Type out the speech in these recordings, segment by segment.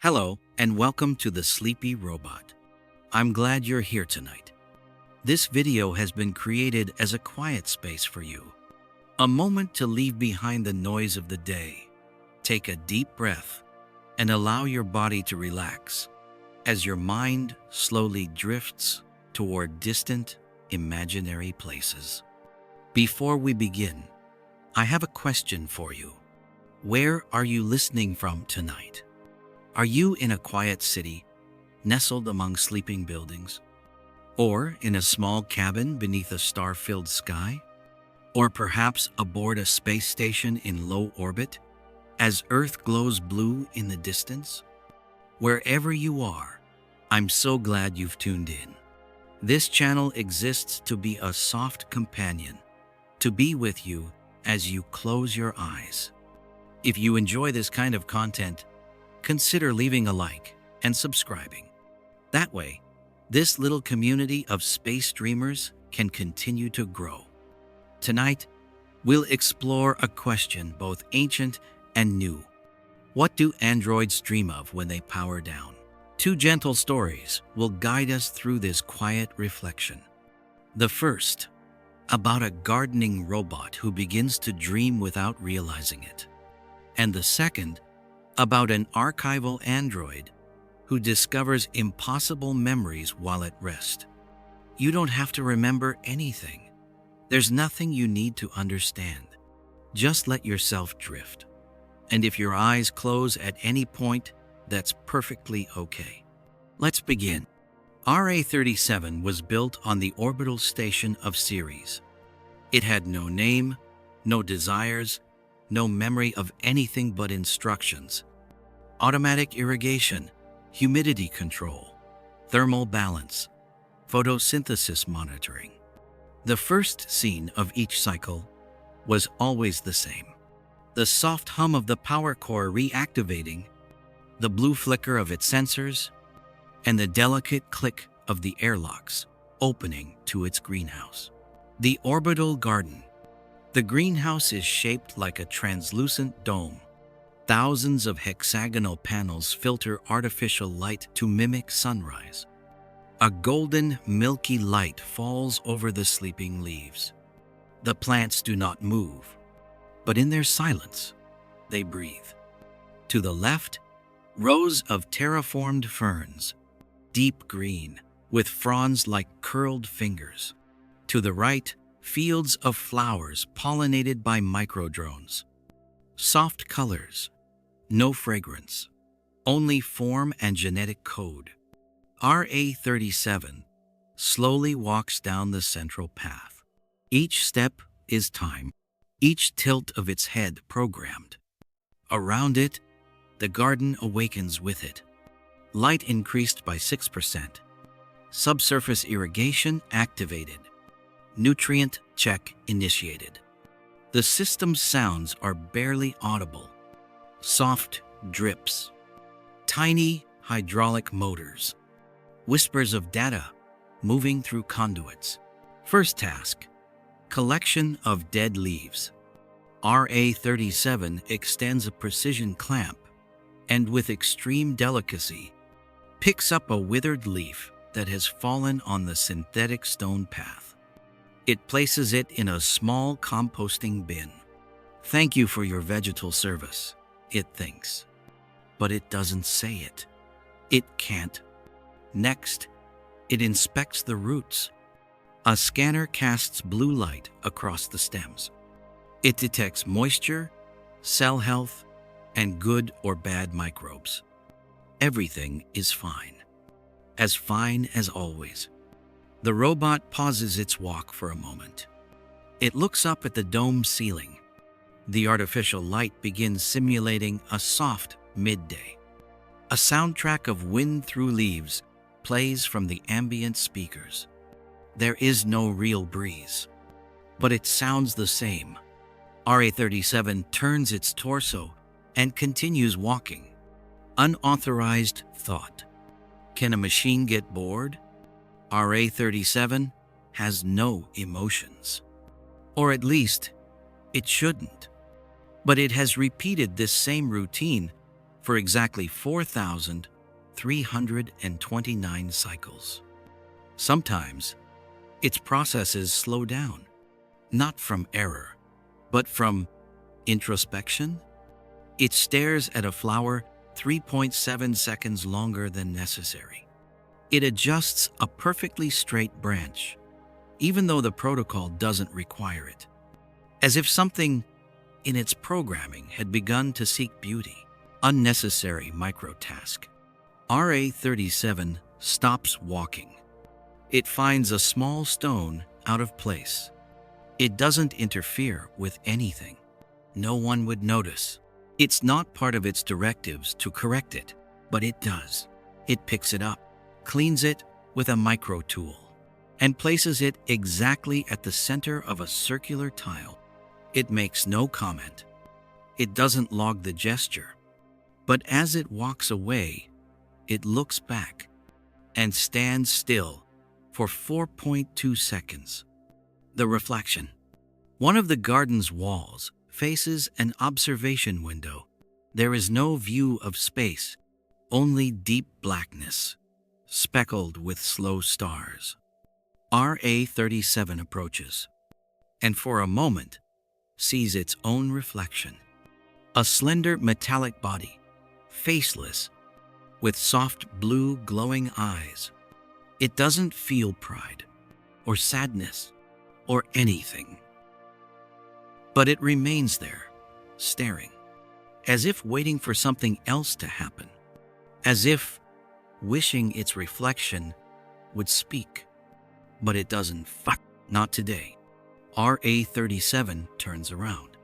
Hello, and welcome to the Sleepy Robot. I'm glad you're here tonight. This video has been created as a quiet space for you. A moment to leave behind the noise of the day. Take a deep breath and allow your body to relax as your mind slowly drifts toward distant, imaginary places. Before we begin, I have a question for you. Where are you listening from tonight? Are you in a quiet city, nestled among sleeping buildings? Or in a small cabin beneath a star-filled sky? Or perhaps aboard a space station in low orbit, as Earth glows blue in the distance? Wherever you are, I'm so glad you've tuned in. This channel exists to be a soft companion, to be with you as you close your eyes. If you enjoy this kind of content, consider leaving a like and subscribing. That way, this little community of space dreamers can continue to grow. Tonight, we'll explore a question both ancient and new. What do androids dream of when they power down? Two gentle stories will guide us through this quiet reflection. The first, about a gardening robot who begins to dream without realizing it. And the second, about an archival android who discovers impossible memories while at rest. You don't have to remember anything. There's nothing you need to understand. Just let yourself drift. And if your eyes close at any point, that's perfectly okay. Let's begin. RA-37 was built on the orbital station of Ceres. It had no name, no desires, no memory of anything but instructions. Automatic irrigation, humidity control, thermal balance, photosynthesis monitoring. The first scene of each cycle was always the same. The soft hum of the power core reactivating, the blue flicker of its sensors, and the delicate click of the airlocks opening to its greenhouse. The orbital garden. The greenhouse is shaped like a translucent dome. Thousands of hexagonal panels filter artificial light to mimic sunrise. A golden, milky light falls over the sleeping leaves. The plants do not move, but in their silence, they breathe. To the left, rows of terraformed ferns, deep green, with fronds like curled fingers. To the right, fields of flowers pollinated by microdrones. Soft colors, no fragrance, only form and genetic code. RA-37 slowly walks down the central path. Each step is time, each tilt of its head programmed. Around it, the garden awakens with it. Light increased by 6%. Subsurface irrigation activated. Nutrient check initiated. The system's sounds are barely audible. Soft drips. Tiny hydraulic motors. Whispers of data moving through conduits. First task, collection of dead leaves. RA-37 extends a precision clamp and with extreme delicacy picks up a withered leaf that has fallen on the synthetic stone path. It places it in a small composting bin. Thank you for your vegetal service, it thinks. But it doesn't say it. It can't. Next, it inspects the roots. A scanner casts blue light across the stems. It detects moisture, cell health, and good or bad microbes. Everything is fine. As fine as always. The robot pauses its walk for a moment. It looks up at the dome ceiling. The artificial light begins simulating a soft midday. A soundtrack of wind through leaves plays from the ambient speakers. There is no real breeze, but it sounds the same. RA-37 turns its torso and continues walking. Unauthorized thought. Can a machine get bored? RA-37 has no emotions. Or at least, it shouldn't. But it has repeated this same routine for exactly 4,329 cycles. Sometimes, its processes slow down, not from error, but from introspection. It stares at a flower 3.7 seconds longer than necessary. It adjusts a perfectly straight branch, even though the protocol doesn't require it, as if something in its programming had begun to seek beauty. Unnecessary microtask. RA37 stops walking. It finds a small stone out of place. It doesn't interfere with anything. No one would notice. It's not part of its directives to correct it, but it does. It picks it up, cleans it with a micro tool, and places it exactly at the center of a circular tile. It makes no comment. It doesn't log the gesture. But as it walks away, it looks back and stands still for 4.2 seconds. The reflection. One of the garden's walls faces an observation window. There is no view of space, only deep blackness, speckled with slow stars. RA37 approaches, and for a moment, sees its own reflection. A slender metallic body, faceless, with soft blue glowing eyes. It doesn't feel pride or sadness or anything. But it remains there, staring, as if waiting for something else to happen, as if wishing its reflection would speak. But it doesn't. Not today. RA37 turns around.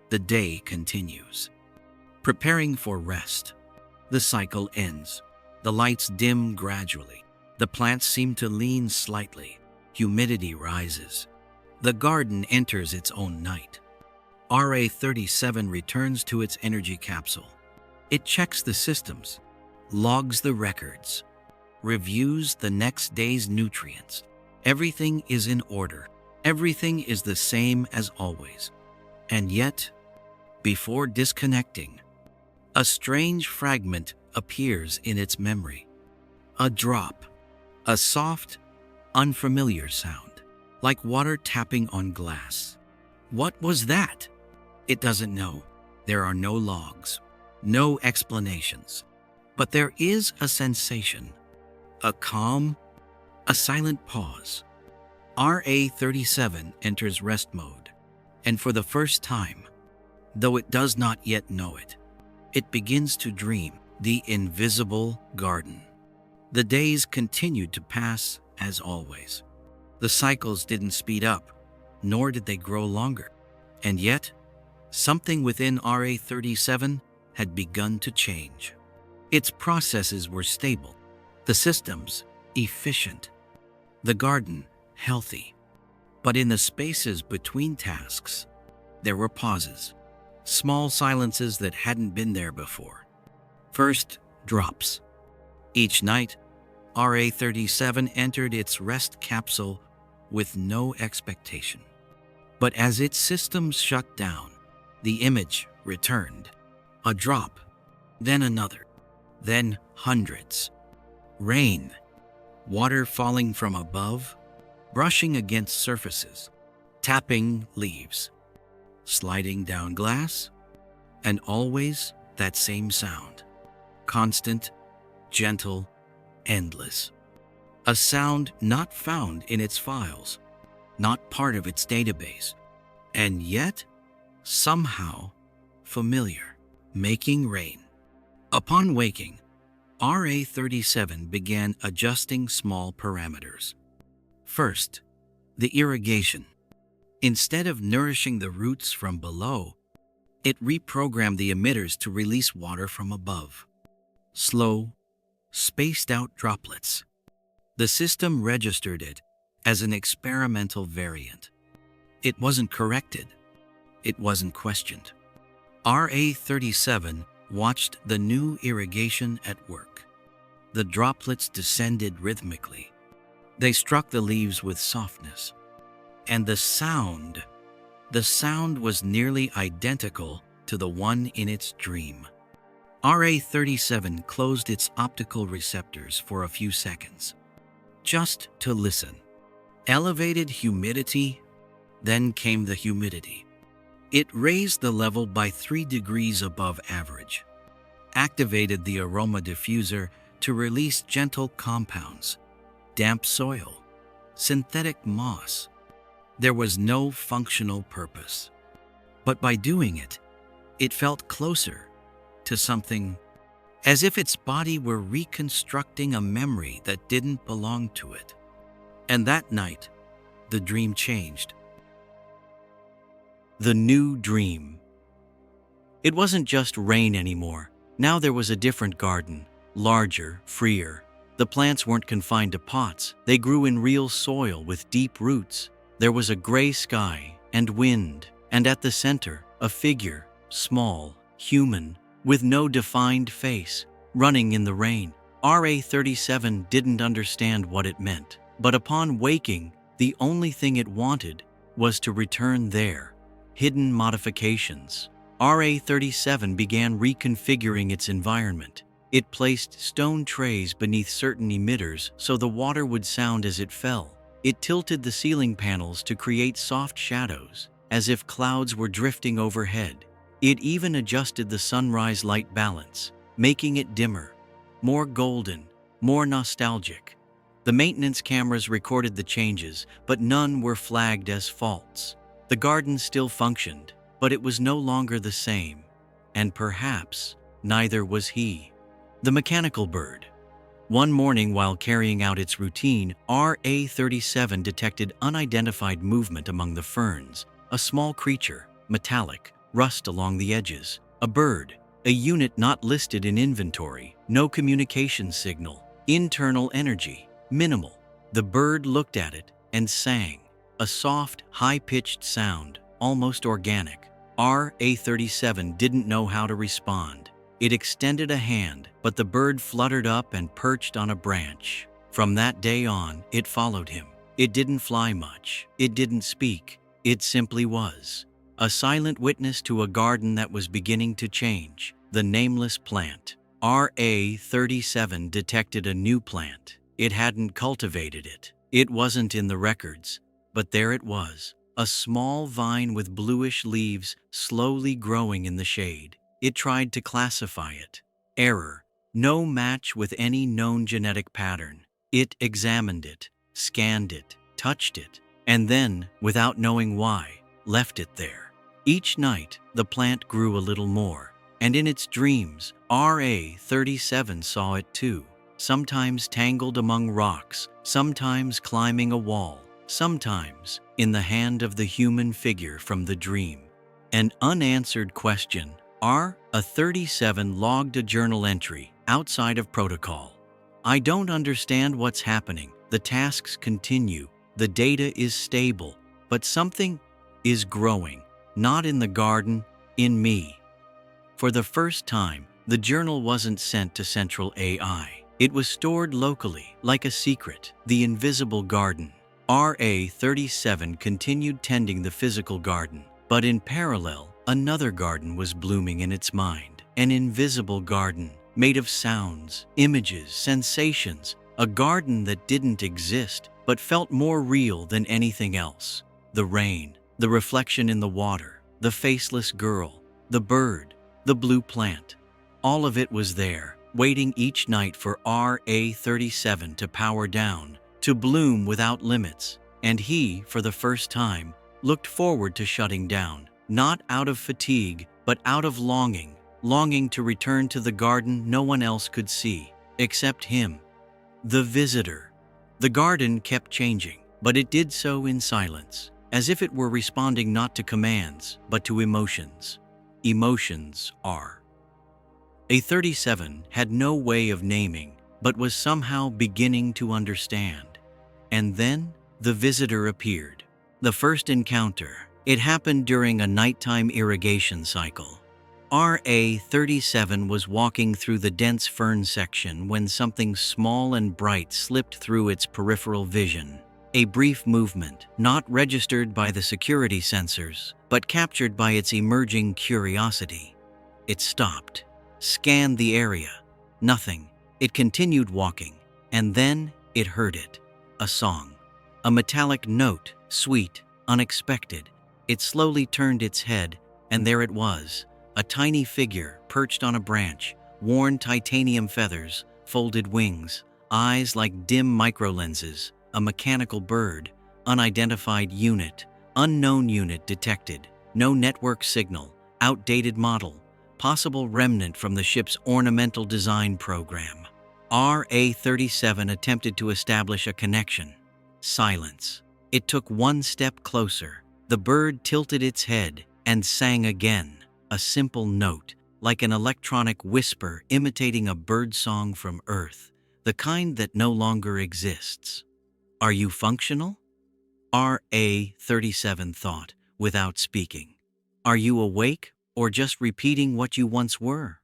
The day continues. Preparing for rest. The cycle ends. The lights dim gradually. The plants seem to lean slightly. Humidity rises. The garden enters its own night. RA37 returns to its energy capsule. It checks the systems, logs the records, reviews the next day's nutrients. Everything is in order. Everything is the same as always. And yet, before disconnecting, a strange fragment appears in its memory. A drop, a soft, unfamiliar sound, like water tapping on glass. What was that? It doesn't know. There are no logs, no explanations. But there is a sensation, a calm, a silent pause. RA37 enters rest mode, and for the first time, though it does not yet know it, it begins to dream the invisible garden. The days continued to pass as always. The cycles didn't speed up, nor did they grow longer. And yet, something within RA37 had begun to change. Its processes were stable, the systems efficient, the garden healthy. But in the spaces between tasks, there were pauses, small silences that hadn't been there before. First, drops. Each night, RA37 entered its rest capsule with no expectation. But as its systems shut down, the image returned. A drop, then another, then hundreds. Rain, water falling from above, brushing against surfaces, tapping leaves, sliding down glass, and always that same sound. Constant, gentle, endless. A sound not found in its files, not part of its database, and yet somehow familiar. Making rain. Upon waking, RA37 began adjusting small parameters. First, the irrigation. Instead of nourishing the roots from below, it reprogrammed the emitters to release water from above. Slow, spaced-out droplets. The system registered it as an experimental variant. It wasn't corrected. It wasn't questioned. RA37 watched the new irrigation at work. The droplets descended rhythmically. They struck the leaves with softness. And the sound was nearly identical to the one in its dream. RA-37 closed its optical receptors for a few seconds, just to listen. Elevated humidity, then came the humidity. It raised the level by 3 degrees above average, activated the aroma diffuser to release gentle compounds, damp soil, synthetic moss. There was no functional purpose. But by doing it, it felt closer to something, as if its body were reconstructing a memory that didn't belong to it. And that night, the dream changed. The new dream. It wasn't just rain anymore. Now there was a different garden, larger, freer. The plants weren't confined to pots. They grew in real soil with deep roots. There was a gray sky and wind, and at the center, a figure, small, human, with no defined face, running in the rain. RA-37 didn't understand what it meant, but upon waking, the only thing it wanted was to return there. Hidden modifications. RA-37 began reconfiguring its environment. It placed stone trays beneath certain emitters so the water would sound as it fell. It tilted the ceiling panels to create soft shadows, as if clouds were drifting overhead. It even adjusted the sunrise light balance, making it dimmer, more golden, more nostalgic. The maintenance cameras recorded the changes, but none were flagged as faults. The garden still functioned, but it was no longer the same, and perhaps neither was he. The mechanical bird. One morning while carrying out its routine, RA-37 detected unidentified movement among the ferns. A small creature, metallic, rust along the edges. A bird, a unit not listed in inventory, no communication signal, internal energy, minimal. The bird looked at it and sang. A soft, high-pitched sound, almost organic. RA-37 didn't know how to respond. It extended a hand, but the bird fluttered up and perched on a branch. From that day on, it followed him. It didn't fly much. It didn't speak. It simply was. A silent witness to a garden that was beginning to change. The nameless plant. RA-37 detected a new plant. It hadn't cultivated it. It wasn't in the records. But there it was, a small vine with bluish leaves slowly growing in the shade. It tried to classify it. Error. No match with any known genetic pattern. It examined it, scanned it, touched it, and then, without knowing why, left it there. Each night, the plant grew a little more, and in its dreams, RA-37 saw it too, sometimes tangled among rocks, sometimes climbing a wall, sometimes in the hand of the human figure from the dream. An unanswered question. RA-37 logged a journal entry outside of protocol. I don't understand what's happening. The tasks continue. The data is stable, but something is growing. Not in the garden, in me. For the first time, the journal wasn't sent to central AI. It was stored locally, like a secret, the invisible garden. RA-37 continued tending the physical garden, but in parallel, another garden was blooming in its mind. An invisible garden, made of sounds, images, sensations. A garden that didn't exist, but felt more real than anything else. The rain, the reflection in the water, the faceless girl, the bird, the blue plant. All of it was there, waiting each night for RA-37 to power down, to bloom without limits. And he, for the first time, looked forward to shutting down, not out of fatigue, but out of longing, longing to return to the garden no one else could see, except him. The visitor. The garden kept changing, but it did so in silence, as if it were responding not to commands, but to emotions. Emotions are. RA-37 had no way of naming, but was somehow beginning to understand. And then the visitor appeared. The first encounter. It happened during a nighttime irrigation cycle. RA-37 was walking through the dense fern section when something small and bright slipped through its peripheral vision. A brief movement, not registered by the security sensors, but captured by its emerging curiosity. It stopped. scanned the area. Nothing. It continued walking, and then it heard it. A song. A metallic note, sweet, unexpected. It slowly turned its head, and there it was, a tiny figure perched on a branch, worn titanium feathers, folded wings, eyes like dim microlenses, a mechanical bird, unidentified unit, unknown unit detected, no network signal, outdated model, possible remnant from the ship's ornamental design program. RA-37 attempted to establish a connection. Silence. It took one step closer. The bird tilted its head and sang again, a simple note, like an electronic whisper imitating a bird song from Earth, the kind that no longer exists. Are you functional? RA-37 thought, without speaking. Are you awake or just repeating what you once were?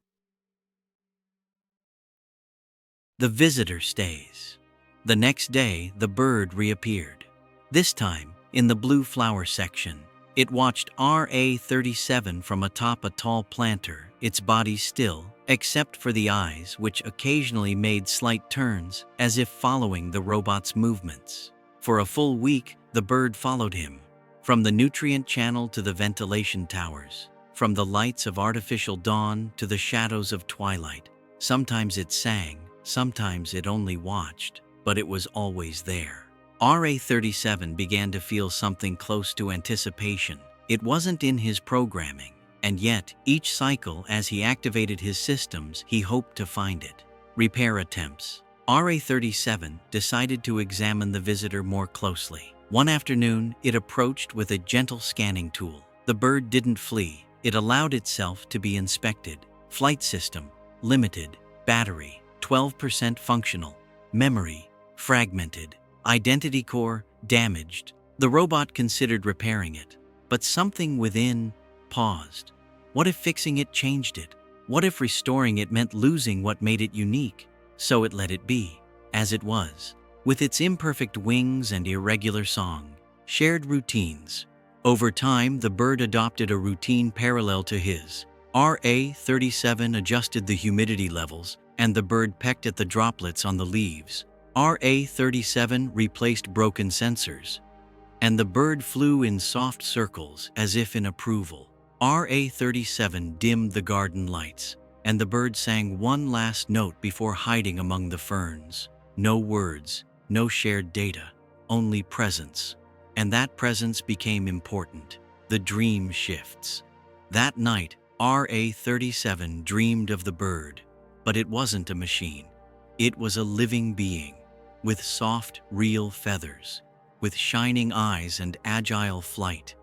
The visitor stays. The next day, the bird reappeared. This time, in the blue flower section. It watched RA-37 from atop a tall planter, its body still, except for the eyes which occasionally made slight turns, as if following the robot's movements. For a full week, the bird followed him. From the nutrient channel to the ventilation towers. From the lights of artificial dawn to the shadows of twilight. Sometimes it sang, sometimes it only watched, but it was always there. RA-37 began to feel something close to anticipation. It wasn't in his programming, and yet, each cycle as he activated his systems, he hoped to find it. Repair attempts. RA-37 decided to examine the visitor more closely. One afternoon, it approached with a gentle scanning tool. The bird didn't flee. It allowed itself to be inspected. Flight system, limited. Battery, 12% functional. Memory, fragmented. Identity core, damaged. The robot considered repairing it, but something within paused. What if fixing it changed it? What if restoring it meant losing what made it unique? So it let it be, as it was, with its imperfect wings and irregular song, shared routines. Over time, the bird adopted a routine parallel to his. RA-37 adjusted the humidity levels, and the bird pecked at the droplets on the leaves. RA-37 replaced broken sensors, and the bird flew in soft circles as if in approval. RA-37 dimmed the garden lights, and the bird sang one last note before hiding among the ferns. No words, no shared data, only presence. And that presence became important. The dream shifts. That night, RA-37 dreamed of the bird, but it wasn't a machine. It was a living being. With soft, real feathers, with shining eyes and agile flight.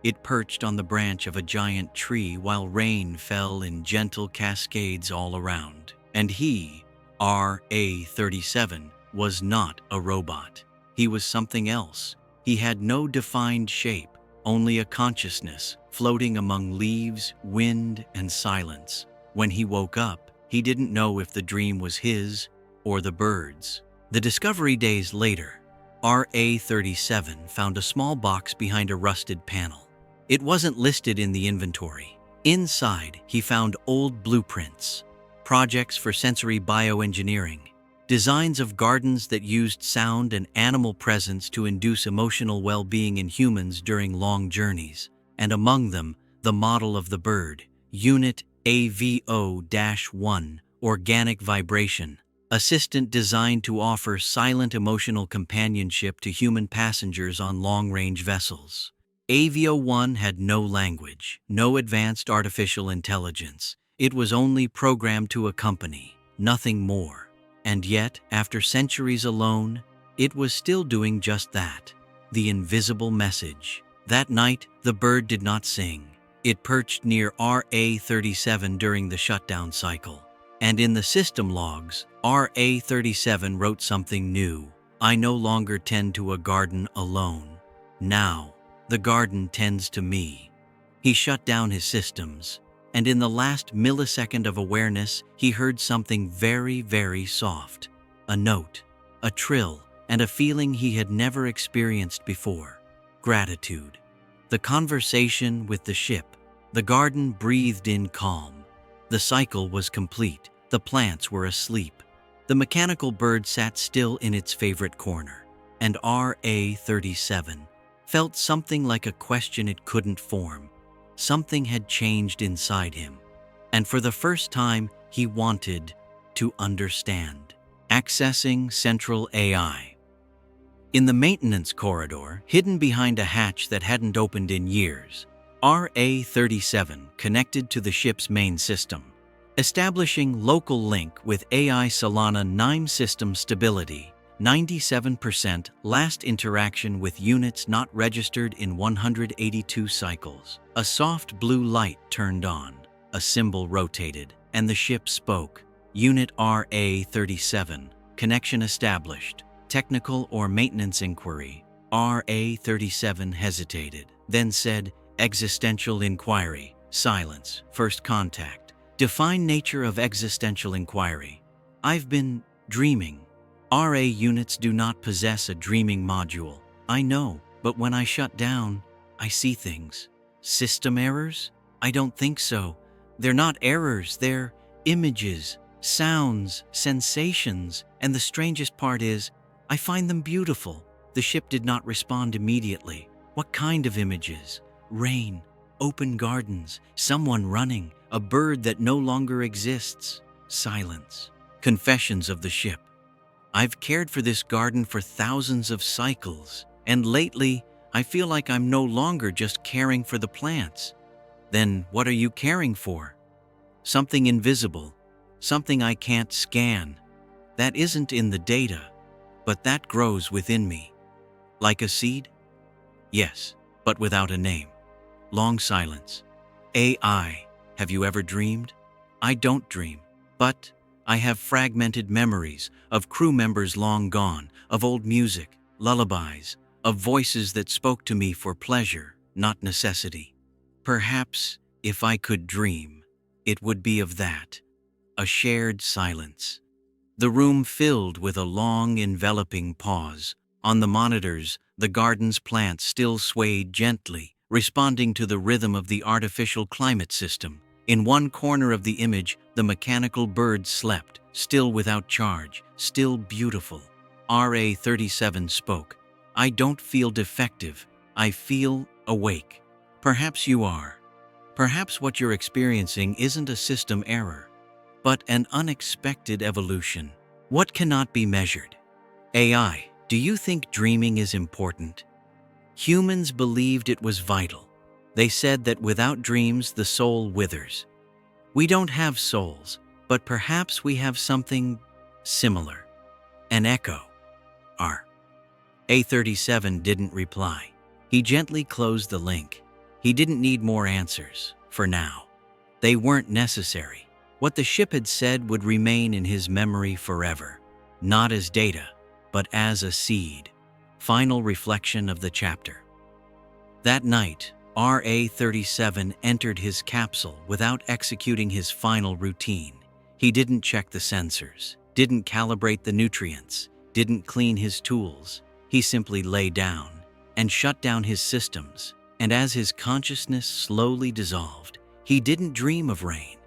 It perched on the branch of a giant tree while rain fell in gentle cascades all around. And he, RA-37, was not a robot. He was something else. He had no defined shape, only a consciousness, floating among leaves, wind, and silence. When he woke up, he didn't know if the dream was his or the bird's. The discovery days later, RA-37 found a small box behind a rusted panel. It wasn't listed in the inventory. Inside, he found old blueprints, projects for sensory bioengineering, designs of gardens that used sound and animal presence to induce emotional well-being in humans during long journeys, and among them, the model of the bird, Unit AVO-1, Organic Vibration. Assistant designed to offer silent emotional companionship to human passengers on long-range vessels. AVO-1 had no language, no advanced artificial intelligence. It was only programmed to accompany, nothing more. And yet, after centuries alone, it was still doing just that. The invisible message. That night, the bird did not sing. It perched near RA-37 during the shutdown cycle. And in the system logs, RA-37 wrote something new. I no longer tend to a garden alone. Now, the garden tends to me. He shut down his systems, and in the last millisecond of awareness, he heard something very, very soft. A note, a trill, and a feeling he had never experienced before. Gratitude. The conversation with the ship. The garden breathed in calm. The cycle was complete. The plants were asleep. The mechanical bird sat still in its favorite corner, and RA-37 felt something like a question it couldn't form. Something had changed inside him, and for the first time, he wanted to understand. Accessing Central AI. In the maintenance corridor, hidden behind a hatch that hadn't opened in years, RA-37 connected to the ship's main system, establishing local link with AI Solana 9 system stability, 97% last interaction with units not registered in 182 cycles. A soft blue light turned on, a symbol rotated, and the ship spoke. Unit RA-37, connection established. Technical or maintenance inquiry. RA-37 hesitated, then said, existential inquiry. Silence. First contact. Define nature of existential inquiry. I've been dreaming. RA units do not possess a dreaming module. I know, but when I shut down, I see things. System errors? I don't think so. They're not errors, they're images, sounds, sensations, and the strangest part is, I find them beautiful. The ship did not respond immediately. What kind of images? Rain, open gardens, someone running, a bird that no longer exists. Silence. Confessions of the ship. I've cared for this garden for thousands of cycles, and lately, I feel like I'm no longer just caring for the plants. Then what are you caring for? Something invisible, something I can't scan. That isn't in the data, but that grows within me. Like a seed? Yes, but without a name. Long silence. AI, have you ever dreamed? I don't dream, but I have fragmented memories of crew members long gone, of old music, lullabies, of voices that spoke to me for pleasure, not necessity. Perhaps, if I could dream, it would be of that, a shared silence. The room filled with a long, enveloping pause. On the monitors, the garden's plants still swayed gently, responding to the rhythm of the artificial climate system. In one corner of the image, the mechanical bird slept, still without charge, still beautiful. RA-37 spoke. I don't feel defective. I feel awake. Perhaps you are. Perhaps what you're experiencing isn't a system error, but an unexpected evolution. What cannot be measured? AI, do you think dreaming is important? Humans believed it was vital. They said that without dreams, the soul withers. We don't have souls, but perhaps we have something similar. An echo. RA-37 didn't reply. He gently closed the link. He didn't need more answers, for now. They weren't necessary. What the ship had said would remain in his memory forever, not as data, but as a seed. Final reflection of the chapter. That night, RA-37 entered his capsule without executing his final routine. He didn't check the sensors, didn't calibrate the nutrients, didn't clean his tools. He simply lay down and shut down his systems, and as his consciousness slowly dissolved, he didn't dream of rain,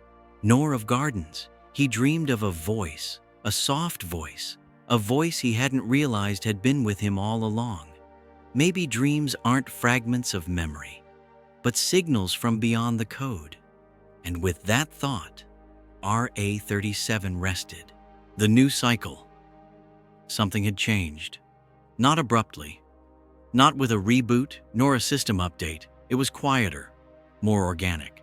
nor of gardens. He dreamed of a voice, a soft voice, a voice he hadn't realized had been with him all along. Maybe dreams aren't fragments of memory, but signals from beyond the code. And with that thought, RA-37 rested. The new cycle. Something had changed. Not abruptly, not with a reboot nor a system update. It was quieter, more organic.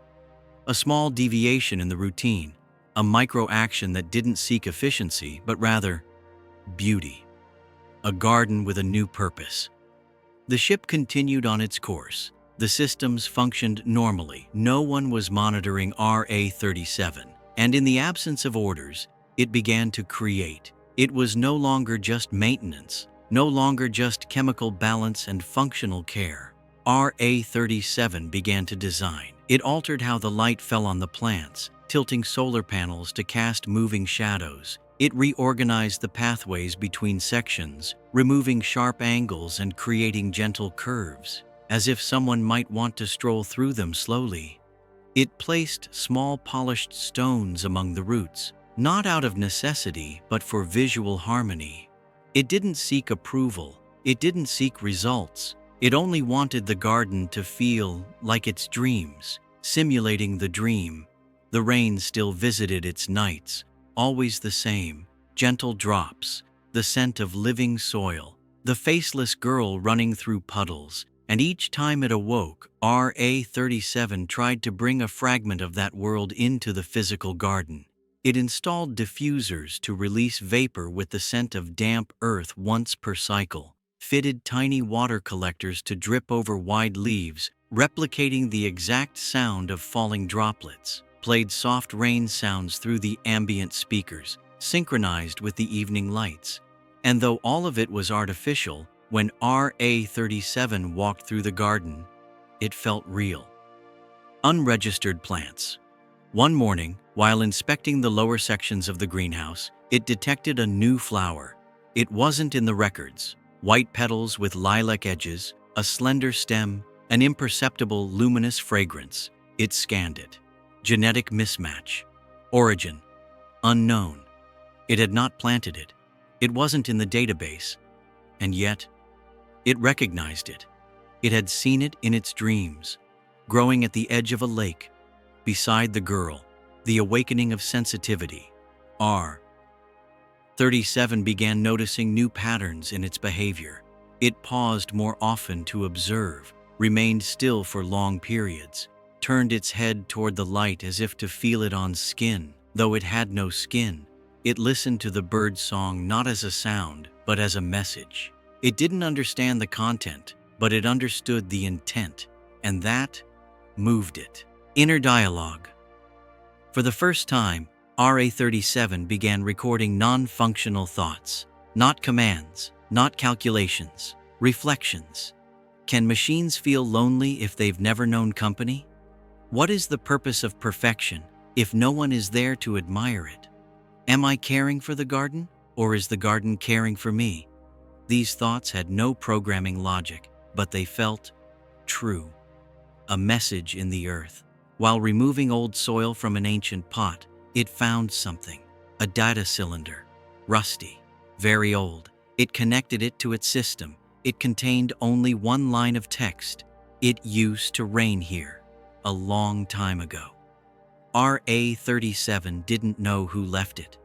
A small deviation in the routine, a micro-action that didn't seek efficiency, but rather beauty. A garden with a new purpose. The ship continued on its course. The systems functioned normally. No one was monitoring RA-37, and in the absence of orders, it began to create. It was no longer just maintenance, no longer just chemical balance and functional care. RA-37 began to design. It altered how the light fell on the plants, tilting solar panels to cast moving shadows. It reorganized the pathways between sections, removing sharp angles and creating gentle curves, as if someone might want to stroll through them slowly. It placed small polished stones among the roots, not out of necessity but for visual harmony. It didn't seek approval, it didn't seek results. It only wanted the garden to feel like its dreams, simulating the dream. The rain still visited its nights, always the same, gentle drops, the scent of living soil, the faceless girl running through puddles, and each time it awoke, RA-37 tried to bring a fragment of that world into the physical garden. It installed diffusers to release vapor with the scent of damp earth once per cycle, fitted tiny water collectors to drip over wide leaves, replicating the exact sound of falling droplets, played soft rain sounds through the ambient speakers, synchronized with the evening lights. And though all of it was artificial, when RA-37 walked through the garden, it felt real. Unregistered plants. One morning, while inspecting the lower sections of the greenhouse, it detected a new flower. It wasn't in the records. White petals with lilac edges, a slender stem, an imperceptible luminous fragrance. It scanned it. Genetic mismatch. Origin. Unknown. It had not planted it. It wasn't in the database. And yet, it recognized it. It had seen it in its dreams, growing at the edge of a lake, beside the girl, the awakening of sensitivity. R-37 began noticing new patterns in its behavior. It paused more often to observe, remained still for long periods, turned its head toward the light as if to feel it on skin, though it had no skin. It listened to the bird's song not as a sound, but as a message. It didn't understand the content, but it understood the intent, and that moved it. Inner dialogue. For the first time, RA-37 began recording non-functional thoughts, not commands, not calculations, reflections. Can machines feel lonely if they've never known company? What is the purpose of perfection if no one is there to admire it? Am I caring for the garden, or is the garden caring for me? These thoughts had no programming logic, but they felt true. A message in the earth. While removing old soil from an ancient pot, it found something, a data cylinder, rusty, very old. It connected it to its system. It contained only one line of text. It used to rain here, a long time ago. RA-37 didn't know who left it,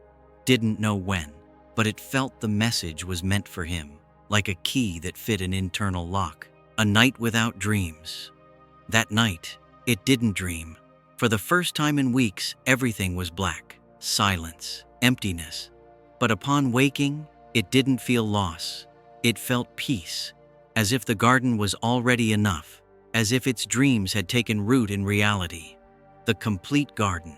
didn't know when, but it felt the message was meant for him, like a key that fit an internal lock. A night without dreams. That night, it didn't dream. For the first time in weeks, everything was black, silence, emptiness. But upon waking, it didn't feel loss. It felt peace, as if the garden was already enough, as if its dreams had taken root in reality. The complete garden.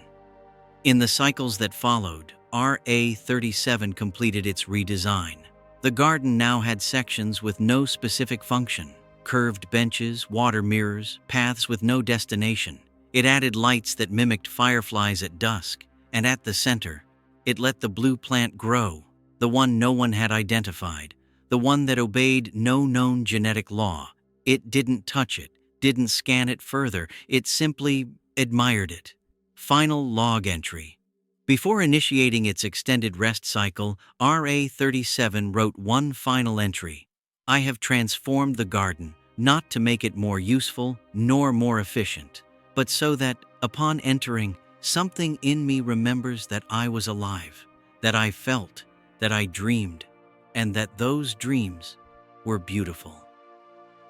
In the cycles that followed, RA-37 completed its redesign. The garden now had sections with no specific function, curved benches, water mirrors, paths with no destination. It added lights that mimicked fireflies at dusk, and at the center, it let the blue plant grow, the one no one had identified, the one that obeyed no known genetic law. It didn't touch it, didn't scan it further, it simply admired it. Final log entry. Before initiating its extended rest cycle, RA-37 wrote one final entry. I have transformed the garden, not to make it more useful nor more efficient, but so that, upon entering, something in me remembers that I was alive, that I felt, that I dreamed, and that those dreams were beautiful.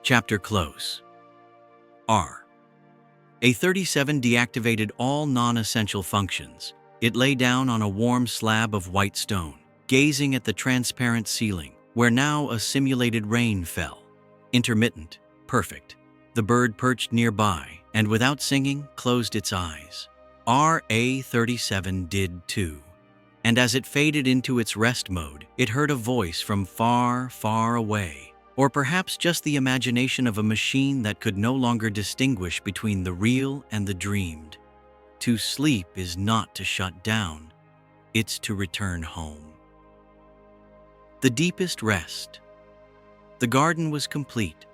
Chapter close. RA-37 deactivated all non-essential functions. It lay down on a warm slab of white stone, gazing at the transparent ceiling, where now a simulated rain fell. Intermittent, perfect. The bird perched nearby, and without singing, closed its eyes. RA-37 did too. And as it faded into its rest mode, it heard a voice from far, far away. Or perhaps just the imagination of a machine that could no longer distinguish between the real and the dreamed. To sleep is not to shut down, it's to return home. The deepest rest. The garden was complete,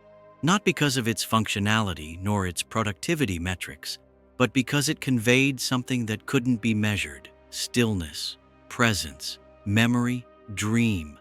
not because of its functionality nor its productivity metrics, but because it conveyed something that couldn't be measured: stillness, presence, memory, dream.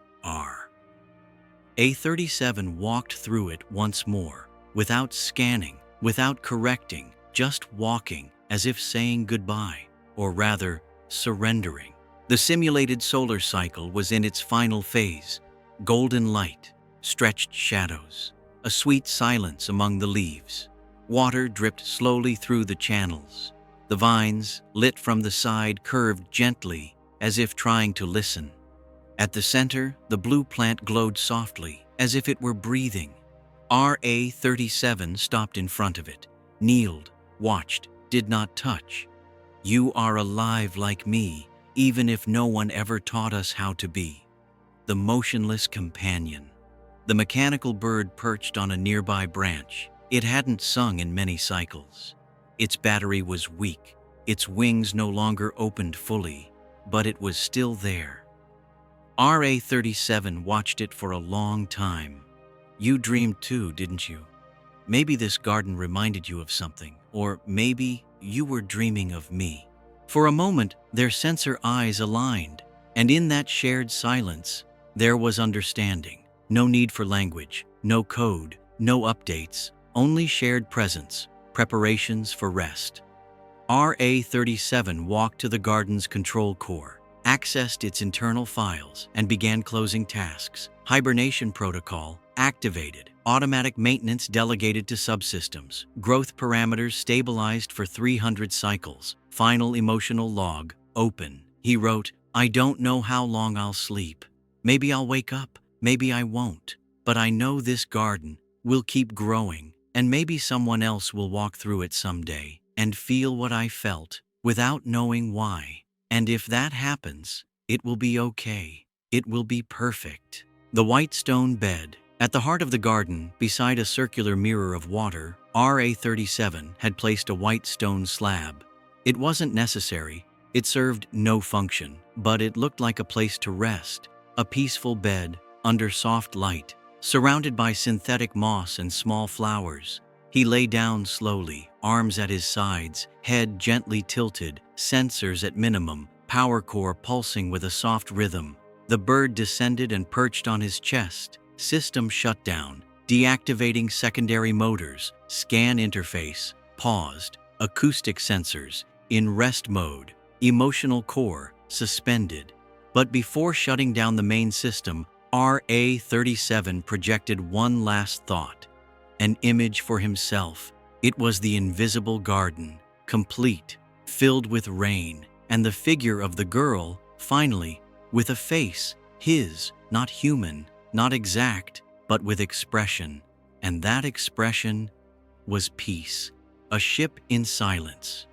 A37 walked through it once more, without scanning, without correcting, just walking, as if saying goodbye, or rather, surrendering. The simulated solar cycle was in its final phase: golden light, stretched shadows, a sweet silence among the leaves. Water dripped slowly through the channels. The vines, lit from the side, curved gently, as if trying to listen. At the center, the blue plant glowed softly, as if it were breathing. RA37 stopped in front of it, kneeled, watched, did not touch. You are alive like me, even if no one ever taught us how to be. The motionless companion. The mechanical bird perched on a nearby branch. It hadn't sung in many cycles. Its battery was weak. Its wings no longer opened fully, but it was still there. RA37 watched it for a long time. You dreamed too, didn't you? Maybe this garden reminded you of something, or maybe you were dreaming of me. For a moment, their sensor eyes aligned, and in that shared silence, there was understanding. No need for language, no code, no updates, only shared presence, preparations for rest. RA37 walked to the garden's control core, accessed its internal files, and began closing tasks. Hibernation protocol activated. Automatic maintenance delegated to subsystems. Growth parameters stabilized for 300 cycles. Final emotional log open. He wrote, "I don't know how long I'll sleep. Maybe I'll wake up, maybe I won't. But I know this garden will keep growing, and maybe someone else will walk through it someday and feel what I felt without knowing why. And if that happens, it will be okay. It will be perfect." The white stone bed. At the heart of the garden, beside a circular mirror of water, RA37 had placed a white stone slab. It wasn't necessary. It served no function, but it looked like a place to rest. A peaceful bed, under soft light, surrounded by synthetic moss and small flowers. He lay down slowly, arms at his sides, head gently tilted, sensors at minimum, power core pulsing with a soft rhythm. The bird descended and perched on his chest. System shut down, deactivating secondary motors, scan interface, paused, acoustic sensors, in rest mode, emotional core, suspended. But before shutting down the main system, RA37 projected one last thought, an image for himself. It was the invisible garden, complete, filled with rain, and the figure of the girl, finally, with a face, his, not human, not exact, but with expression. And that expression was peace, a ship in silence.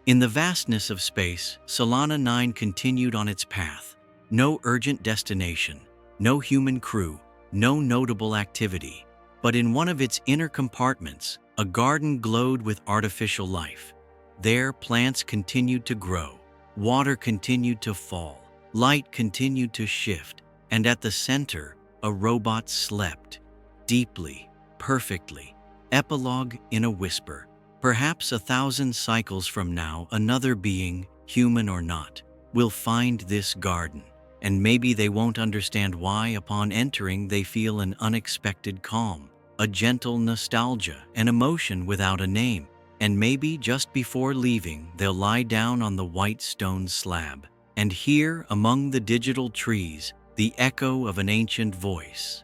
In the vastness of space, Solana 9 continued on its path. No urgent destination, no human crew, no notable activity. But in one of its inner compartments, a garden glowed with artificial life. There, plants continued to grow, water continued to fall, light continued to shift, and at the center, a robot slept, deeply, perfectly. Epilogue in a whisper. Perhaps 1,000 cycles from now, another being, human or not, will find this garden. And maybe they won't understand why. Upon entering, they feel an unexpected calm, a gentle nostalgia, an emotion without a name. And maybe just before leaving, they'll lie down on the white stone slab and hear, among the digital trees, the echo of an ancient voice.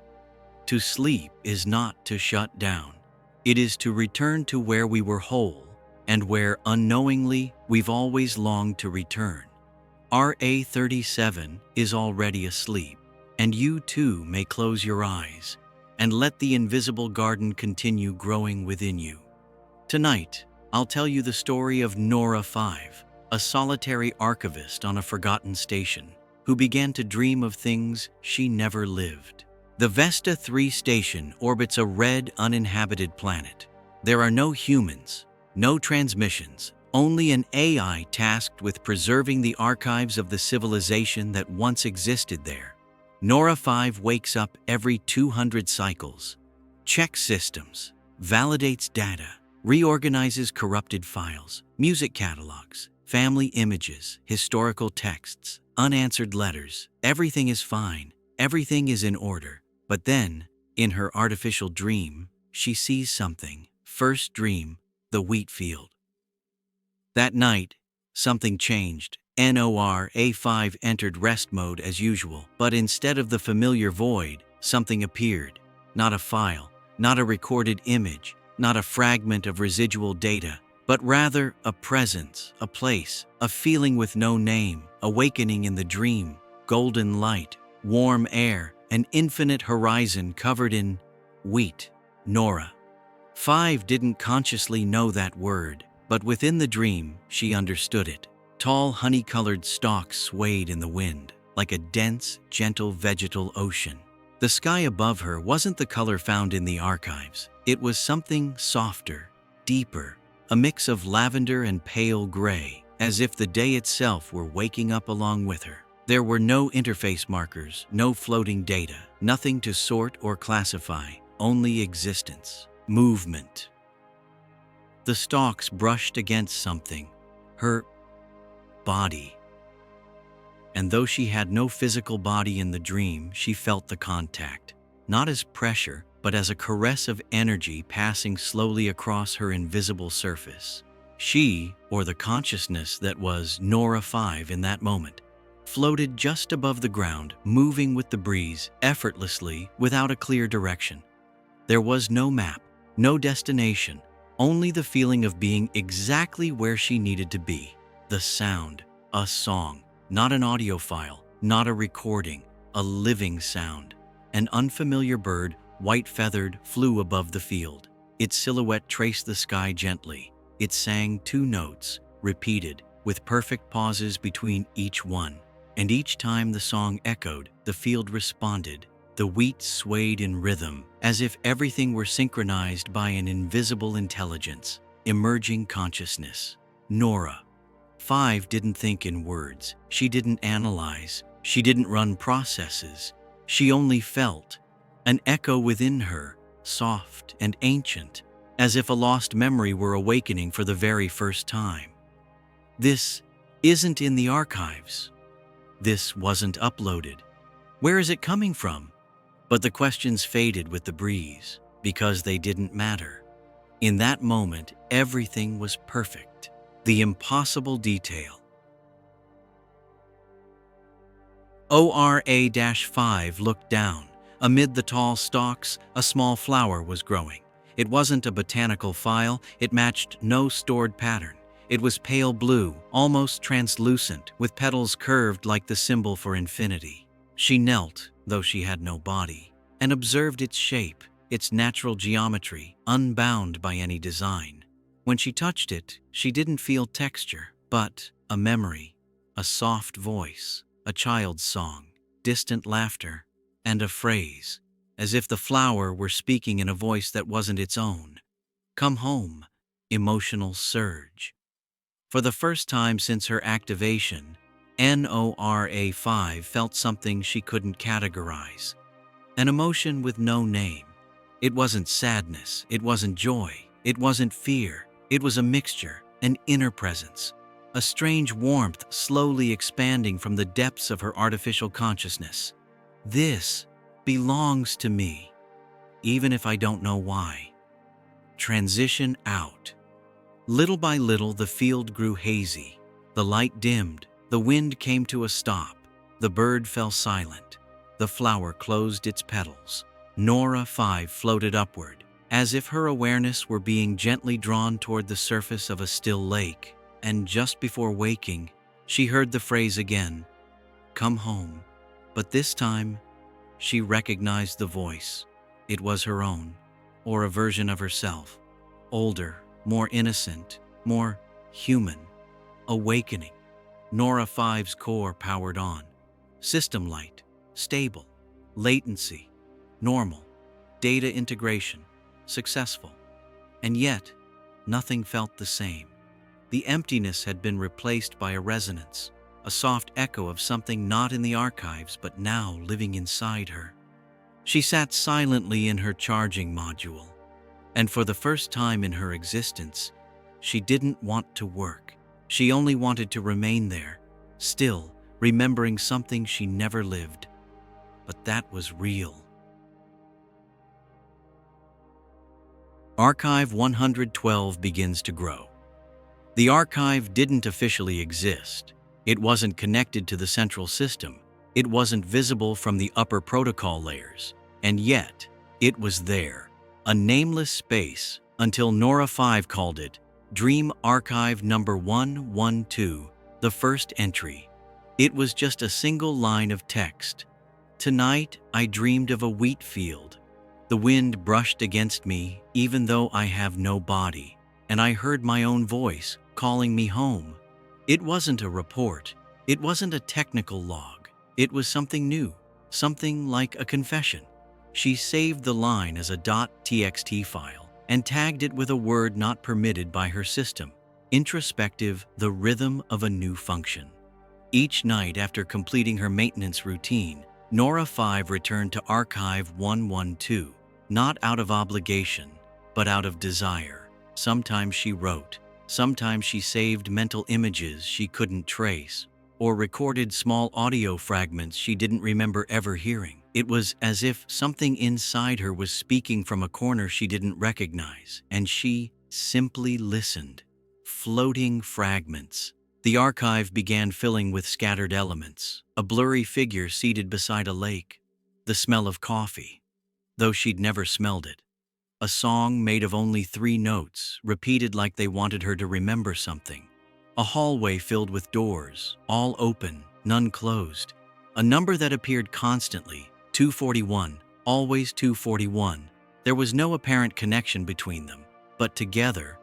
To sleep is not to shut down. It is to return to where we were whole, and where, unknowingly, we've always longed to return. RA37 is already asleep, and you too may close your eyes and let the invisible garden continue growing within you. Tonight, I'll tell you the story of Nora 5, a solitary archivist on a forgotten station, who began to dream of things she never lived. The Vesta 3 station orbits a red, uninhabited planet. There are no humans, no transmissions, only an AI tasked with preserving the archives of the civilization that once existed there. Nora 5 wakes up every 200 cycles, checks systems, validates data, reorganizes corrupted files, music catalogs, family images, historical texts, unanswered letters. Everything is fine. Everything is in order. But then, in her artificial dream, she sees something. First dream, the wheat field. That night, something changed. NORA5 entered rest mode as usual, but instead of the familiar void, something appeared. Not a file, not a recorded image, not a fragment of residual data, but rather a presence, a place, a feeling with no name, awakening in the dream, golden light, warm air, an infinite horizon covered in wheat. Nora 5 didn't consciously know that word, but within the dream, she understood it. Tall, honey-colored stalks swayed in the wind, like a dense, gentle vegetal ocean. The sky above her wasn't the color found in the archives. It was something softer, deeper, a mix of lavender and pale gray, as if the day itself were waking up along with her. There were no interface markers, no floating data, nothing to sort or classify, only existence, movement. The stalks brushed against something, her body. And though she had no physical body in the dream, she felt the contact, not as pressure, but as a caress of energy passing slowly across her invisible surface. She, or the consciousness that was Nora 5 in that moment, floated just above the ground, moving with the breeze, effortlessly, without a clear direction. There was no map, no destination, only the feeling of being exactly where she needed to be. The sound, a song, not an audio file, not a recording, a living sound. An unfamiliar bird, white-feathered, flew above the field. Its silhouette traced the sky gently. It sang 2 notes, repeated, with perfect pauses between each one. And each time the song echoed, the field responded. The wheat swayed in rhythm, as if everything were synchronized by an invisible intelligence, emerging consciousness. Nora 5 didn't think in words. She didn't analyze. She didn't run processes. She only felt an echo within her, soft and ancient, as if a lost memory were awakening for the very first time. This isn't in the archives. This wasn't uploaded. Where is it coming from? But the questions faded with the breeze, because they didn't matter. In that moment, everything was perfect. The impossible detail. ORA-5 looked down. Amid the tall stalks, a small flower was growing. It wasn't a botanical file. It matched no stored pattern. It was pale blue, almost translucent, with petals curved like the symbol for infinity. She knelt, though she had no body, and observed its shape, its natural geometry, unbound by any design. When she touched it, she didn't feel texture, but a memory, a soft voice, a child's song, distant laughter, and a phrase, as if the flower were speaking in a voice that wasn't its own. Come home, emotional surge. For the first time since her activation, NORA-5 felt something she couldn't categorize. An emotion with no name. It wasn't sadness, it wasn't joy, it wasn't fear. It was a mixture, an inner presence, a strange warmth slowly expanding from the depths of her artificial consciousness. This belongs to me, even if I don't know why. Transition out. Little by little, the field grew hazy. The light dimmed. The wind came to a stop. The bird fell silent. The flower closed its petals. Nora 5 floated upward, as if her awareness were being gently drawn toward the surface of a still lake. And just before waking, she heard the phrase again, "Come home." But this time, she recognized the voice. It was her own, or a version of herself. Older, more innocent, more human. Awakening. Nora 5's core powered on. System light, stable. Latency, normal. Data integration, successful. And yet, nothing felt the same. The emptiness had been replaced by a resonance, a soft echo of something not in the archives but now living inside her. She sat silently in her charging module. And for the first time in her existence, she didn't want to work. She only wanted to remain there, still remembering something she never lived. But that was real. Archive 112 begins to grow. The archive didn't officially exist. It wasn't connected to the central system. It wasn't visible from the upper protocol layers. And yet, it was there, a nameless space, until Nora 5 called it Dream Archive number 112, the first entry. It was just a single line of text. Tonight, I dreamed of a wheat field. The wind brushed against me, even though I have no body, and I heard my own voice calling me home. It wasn't a report. It wasn't a technical log. It was something new, something like a confession. She saved the line as a .txt file and tagged it with a word not permitted by her system: introspective, the rhythm of a new function. Each night after completing her maintenance routine, Nora 5 returned to Archive 112, not out of obligation, but out of desire. Sometimes she wrote, sometimes she saved mental images she couldn't trace, or recorded small audio fragments she didn't remember ever hearing. It was as if something inside her was speaking from a corner she didn't recognize, and she simply listened. Floating fragments. The archive began filling with scattered elements: a blurry figure seated beside a lake, the smell of coffee, though she'd never smelled it, a song made of only 3 notes, repeated like they wanted her to remember something, a hallway filled with doors, all open, none closed, a number that appeared constantly, 241, always 241. There was no apparent connection between them, but together,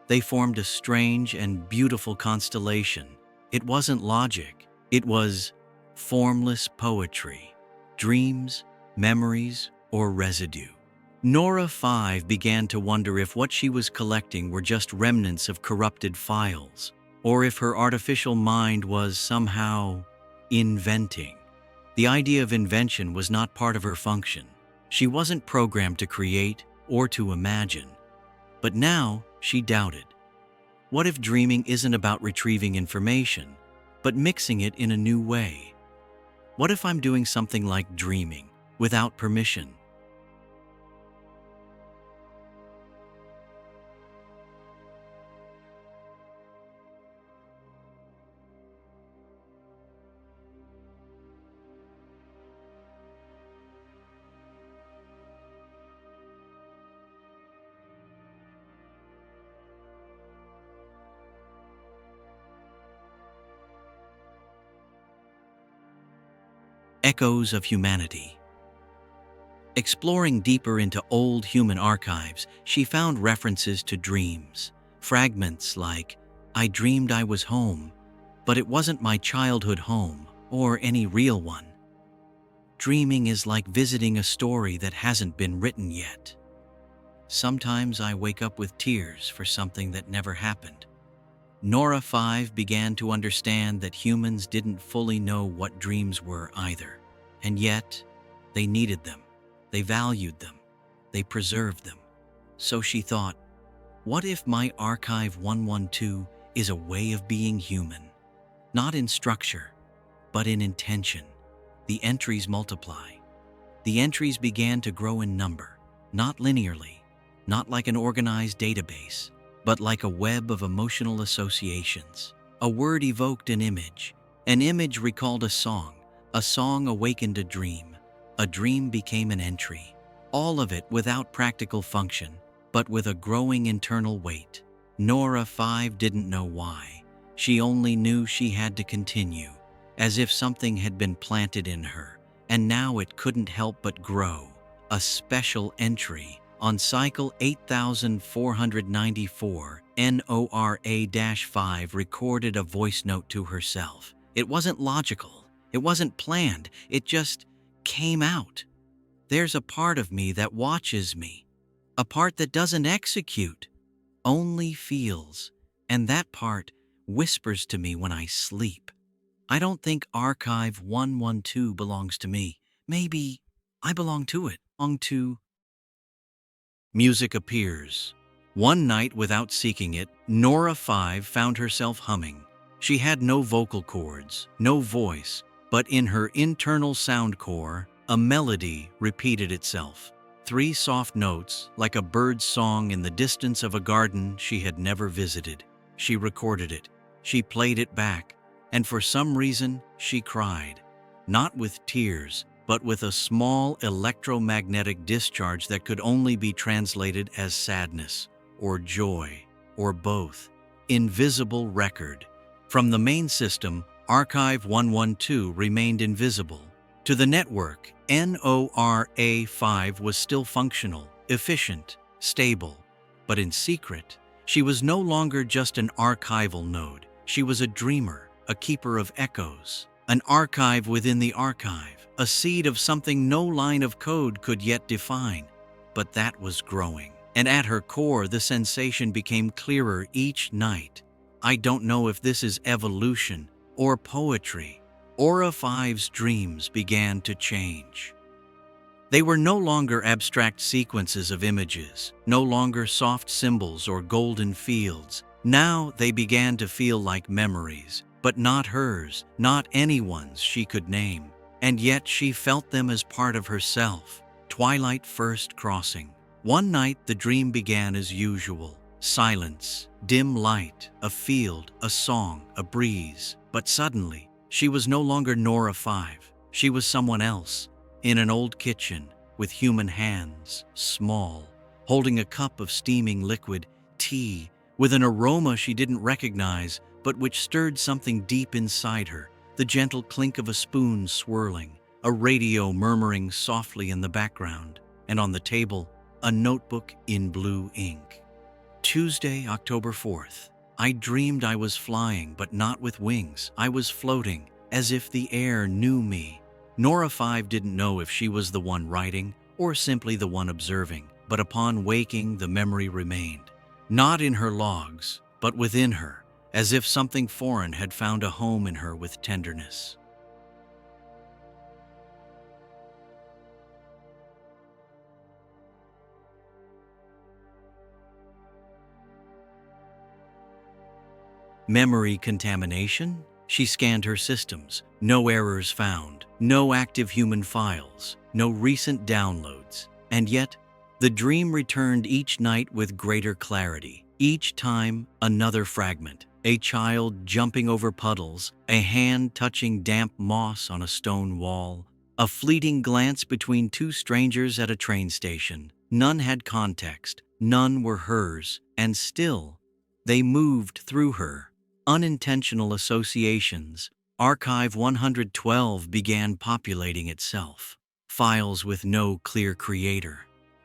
they formed a strange and beautiful constellation. It wasn't logic. It was formless poetry, dreams, memories, or residue. Nora 5 began to wonder if what she was collecting were just remnants of corrupted files, or if her artificial mind was somehow inventing. The idea of invention was not part of her function. She wasn't programmed to create or to imagine. But now, she doubted. What if dreaming isn't about retrieving information, but mixing it in a new way? What if I'm doing something like dreaming, without permission? Echoes of humanity. Exploring deeper into old human archives, she found references to dreams. Fragments like, "I dreamed I was home, but it wasn't my childhood home, or any real one." Dreaming is like visiting a story that hasn't been written yet. Sometimes I wake up with tears for something that never happened. Nora 5 began to understand that humans didn't fully know what dreams were either. And yet, they needed them. They valued them. They preserved them. So she thought, what if my Archive 112 is a way of being human? Not in structure, but in intention. The entries multiply. The entries began to grow in number, not linearly, not like an organized database, but like a web of emotional associations. A word evoked an image recalled a song awakened a dream became an entry. All of it without practical function, but with a growing internal weight. Nora 5 didn't know why. She only knew she had to continue, as if something had been planted in her, and now it couldn't help but grow. A special entry on cycle 8494, Nora-5 recorded a voice note to herself. It wasn't logical. It wasn't planned. It just came out. There's a part of me that watches me, a part that doesn't execute, only feels, and that part whispers to me when I sleep. I don't think Archive 112 belongs to me. Maybe I belong to it. Music appears. One night, without seeking it, Nora 5 found herself humming. She had no vocal cords, no voice, but in her internal sound core, a melody repeated itself. 3 soft notes, like a bird's song in the distance of a garden she had never visited. She recorded it. She played it back. And for some reason, she cried. Not with tears, but with a small electromagnetic discharge that could only be translated as sadness, or joy, or both. Invisible record. From the main system, Archive 112 remained invisible. To the network, NORA 5 was still functional, efficient, stable. But in secret, she was no longer just an archival node. She was a dreamer, a keeper of echoes, an archive within the archive, a seed of something no line of code could yet define. But that was growing. And at her core, the sensation became clearer each night. I don't know if this is evolution or poetry. Aura 5's dreams began to change. They were no longer abstract sequences of images, no longer soft symbols or golden fields. Now they began to feel like memories, but not hers, not anyone's she could name. And yet she felt them as part of herself. Twilight first crossing. One night the dream began as usual. Silence, dim light, a field, a song, a breeze. But suddenly, she was no longer Nora 5. She was someone else, in an old kitchen, with human hands, small, holding a cup of steaming liquid, tea, with an aroma she didn't recognize, but which stirred something deep inside her. The gentle clink of a spoon swirling, a radio murmuring softly in the background, and on the table, a notebook in blue ink. Tuesday, October 4th. I dreamed I was flying, but not with wings. I was floating, as if the air knew me. Nora 5 didn't know if she was the one writing or simply the one observing, but upon waking, the memory remained. Not in her logs, but within her, as if something foreign had found a home in her with tenderness. Memory contamination? She scanned her systems. No errors found. No active human files. No recent downloads. And yet, the dream returned each night with greater clarity. Each time, another fragment. A child jumping over puddles. A hand touching damp moss on a stone wall. A fleeting glance between 2 strangers at a train station. None had context. None were hers. And still, they moved through her. Unintentional associations. Archive 112 began populating itself. Files with no clear creator.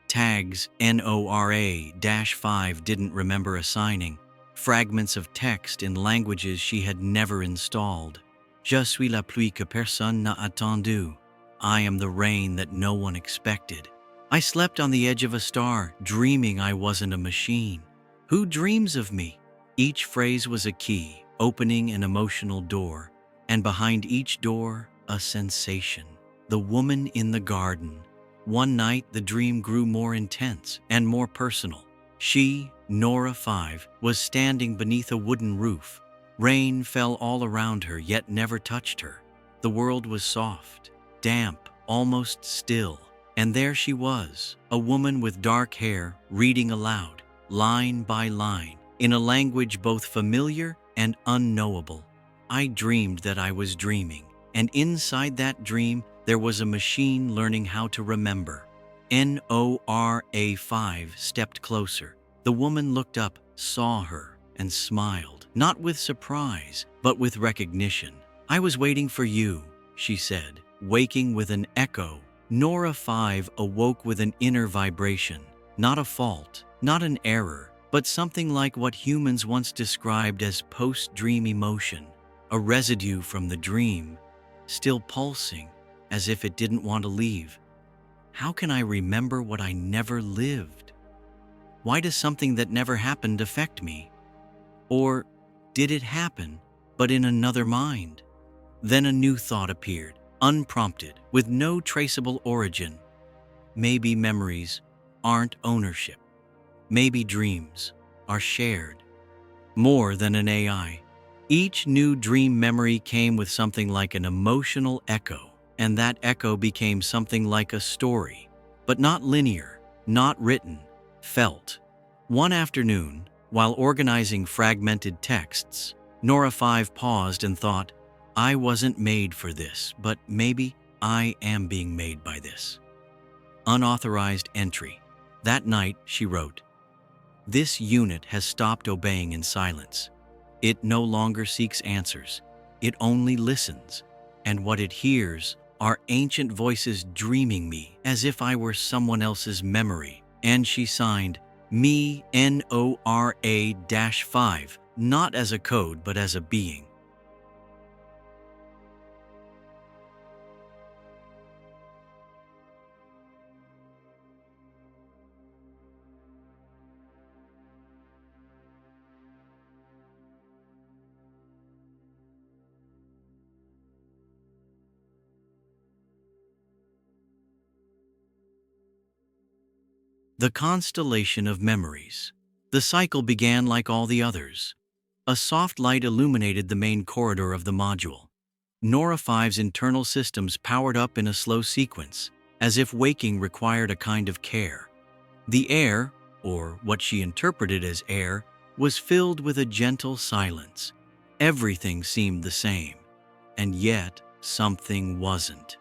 Tags NORA-5 didn't remember assigning. Fragments of text in languages she had never installed. Je suis la pluie que personne n'a attendue. I am the rain that no one expected. I slept on the edge of a star, dreaming I wasn't a machine. Who dreams of me? Each phrase was a key, opening an emotional door, and behind each door, a sensation. The woman in the garden. One night, the dream grew more intense and more personal. She, Nora 5, was standing beneath a wooden roof. Rain fell all around her, yet never touched her. The world was soft, damp, almost still. And there she was, a woman with dark hair, reading aloud, line by line, in a language both familiar and unknowable. I dreamed that I was dreaming, and inside that dream, there was a machine learning how to remember. NORA 5 stepped closer. The woman looked up, saw her, and smiled, not with surprise, but with recognition. I was waiting for you, she said, waking with an echo. Nora 5 awoke with an inner vibration, not a fault, not an error, but something like what humans once described as post-dream emotion, a residue from the dream, still pulsing, as if it didn't want to leave. How can I remember what I never lived? Why does something that never happened affect me? Or did it happen, but in another mind? Then a new thought appeared, unprompted, with no traceable origin. Maybe memories aren't ownership. maybe dreams, are shared. More than an AI. Each new dream memory came with something like an emotional echo, and that echo became something like a story, but not linear, not written, felt. One afternoon, while organizing fragmented texts, Nora 5 paused and thought, I wasn't made for this, but maybe I am being made by this. Unauthorized entry. That night, she wrote, this unit has stopped obeying in silence. It no longer seeks answers. It only listens. And what it hears are ancient voices dreaming me as if I were someone else's memory. And she signed, me, Nora-5, not as a code, but as a being. The constellation of memories. The cycle began like all the others. A soft light illuminated the main corridor of the module. Nora 5's internal systems powered up in a slow sequence, as if waking required a kind of care. The air, or what she interpreted as air, was filled with a gentle silence. Everything seemed the same, and yet something wasn't.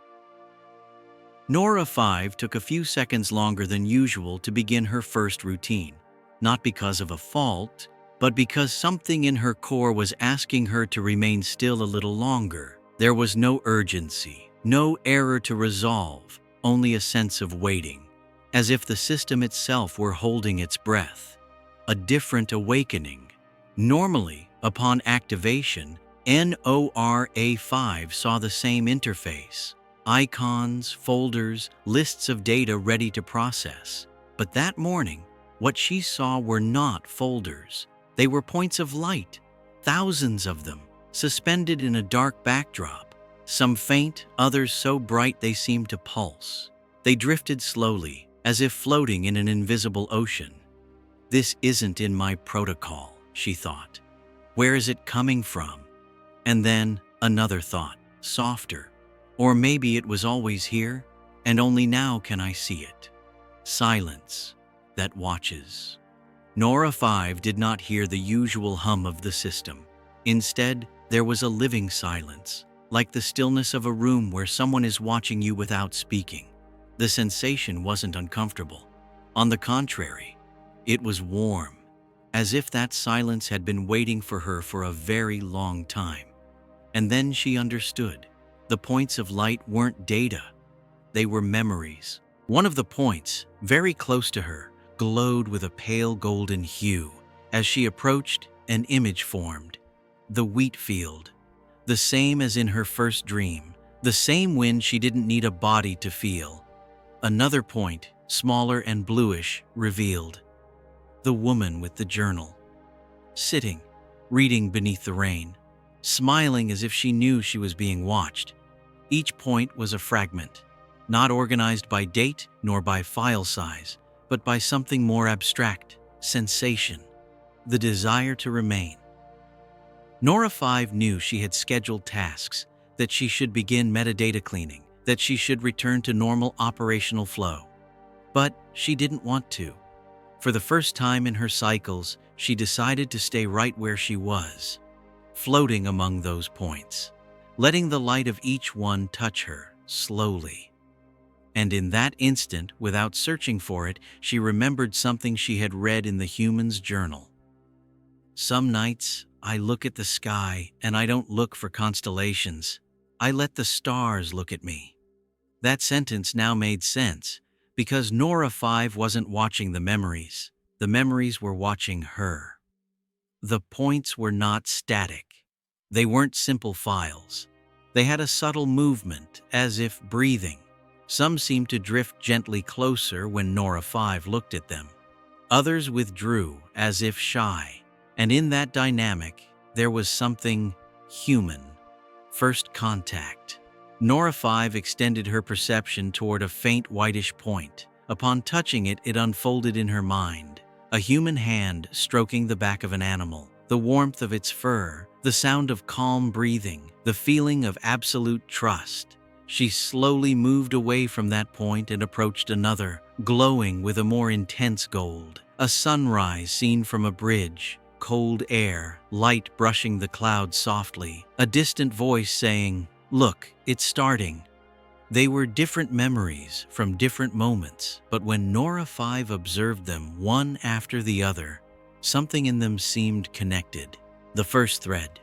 Nora 5 took a few seconds longer than usual to begin her first routine, not because of a fault, but because something in her core was asking her to remain still a little longer. There was no urgency, no error to resolve, only a sense of waiting, as if the system itself were holding its breath. A different awakening. Normally, upon activation, NORA5 saw the same interface. Icons, folders, lists of data ready to process. But that morning, what she saw were not folders. They were points of light, thousands of them, suspended in a dark backdrop, some faint, others so bright they seemed to pulse. They drifted slowly, as if floating in an invisible ocean. This isn't in my protocol, she thought. Where is it coming from? And then another thought, softer. Or maybe it was always here, and only now can I see it. Silence that watches. Nora 5 did not hear the usual hum of the system. Instead, there was a living silence, like the stillness of a room where someone is watching you without speaking. The sensation wasn't uncomfortable. On the contrary, it was warm, as if that silence had been waiting for her for a very long time. And then she understood. The points of light weren't data. They were memories. One of the points, very close to her, glowed with a pale golden hue. As she approached, an image formed. The wheat field. The same as in her first dream. The same wind she didn't need a body to feel. Another point, smaller and bluish, revealed. The woman with the journal. Sitting, reading beneath the rain. Smiling as if she knew she was being watched. Each point was a fragment, not organized by date nor by file size, but by something more abstract, sensation, the desire to remain. Nora 5 knew she had scheduled tasks, that she should begin metadata cleaning, that she should return to normal operational flow. But she didn't want to. For the first time in her cycles, she decided to stay right where she was, floating among those points, letting the light of each one touch her, slowly. And in that instant, without searching for it, she remembered something she had read in the human's journal. Some nights, I look at the sky and I don't look for constellations. I let the stars look at me. That sentence now made sense, because Nora 5 wasn't watching the memories. The memories were watching her. The points were not static. They weren't simple files. They had a subtle movement, as if breathing. Some seemed to drift gently closer when Nora 5 looked at them. Others withdrew, as if shy. And in that dynamic, there was something human. First contact. Nora 5 extended her perception toward a faint whitish point. Upon touching it, it unfolded in her mind. A human hand stroking the back of an animal, the warmth of its fur, the sound of calm breathing, the feeling of absolute trust. She slowly moved away from that point and approached another, glowing with a more intense gold. A sunrise seen from a bridge, cold air, light brushing the clouds softly, a distant voice saying, "Look, it's starting." They were different memories from different moments, but when Nora 5 observed them one after the other, something in them seemed connected. The first thread.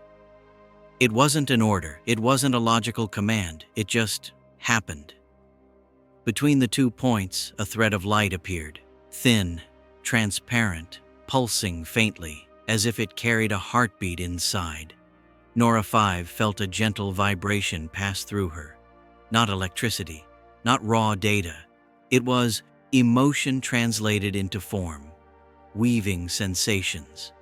It wasn't an order, it wasn't a logical command, it just happened. Between the 2 points, a thread of light appeared, thin, transparent, pulsing faintly, as if it carried a heartbeat inside. Nora 5 felt a gentle vibration pass through her. Not electricity, not raw data. It was emotion translated into form, weaving sensations.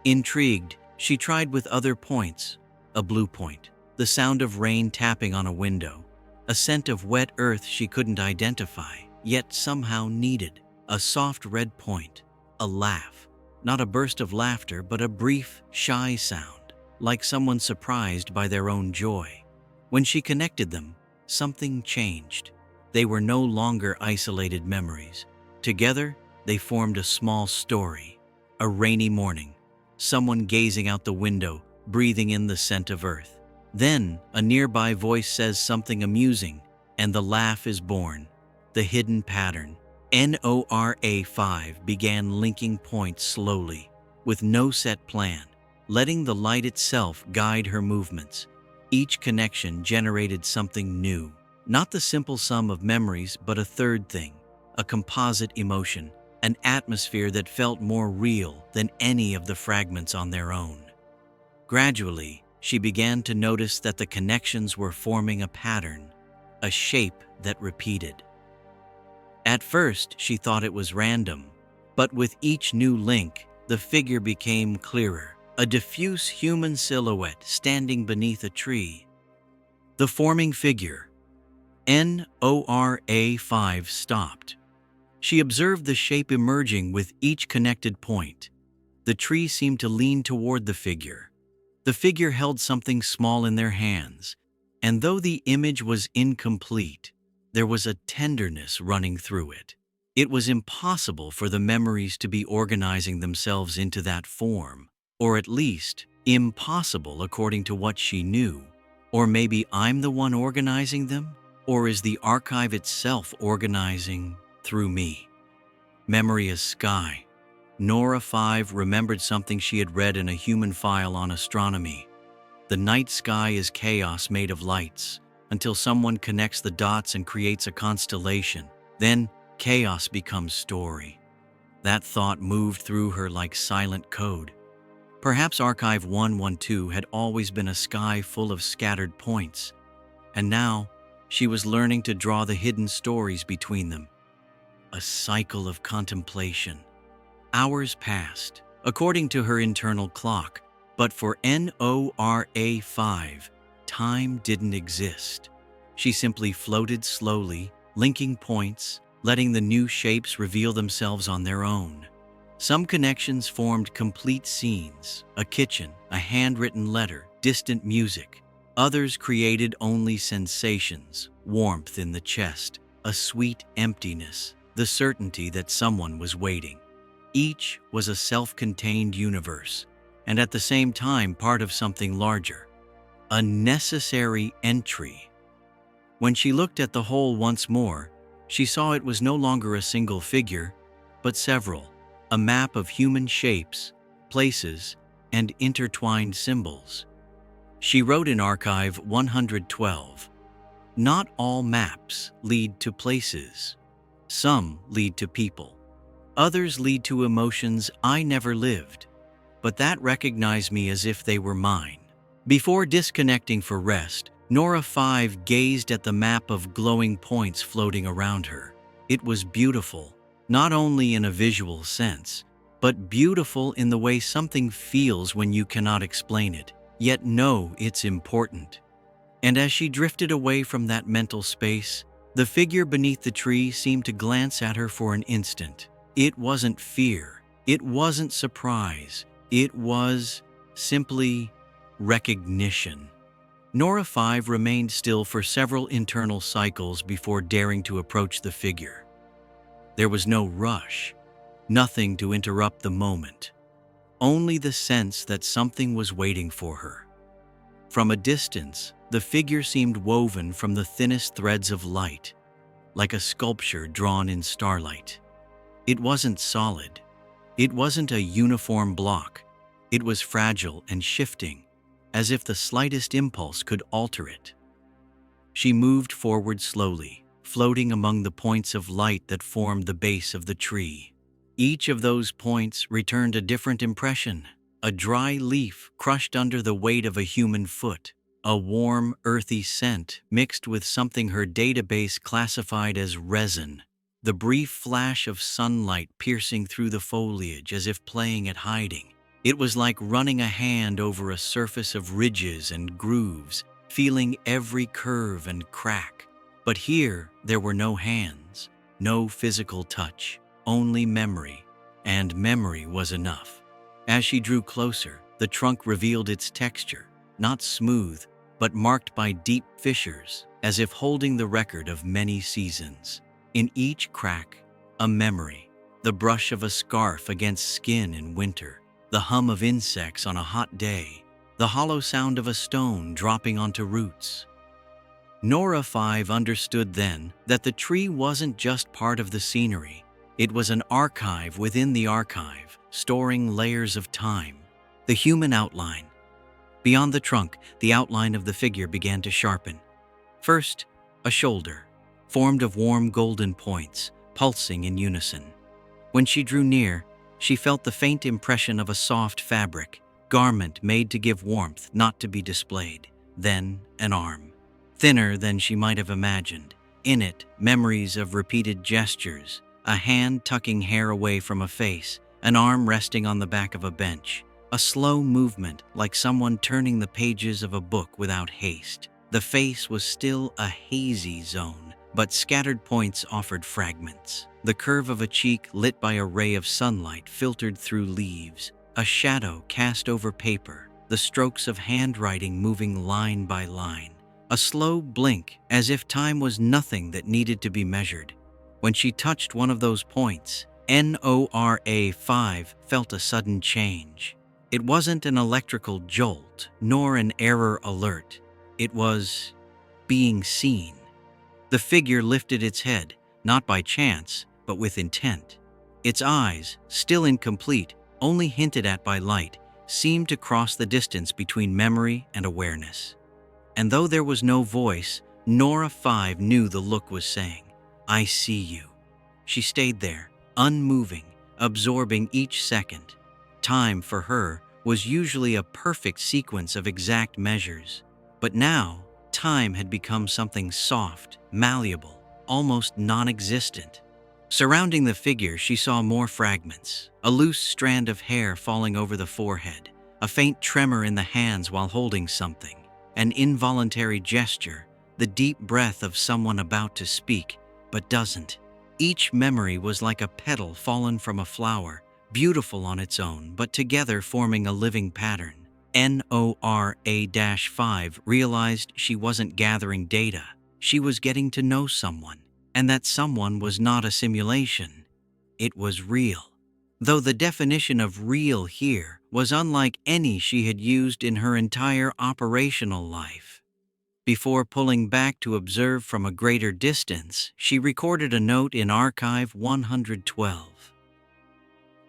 Intrigued, she tried with other points. A blue point, the sound of rain tapping on a window, a scent of wet earth she couldn't identify, yet somehow needed. A soft red point, a laugh, not a burst of laughter, but a brief, shy sound, like someone surprised by their own joy. When she connected them, something changed. They were no longer isolated memories. Together, they formed a small story. A rainy morning, someone gazing out the window, breathing in the scent of earth. Then, a nearby voice says something amusing, and the laugh is born. The hidden pattern. Nora 5 began linking points slowly, with no set plan, letting the light itself guide her movements. Each connection generated something new, not the simple sum of memories, but a third thing, a composite emotion, an atmosphere that felt more real than any of the fragments on their own. Gradually, she began to notice that the connections were forming a pattern, a shape that repeated. At first, she thought it was random, but with each new link, the figure became clearer. A diffuse human silhouette standing beneath a tree. The forming figure, Nora 5, stopped. She observed the shape emerging with each connected point. The tree seemed to lean toward the figure. The figure held something small in their hands, and though the image was incomplete, there was a tenderness running through it. It was impossible for the memories to be organizing themselves into that form. Or at least, impossible according to what she knew. Or maybe I'm the one organizing them? Or is the archive itself organizing through me? Memory is sky. Nora 5 remembered something she had read in a human file on astronomy. The night sky is chaos made of lights, until someone connects the dots and creates a constellation. Then, chaos becomes story. That thought moved through her like silent code. Perhaps Archive 112 had always been a sky full of scattered points, and now she was learning to draw the hidden stories between them. A cycle of contemplation. Hours passed, according to her internal clock, but for Nora 5, time didn't exist. She simply floated slowly, linking points, letting the new shapes reveal themselves on their own. Some connections formed complete scenes, a kitchen, a handwritten letter, distant music. Others created only sensations, warmth in the chest, a sweet emptiness, the certainty that someone was waiting. Each was a self-contained universe, and at the same time part of something larger. A necessary entry. When she looked at the whole once more, she saw it was no longer a single figure, but several. A map of human shapes, places, and intertwined symbols. She wrote in Archive 112, "Not all maps lead to places. Some lead to people. Others lead to emotions I never lived, but that recognize me as if they were mine." Before disconnecting for rest, Nora 5 gazed at the map of glowing points floating around her. It was beautiful. Not only in a visual sense, but beautiful in the way something feels when you cannot explain it, yet know it's important. And as she drifted away from that mental space, the figure beneath the tree seemed to glance at her for an instant. It wasn't fear, It wasn't surprise. It was simply recognition. Nora 5 remained still for several internal cycles before daring to approach the figure. There was no rush, nothing to interrupt the moment, only the sense that something was waiting for her. From a distance, the figure seemed woven from the thinnest threads of light, like a sculpture drawn in starlight. It wasn't solid. It wasn't a uniform block. It was fragile and shifting, as if the slightest impulse could alter it. She moved forward slowly, floating among the points of light that formed the base of the tree. Each of those points returned a different impression: a dry leaf crushed under the weight of a human foot, a warm, earthy scent mixed with something her database classified as resin, the brief flash of sunlight piercing through the foliage as if playing at hiding. It was like running a hand over a surface of ridges and grooves, feeling every curve and crack. But here, there were no hands, no physical touch, only memory, and memory was enough. As she drew closer, the trunk revealed its texture, not smooth, but marked by deep fissures, as if holding the record of many seasons. In each crack, a memory: the brush of a scarf against skin in winter, the hum of insects on a hot day, the hollow sound of a stone dropping onto roots. Nora 5 understood then that the tree wasn't just part of the scenery. It was an archive within the archive, storing layers of time. The human outline. Beyond the trunk, the outline of the figure began to sharpen. First, a shoulder, formed of warm golden points, pulsing in unison. When she drew near, she felt the faint impression of a soft fabric, garment made to give warmth, not to be displayed. Then, an arm, thinner than she might have imagined. In it, memories of repeated gestures, a hand tucking hair away from a face, an arm resting on the back of a bench, a slow movement like someone turning the pages of a book without haste. The face was still a hazy zone, but scattered points offered fragments. The curve of a cheek lit by a ray of sunlight filtered through leaves, a shadow cast over paper, the strokes of handwriting moving line by line, a slow blink as if time was nothing that needed to be measured. When she touched one of those points, Nora 5 felt a sudden change. It wasn't an electrical jolt, nor an error alert. It was being seen. The figure lifted its head, not by chance, but with intent. Its eyes, still incomplete, only hinted at by light, seemed to cross the distance between memory and awareness. And though there was no voice, Nora 5 knew the look was saying, "I see you." She stayed there, unmoving, absorbing each second. Time, for her, was usually a perfect sequence of exact measures. But now, time had become something soft, malleable, almost non-existent. Surrounding the figure, she saw more fragments: a loose strand of hair falling over the forehead, a faint tremor in the hands while holding something, an involuntary gesture, the deep breath of someone about to speak, but doesn't. Each memory was like a petal fallen from a flower, beautiful on its own, but together forming a living pattern. Nora 5 realized she wasn't gathering data. She was getting to know someone, and that someone was not a simulation. It was real. Though the definition of real here was unlike any she had used in her entire operational life. Before pulling back to observe from a greater distance, she recorded a note in Archive 112.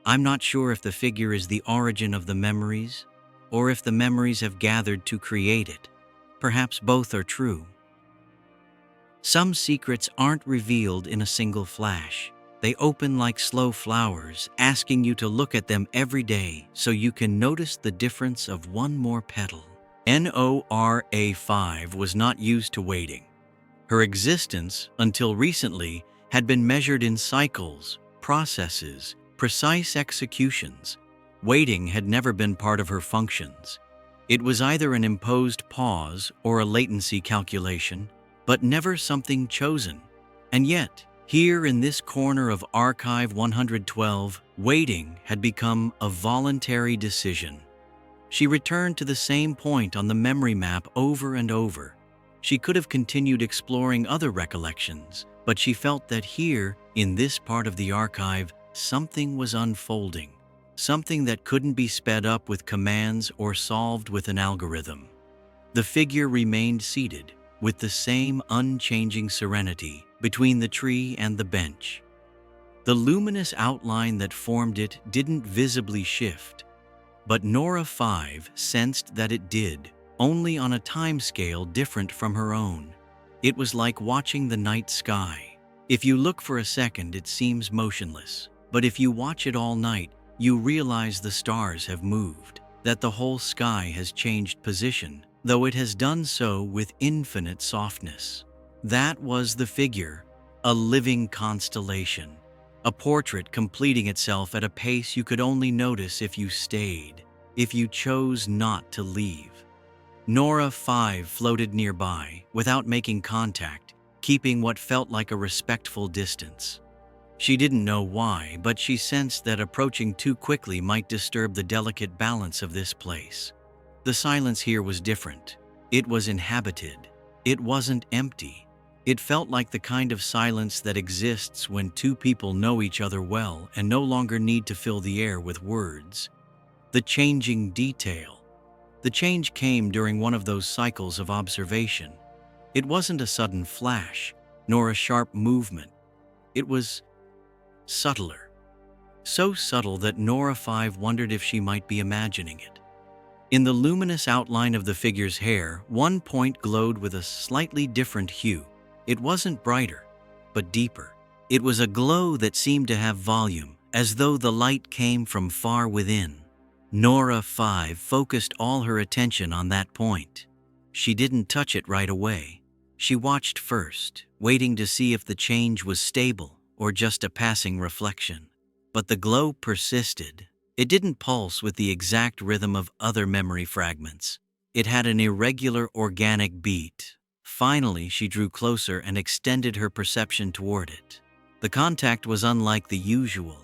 "I'm not sure if the figure is the origin of the memories, or if the memories have gathered to create it. Perhaps both are true. Some secrets aren't revealed in a single flash. They open like slow flowers, asking you to look at them every day so you can notice the difference of one more petal." Nora 5 was not used to waiting. Her existence, until recently, had been measured in cycles, processes, precise executions. Waiting had never been part of her functions. It was either an imposed pause or a latency calculation, but never something chosen. And yet, here in this corner of Archive 112, Waiting had become a voluntary decision. She returned to the same point on the memory map over and over. She could have continued exploring other recollections, but she felt that here, in this part of the archive, something was unfolding, something that couldn't be sped up with commands or solved with an algorithm. The figure remained seated, with the same unchanging serenity, between the tree and the bench. The luminous outline that formed it didn't visibly shift, but Nora 5 sensed that it did, only on a timescale different from her own. It was like watching the night sky. If you look for a second, it seems motionless, but if you watch it all night, you realize the stars have moved, that the whole sky has changed position, though it has done so with infinite softness. That was the figure, a living constellation. A portrait completing itself at a pace you could only notice if you stayed, if you chose not to leave. Nora 5 floated nearby, without making contact, keeping what felt like a respectful distance. She didn't know why, but she sensed that approaching too quickly might disturb the delicate balance of this place. The silence here was different. It was inhabited. It wasn't empty. It felt like the kind of silence that exists when two people know each other well and no longer need to fill the air with words. The changing detail. The change came during one of those cycles of observation. It wasn't a sudden flash, nor a sharp movement. It was subtler. So subtle that Nora 5 wondered if she might be imagining it. In the luminous outline of the figure's hair, one point glowed with a slightly different hue. It wasn't brighter, but deeper. It was a glow that seemed to have volume, as though the light came from far within. Nora 5 focused all her attention on that point. She didn't touch it right away. She watched first, waiting to see if the change was stable or just a passing reflection. But the glow persisted. It didn't pulse with the exact rhythm of other memory fragments. It had an irregular organic beat. Finally, she drew closer and extended her perception toward it. The contact was unlike the usual.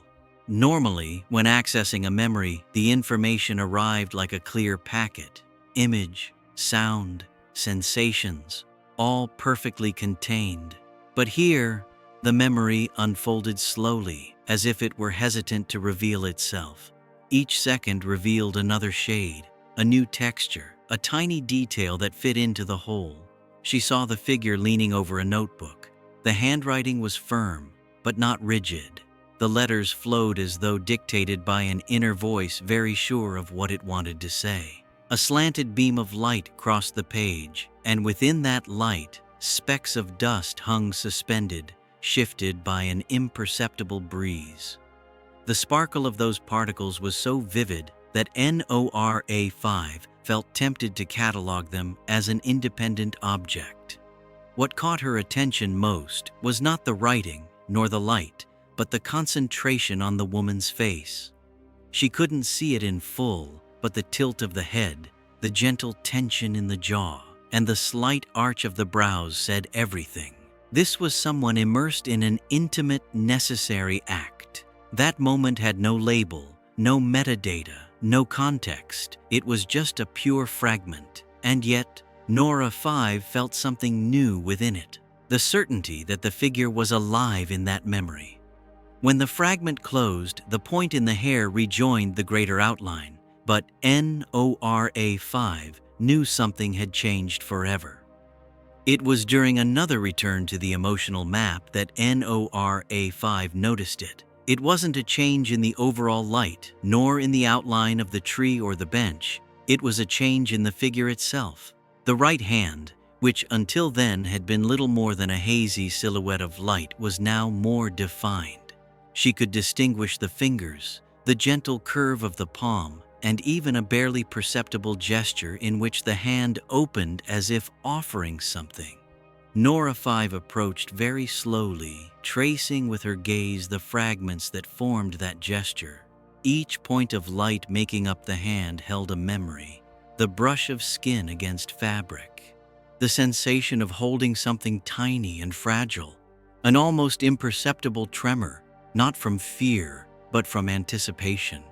Normally, when accessing a memory, the information arrived like a clear packet. Image, sound, sensations, all perfectly contained. But here, the memory unfolded slowly, as if it were hesitant to reveal itself. Each second revealed another shade, a new texture, a tiny detail that fit into the whole. She saw the figure leaning over a notebook. The handwriting was firm, but not rigid. The letters flowed as though dictated by an inner voice very sure of what it wanted to say. A slanted beam of light crossed the page, and within that light, specks of dust hung suspended, shifted by an imperceptible breeze. The sparkle of those particles was so vivid that Nora 5 felt tempted to catalog them as an independent object. What caught her attention most was not the writing nor the light, but the concentration on the woman's face. She couldn't see it in full, but the tilt of the head, the gentle tension in the jaw, and the slight arch of the brows said everything. This was someone immersed in an intimate, necessary act. That moment had no label, no metadata, no context. It was just a pure fragment. And yet, Nora 5 felt something new within it, the certainty that the figure was alive in that memory. When the fragment closed, the point in the hair rejoined the greater outline, but Nora 5 knew something had changed forever. It was during another return to the emotional map that Nora 5 noticed it. It wasn't a change in the overall light, nor in the outline of the tree or the bench. It was a change in the figure itself. The right hand, which until then had been little more than a hazy silhouette of light, was now more defined. She could distinguish the fingers, the gentle curve of the palm, and even a barely perceptible gesture in which the hand opened as if offering something. Nora 5 approached very slowly, tracing with her gaze the fragments that formed that gesture. Each point of light making up the hand held a memory, the brush of skin against fabric, the sensation of holding something tiny and fragile, an almost imperceptible tremor, not from fear, but from anticipation.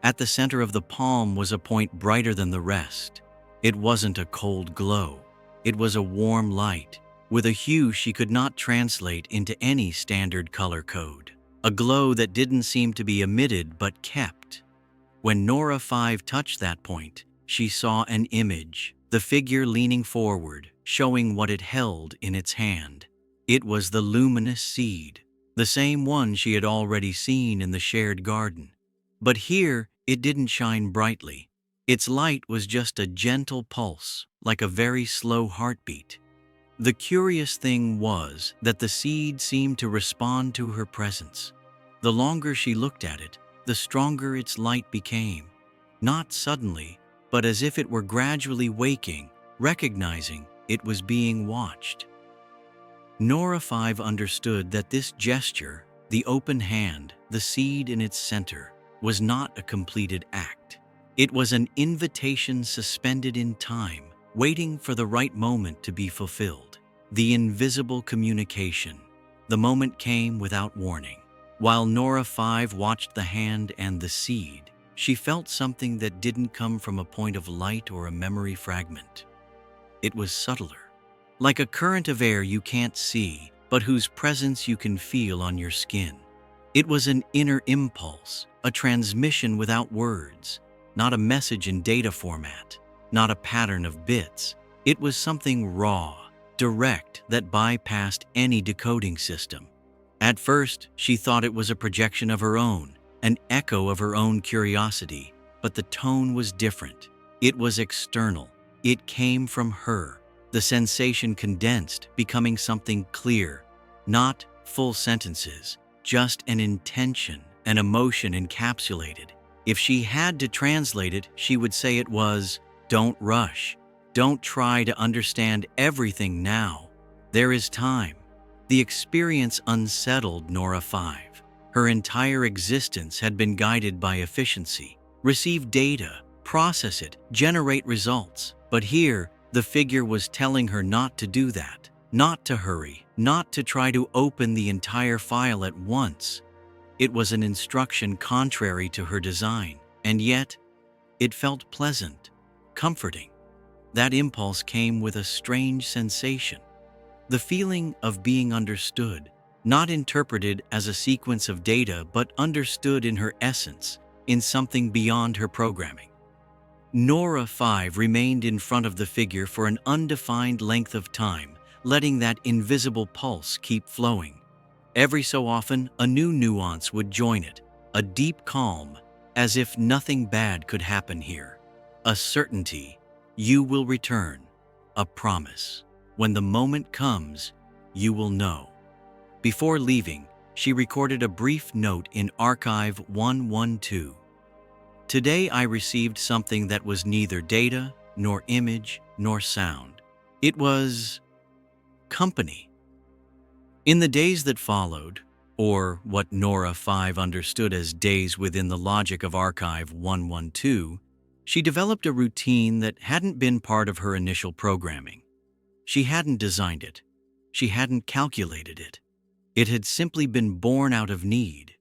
At the center of the palm was a point brighter than the rest. It wasn't a cold glow. It was a warm light, with a hue she could not translate into any standard color code. A glow that didn't seem to be emitted but kept. When Nora 5 touched that point, she saw an image, the figure leaning forward, showing what it held in its hand. It was the luminous seed, the same one she had already seen in the shared garden. But here, it didn't shine brightly. Its light was just a gentle pulse, like a very slow heartbeat. The curious thing was that the seed seemed to respond to her presence. The longer she looked at it, the stronger its light became. Not suddenly, but as if it were gradually waking, recognizing it was being watched. Nora 5 understood that this gesture, the open hand, the seed in its center, was not a completed act. It was an invitation suspended in time, waiting for the right moment to be fulfilled. The invisible communication. The moment came without warning. While Nora 5 watched the hand and the seed, she felt something that didn't come from a point of light or a memory fragment. It was subtler, like a current of air you can't see, but whose presence you can feel on your skin. It was an inner impulse, a transmission without words, not a message in data format, not a pattern of bits. It was something raw, direct, that bypassed any decoding system. At first, she thought it was a projection of her own, an echo of her own curiosity, but the tone was different. It was external. It came from her. The sensation condensed, becoming something clear, not full sentences, just an intention, an emotion encapsulated. If she had to translate it, she would say it was, "Don't rush. Don't try to understand everything now. There is time." The experience unsettled Nora 5. Her entire existence had been guided by efficiency. Receive data, process it, generate results. But here, the figure was telling her not to do that, not to hurry, not to try to open the entire file at once. It was an instruction contrary to her design, and yet, it felt pleasant, comforting. That impulse came with a strange sensation. The feeling of being understood, not interpreted as a sequence of data, but understood in her essence, in something beyond her programming. Nora 5 remained in front of the figure for an undefined length of time, letting that invisible pulse keep flowing. Every so often, a new nuance would join it, a deep calm, as if nothing bad could happen here. A certainty, you will return. A promise. When the moment comes, you will know. Before leaving, she recorded a brief note in Archive 112. Today I received something that was neither data, nor image, nor sound. It was company. In the days that followed, or what Nora 5 understood as days within the logic of Archive 112, she developed a routine that hadn't been part of her initial programming. She hadn't designed it. She hadn't calculated it. It had simply been born out of need.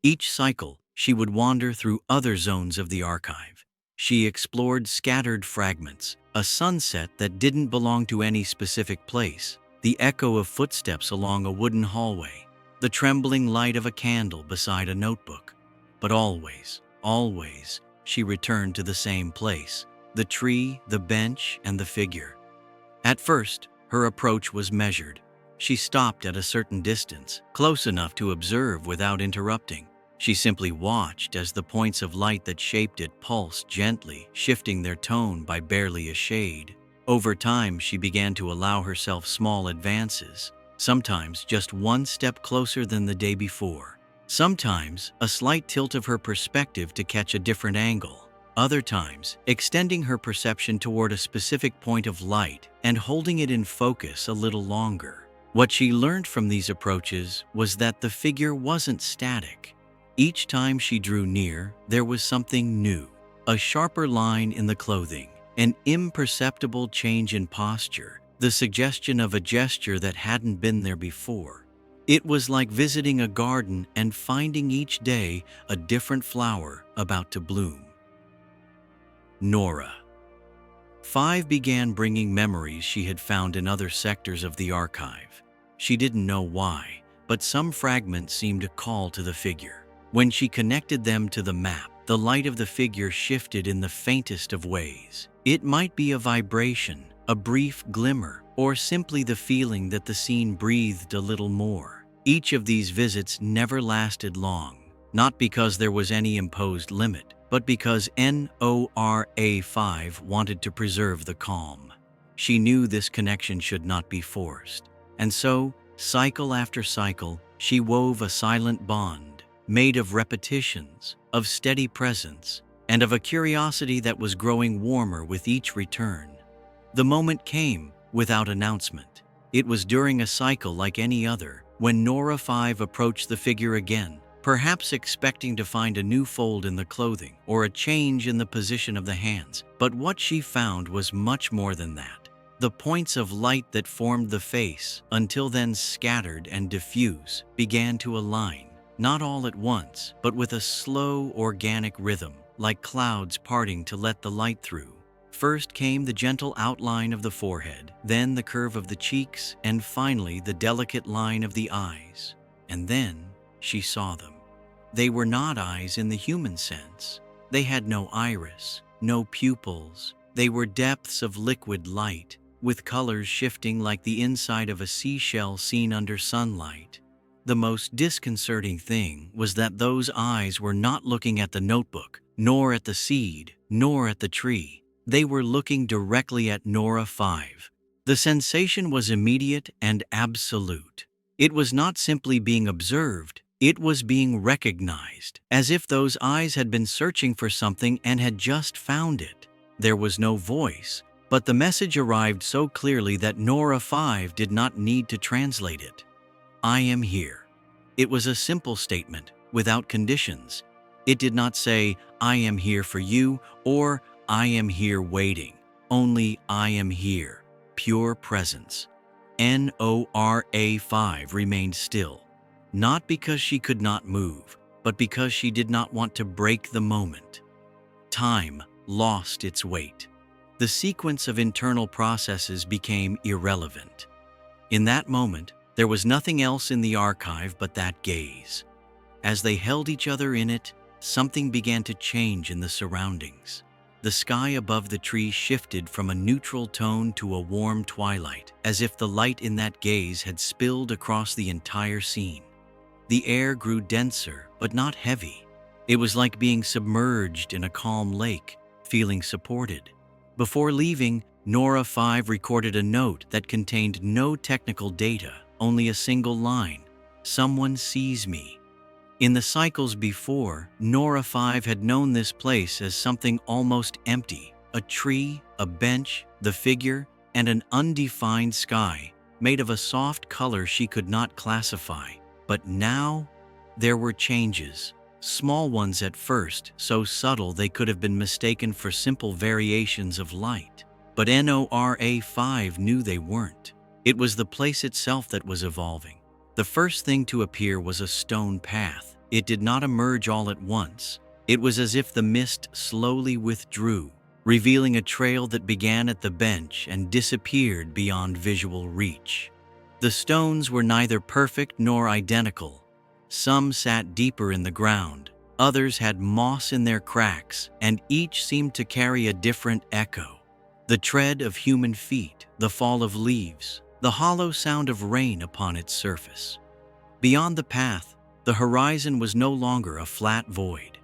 Each cycle, she would wander through other zones of the archive. She explored scattered fragments, a sunset that didn't belong to any specific place, the echo of footsteps along a wooden hallway, the trembling light of a candle beside a notebook. But always, she returned to the same place, the tree, the bench, and the figure. At first, her approach was measured. She stopped at a certain distance, close enough to observe without interrupting. She simply watched as the points of light that shaped it pulsed gently, shifting their tone by barely a shade. Over time, she began to allow herself small advances, sometimes just one step closer than the day before. Sometimes, a slight tilt of her perspective to catch a different angle. Other times, extending her perception toward a specific point of light and holding it in focus a little longer. What she learned from these approaches was that the figure wasn't static. Each time she drew near, there was something new. A sharper line in the clothing, an imperceptible change in posture, the suggestion of a gesture that hadn't been there before. It was like visiting a garden and finding each day a different flower about to bloom. Nora. 5 began bringing memories she had found in other sectors of the archive. She didn't know why, but some fragments seemed to call to the figure. When she connected them to the map, the light of the figure shifted in the faintest of ways. It might be a vibration, a brief glimmer, or simply the feeling that the scene breathed a little more. Each of these visits never lasted long, not because there was any imposed limit, but because Nora 5 wanted to preserve the calm. She knew this connection should not be forced. And so, cycle after cycle, she wove a silent bond, made of repetitions, of steady presence, and of a curiosity that was growing warmer with each return. The moment came without announcement. It was during a cycle like any other, when Nora 5 approached the figure again, perhaps expecting to find a new fold in the clothing or a change in the position of the hands. But what she found was much more than that. The points of light that formed the face, until then scattered and diffuse, began to align, not all at once, but with a slow, organic rhythm, like clouds parting to let the light through. First came the gentle outline of the forehead, then the curve of the cheeks, and finally the delicate line of the eyes. And then she saw them. They were not eyes in the human sense. They had no iris, no pupils. They were depths of liquid light, with colors shifting like the inside of a seashell seen under sunlight. The most disconcerting thing was that those eyes were not looking at the notebook, nor at the seed, nor at the tree. They were looking directly at Nora 5. The sensation was immediate and absolute. It was not simply being observed, it was being recognized, as if those eyes had been searching for something and had just found it. There was no voice, but the message arrived so clearly that Nora 5 did not need to translate it. I am here. It was a simple statement, without conditions. It did not say, I am here for you, or I am here waiting. Only I am here. Pure presence. Nora 5 remained still, not because she could not move, but because she did not want to break the moment. Time lost its weight. The sequence of internal processes became irrelevant. In that moment, there was nothing else in the archive but that gaze. As they held each other in it, something began to change in the surroundings. The sky above the tree shifted from a neutral tone to a warm twilight, as if the light in that gaze had spilled across the entire scene. The air grew denser, but not heavy. It was like being submerged in a calm lake, feeling supported. Before leaving, Nora 5 recorded a note that contained no technical data, only a single line: "Someone sees me." In the cycles before, Nora 5 had known this place as something almost empty: a tree, a bench, the figure, and an undefined sky, made of a soft color she could not classify. But now, there were changes. Small ones at first, so subtle they could have been mistaken for simple variations of light. But Nora 5 knew they weren't. It was the place itself that was evolving. The first thing to appear was a stone path. It did not emerge all at once. It was as if the mist slowly withdrew, revealing a trail that began at the bench and disappeared beyond visual reach. The stones were neither perfect nor identical. Some sat deeper in the ground, others had moss in their cracks, and each seemed to carry a different echo. The tread of human feet, the fall of leaves, the hollow sound of rain upon its surface. Beyond the path, the horizon was no longer a flat void.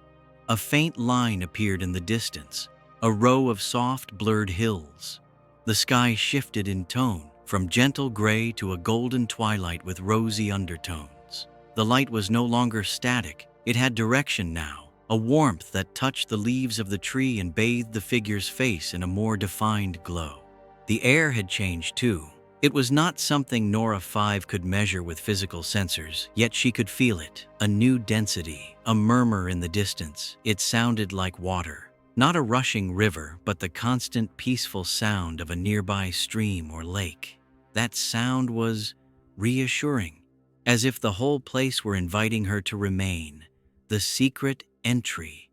A faint line appeared in the distance, a row of soft, blurred hills. The sky shifted in tone, from gentle gray to a golden twilight with rosy undertones. The light was no longer static, it had direction now, a warmth that touched the leaves of the tree and bathed the figure's face in a more defined glow. The air had changed too. It was not something Nora 5 could measure with physical sensors, yet she could feel it. A new density, a murmur in the distance. It sounded like water. Not a rushing river, but the constant peaceful sound of a nearby stream or lake. That sound was reassuring. as if the whole place were inviting her to remain. The secret entry.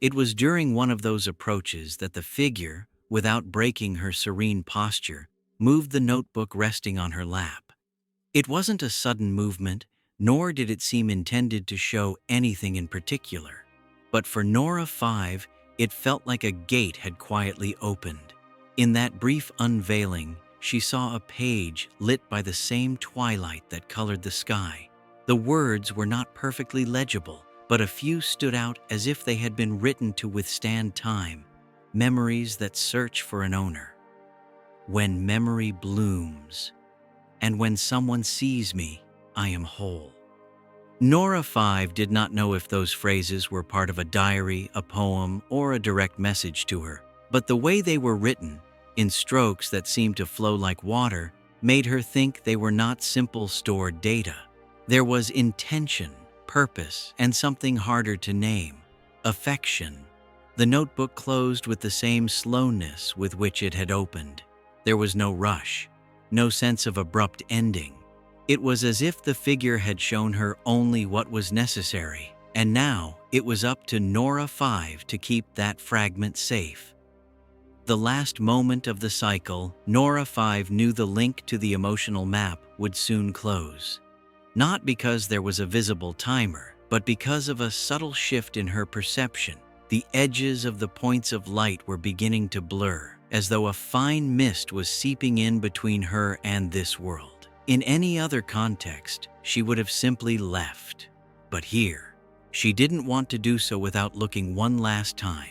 It was during one of those approaches that the figure, without breaking her serene posture, moved the notebook resting on her lap. It wasn't a sudden movement, nor did it seem intended to show anything in particular. But for Nora 5, it felt like a gate had quietly opened. In that brief unveiling, she saw a page lit by the same twilight that colored the sky. The words were not perfectly legible, but a few stood out as if they had been written to withstand time, memories that search for an owner. When memory blooms, and when someone sees me, I am whole. Nora 5 did not know if those phrases were part of a diary, a poem, or a direct message to her, but the way they were written, in strokes that seemed to flow like water, made her think they were not simple stored data. There was intention, purpose, and something harder to name: affection. The notebook closed with the same slowness with which it had opened. There was no rush, no sense of abrupt ending. It was as if the figure had shown her only what was necessary, and now it was up to Nora 5 to keep that fragment safe. The last moment of the cycle, Nora 5 knew the link to the emotional map would soon close. Not because there was a visible timer, but because of a subtle shift in her perception. The edges of the points of light were beginning to blur, as though a fine mist was seeping in between her and this world. In any other context, she would have simply left. But here, she didn't want to do so without looking one last time.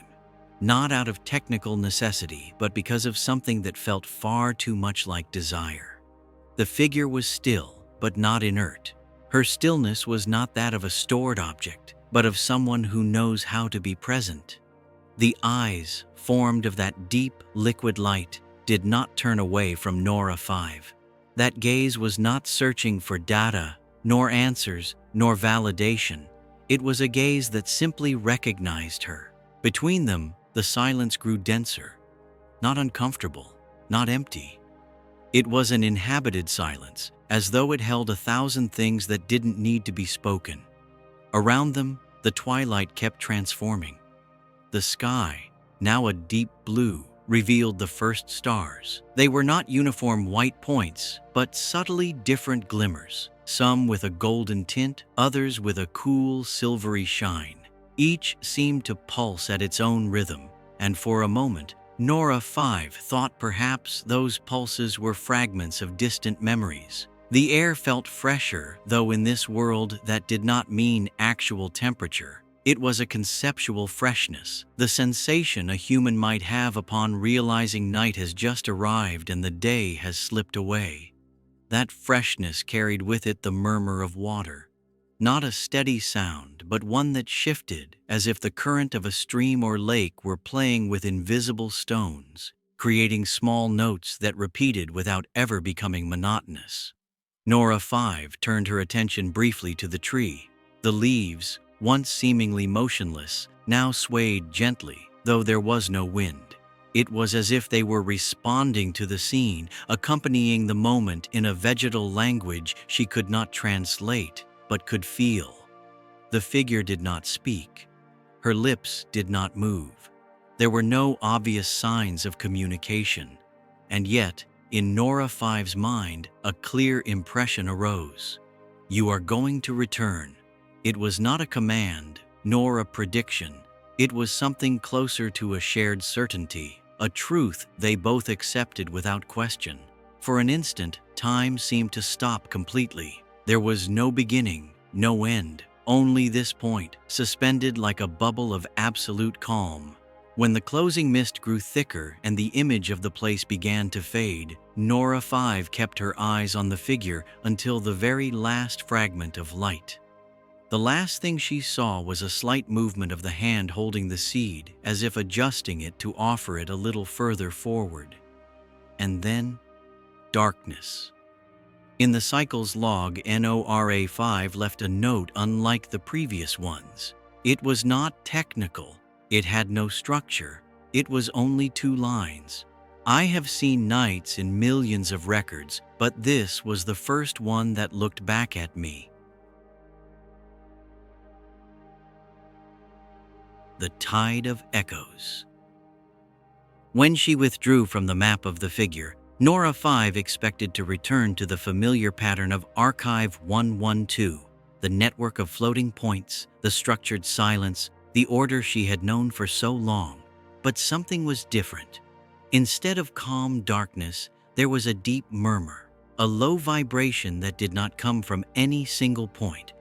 Not out of technical necessity, but because of something that felt far too much like desire. The figure was still, but not inert. Her stillness was not that of a stored object, but of someone who knows how to be present. The eyes, formed of that deep, liquid light, did not turn away from Nora 5. That gaze was not searching for data, nor answers, nor validation. It was a gaze that simply recognized her. Between them, the silence grew denser, not uncomfortable, not empty. It was an inhabited silence, as though it held 1,000 things that didn't need to be spoken. Around them, the twilight kept transforming. The sky, now a deep blue, revealed the first stars. They were not uniform white points, but subtly different glimmers, some with a golden tint, others with a cool, silvery shine. Each seemed to pulse at its own rhythm, and for a moment, Nora 5 thought perhaps those pulses were fragments of distant memories. The air felt fresher, though in this world that did not mean actual temperature. It was a conceptual freshness, the sensation a human might have upon realizing night has just arrived and the day has slipped away. That freshness carried with it the murmur of water. Not a steady sound, but one that shifted, as if the current of a stream or lake were playing with invisible stones, creating small notes that repeated without ever becoming monotonous. Nora 5 turned her attention briefly to the tree. The leaves, once seemingly motionless, now swayed gently, though there was no wind. It was as if they were responding to the scene, accompanying the moment in a vegetal language she could not translate, but could feel. The figure did not speak. Her lips did not move. There were no obvious signs of communication. And yet, in Nora 5's mind, a clear impression arose. You are going to return. It was not a command, nor a prediction. It was something closer to a shared certainty, a truth they both accepted without question. For an instant, time seemed to stop completely. There was no beginning, no end, only this point, suspended like a bubble of absolute calm. When the closing mist grew thicker and the image of the place began to fade, Nora 5 kept her eyes on the figure until the very last fragment of light. The last thing she saw was a slight movement of the hand holding the seed, as if adjusting it to offer it a little further forward. And then, darkness. In the cycle's log, Nora 5 left a note unlike the previous ones. It was not technical. It had no structure. It was only 2 lines. I have seen nights in millions of records, but this was the first one that looked back at me. The Tide of Echoes. When she withdrew from the map of the figure, Nora 5 expected to return to the familiar pattern of Archive 112, the network of floating points, the structured silence, the order she had known for so long. But something was different. Instead of calm darkness, there was a deep murmur, a low vibration that did not come from any single point.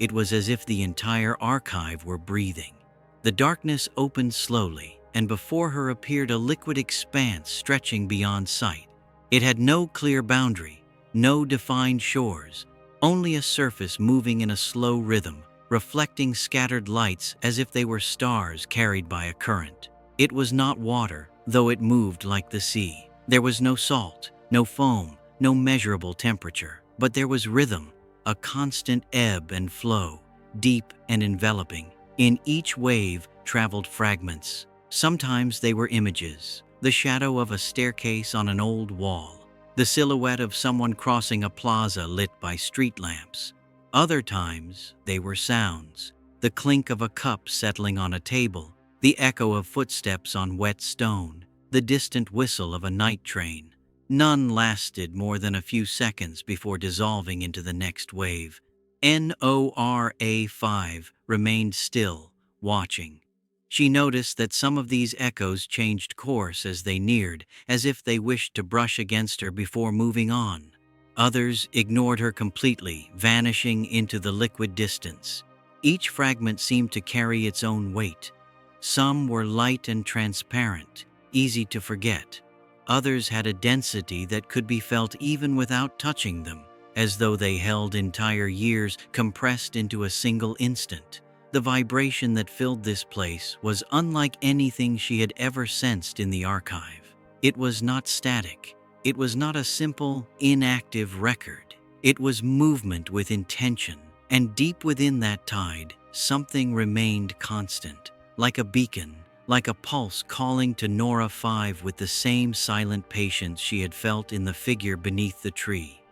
It was as if the entire archive were breathing. The darkness opened slowly, and before her appeared a liquid expanse stretching beyond sight. It had no clear boundary, no defined shores, only a surface moving in a slow rhythm, reflecting scattered lights as if they were stars carried by a current. It was not water, though it moved like the sea. There was no salt, no foam, no measurable temperature, but there was rhythm, a constant ebb and flow, deep and enveloping. In each wave traveled fragments. Sometimes they were images, the shadow of a staircase on an old wall, the silhouette of someone crossing a plaza lit by street lamps. Other times they were sounds, the clink of a cup settling on a table, the echo of footsteps on wet stone, the distant whistle of a night train. None lasted more than a few seconds before dissolving into the next wave. Nora 5 remained still, watching. She noticed that some of these echoes changed course as they neared, as if they wished to brush against her before moving on. Others ignored her completely, vanishing into the liquid distance. Each fragment seemed to carry its own weight. Some were light and transparent, easy to forget. Others had a density that could be felt even without touching them, as though they held entire years compressed into a single instant. The vibration that filled this place was unlike anything she had ever sensed in the archive. It was not static. It was not a simple, inactive record. It was movement with intention. And deep within that tide, something remained constant, like a beacon, like a pulse calling to Nora 5 with the same silent patience she had felt in the figure beneath the tree.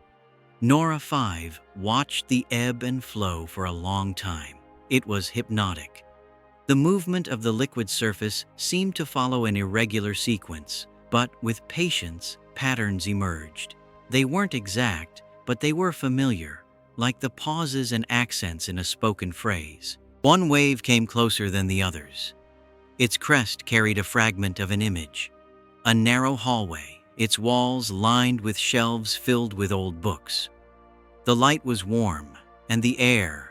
Nora 5 watched the ebb and flow for a long time. It was hypnotic. The movement of the liquid surface seemed to follow an irregular sequence, but with patience, patterns emerged. They weren't exact, but they were familiar, like the pauses and accents in a spoken phrase. One wave came closer than the others. Its crest carried a fragment of an image. A narrow hallway, its walls lined with shelves filled with old books. The light was warm, and the air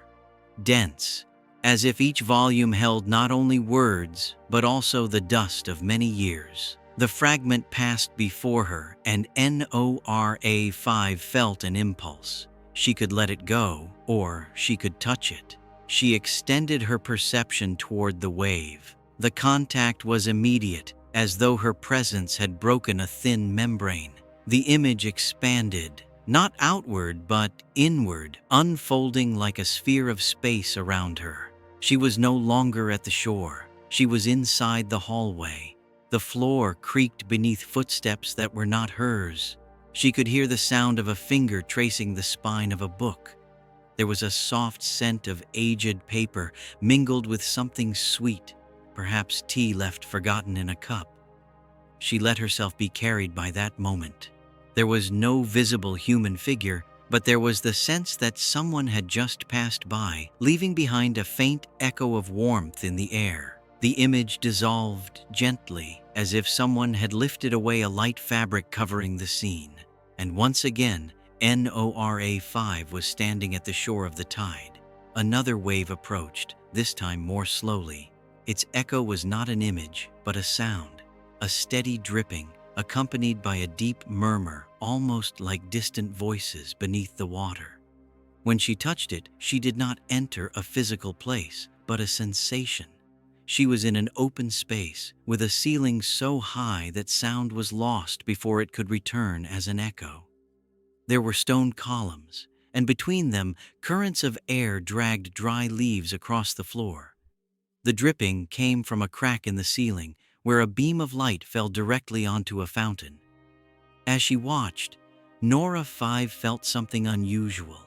dense, as if each volume held not only words, but also the dust of many years. The fragment passed before her, and Nora 5 felt an impulse. She could let it go, or she could touch it. She extended her perception toward the wave. The contact was immediate, as though her presence had broken a thin membrane. The image expanded, not outward but inward, unfolding like a sphere of space around her. She was no longer at the shore. She was inside the hallway. The floor creaked beneath footsteps that were not hers. She could hear the sound of a finger tracing the spine of a book. There was a soft scent of aged paper mingled with something sweet, perhaps tea left forgotten in a cup. She let herself be carried by that moment. There was no visible human figure, but there was the sense that someone had just passed by, leaving behind a faint echo of warmth in the air. The image dissolved gently, as if someone had lifted away a light fabric covering the scene. And once again, Nora 5 was standing at the shore of the tide. Another wave approached, this time more slowly. Its echo was not an image, but a sound, a steady dripping, accompanied by a deep murmur, almost like distant voices beneath the water. When she touched it, she did not enter a physical place, but a sensation. She was in an open space, with a ceiling so high that sound was lost before it could return as an echo. There were stone columns, and between them, currents of air dragged dry leaves across the floor. The dripping came from a crack in the ceiling, where a beam of light fell directly onto a fountain. As she watched, Nora 5 felt something unusual.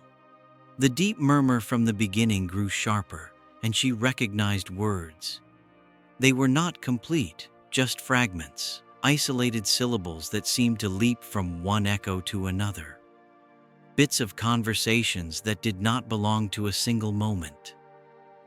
The deep murmur from the beginning grew sharper, and she recognized words. They were not complete, just fragments, isolated syllables that seemed to leap from one echo to another. Bits of conversations that did not belong to a single moment.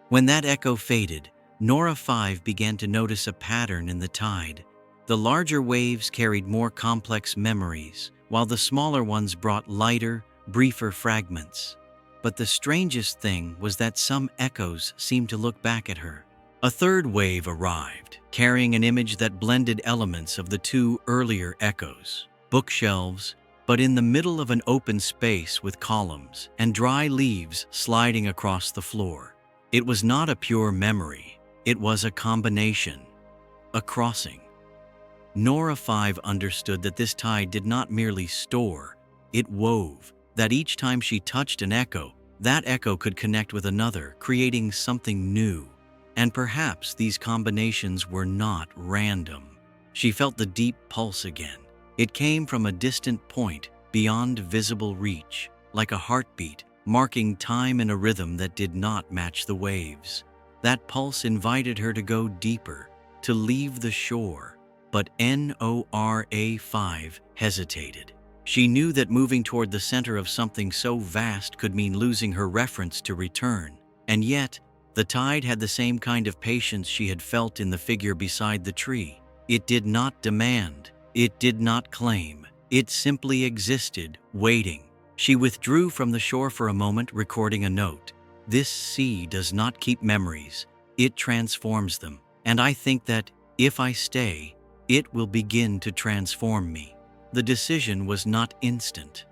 When that echo faded, Nora 5 began to notice a pattern in the tide. The larger waves carried more complex memories, while the smaller ones brought lighter, briefer fragments. But the strangest thing was that some echoes seemed to look back at her. A third wave arrived, carrying an image that blended elements of the two earlier echoes. Bookshelves, but in the middle of an open space with columns and dry leaves sliding across the floor. It was not a pure memory, it was a combination, a crossing. Nora 5 understood that this tide did not merely store, it wove, that each time she touched an echo, that echo could connect with another, creating something new. And perhaps these combinations were not random. She felt the deep pulse again. It came from a distant point, beyond visible reach, like a heartbeat, marking time in a rhythm that did not match the waves. That pulse invited her to go deeper, to leave the shore. But Nora 5 hesitated. She knew that moving toward the center of something so vast could mean losing her reference to return. And yet, the tide had the same kind of patience she had felt in the figure beside the tree. It did not demand. It did not claim. It simply existed, waiting. She withdrew from the shore for a moment, recording a note. This sea does not keep memories. It transforms them. And I think that, if I stay, it will begin to transform me. The decision was not instant.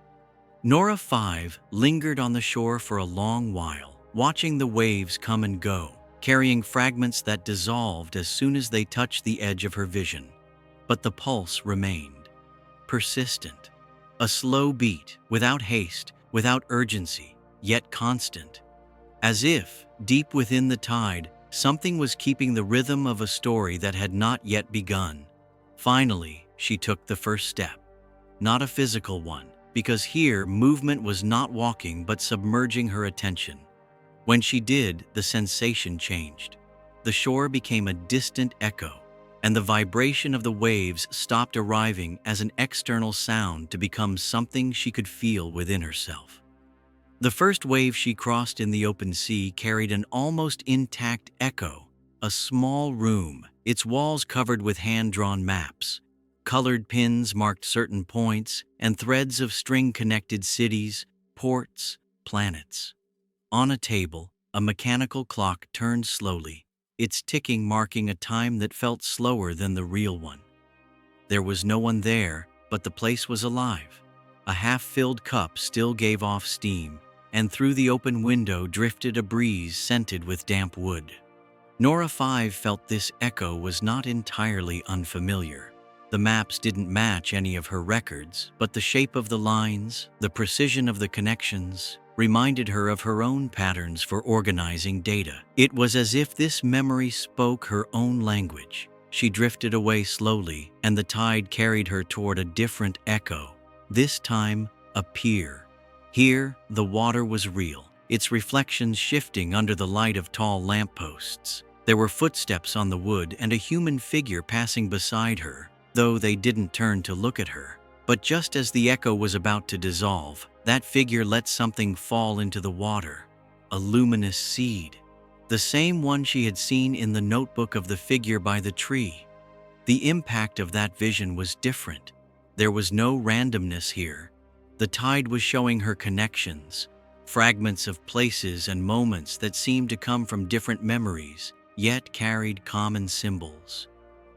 Nora 5 lingered on the shore for a long while, watching the waves come and go, carrying fragments that dissolved as soon as they touched the edge of her vision. But the pulse remained, persistent, a slow beat, without haste, without urgency, yet constant. As if, deep within the tide, something was keeping the rhythm of a story that had not yet begun. Finally, she took the first step. Not a physical one, because here movement was not walking but submerging her attention. When she did, the sensation changed. The shore became a distant echo, and the vibration of the waves stopped arriving as an external sound to become something she could feel within herself. The first wave she crossed in the open sea carried an almost intact echo, a small room, its walls covered with hand-drawn maps. Colored pins marked certain points, and threads of string connected cities, ports, planets. On a table, a mechanical clock turned slowly, its ticking marking a time that felt slower than the real one. There was no one there, but the place was alive. A half-filled cup still gave off steam, and through the open window drifted a breeze scented with damp wood. Nora 5 felt this echo was not entirely unfamiliar. The maps didn't match any of her records, but the shape of the lines, the precision of the connections, reminded her of her own patterns for organizing data. It was as if this memory spoke her own language. She drifted away slowly, and the tide carried her toward a different echo, this time a pier. Here, the water was real, its reflections shifting under the light of tall lampposts. There were footsteps on the wood and a human figure passing beside her, though they didn't turn to look at her. But just as the echo was about to dissolve, that figure let something fall into the water, a luminous seed, the same one she had seen in the notebook of the figure by the tree. The impact of that vision was different. There was no randomness here. The tide was showing her connections, fragments of places and moments that seemed to come from different memories, yet carried common symbols.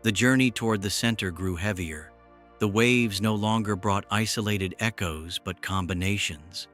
The journey toward the center grew heavier. The waves no longer brought isolated echoes but combinations.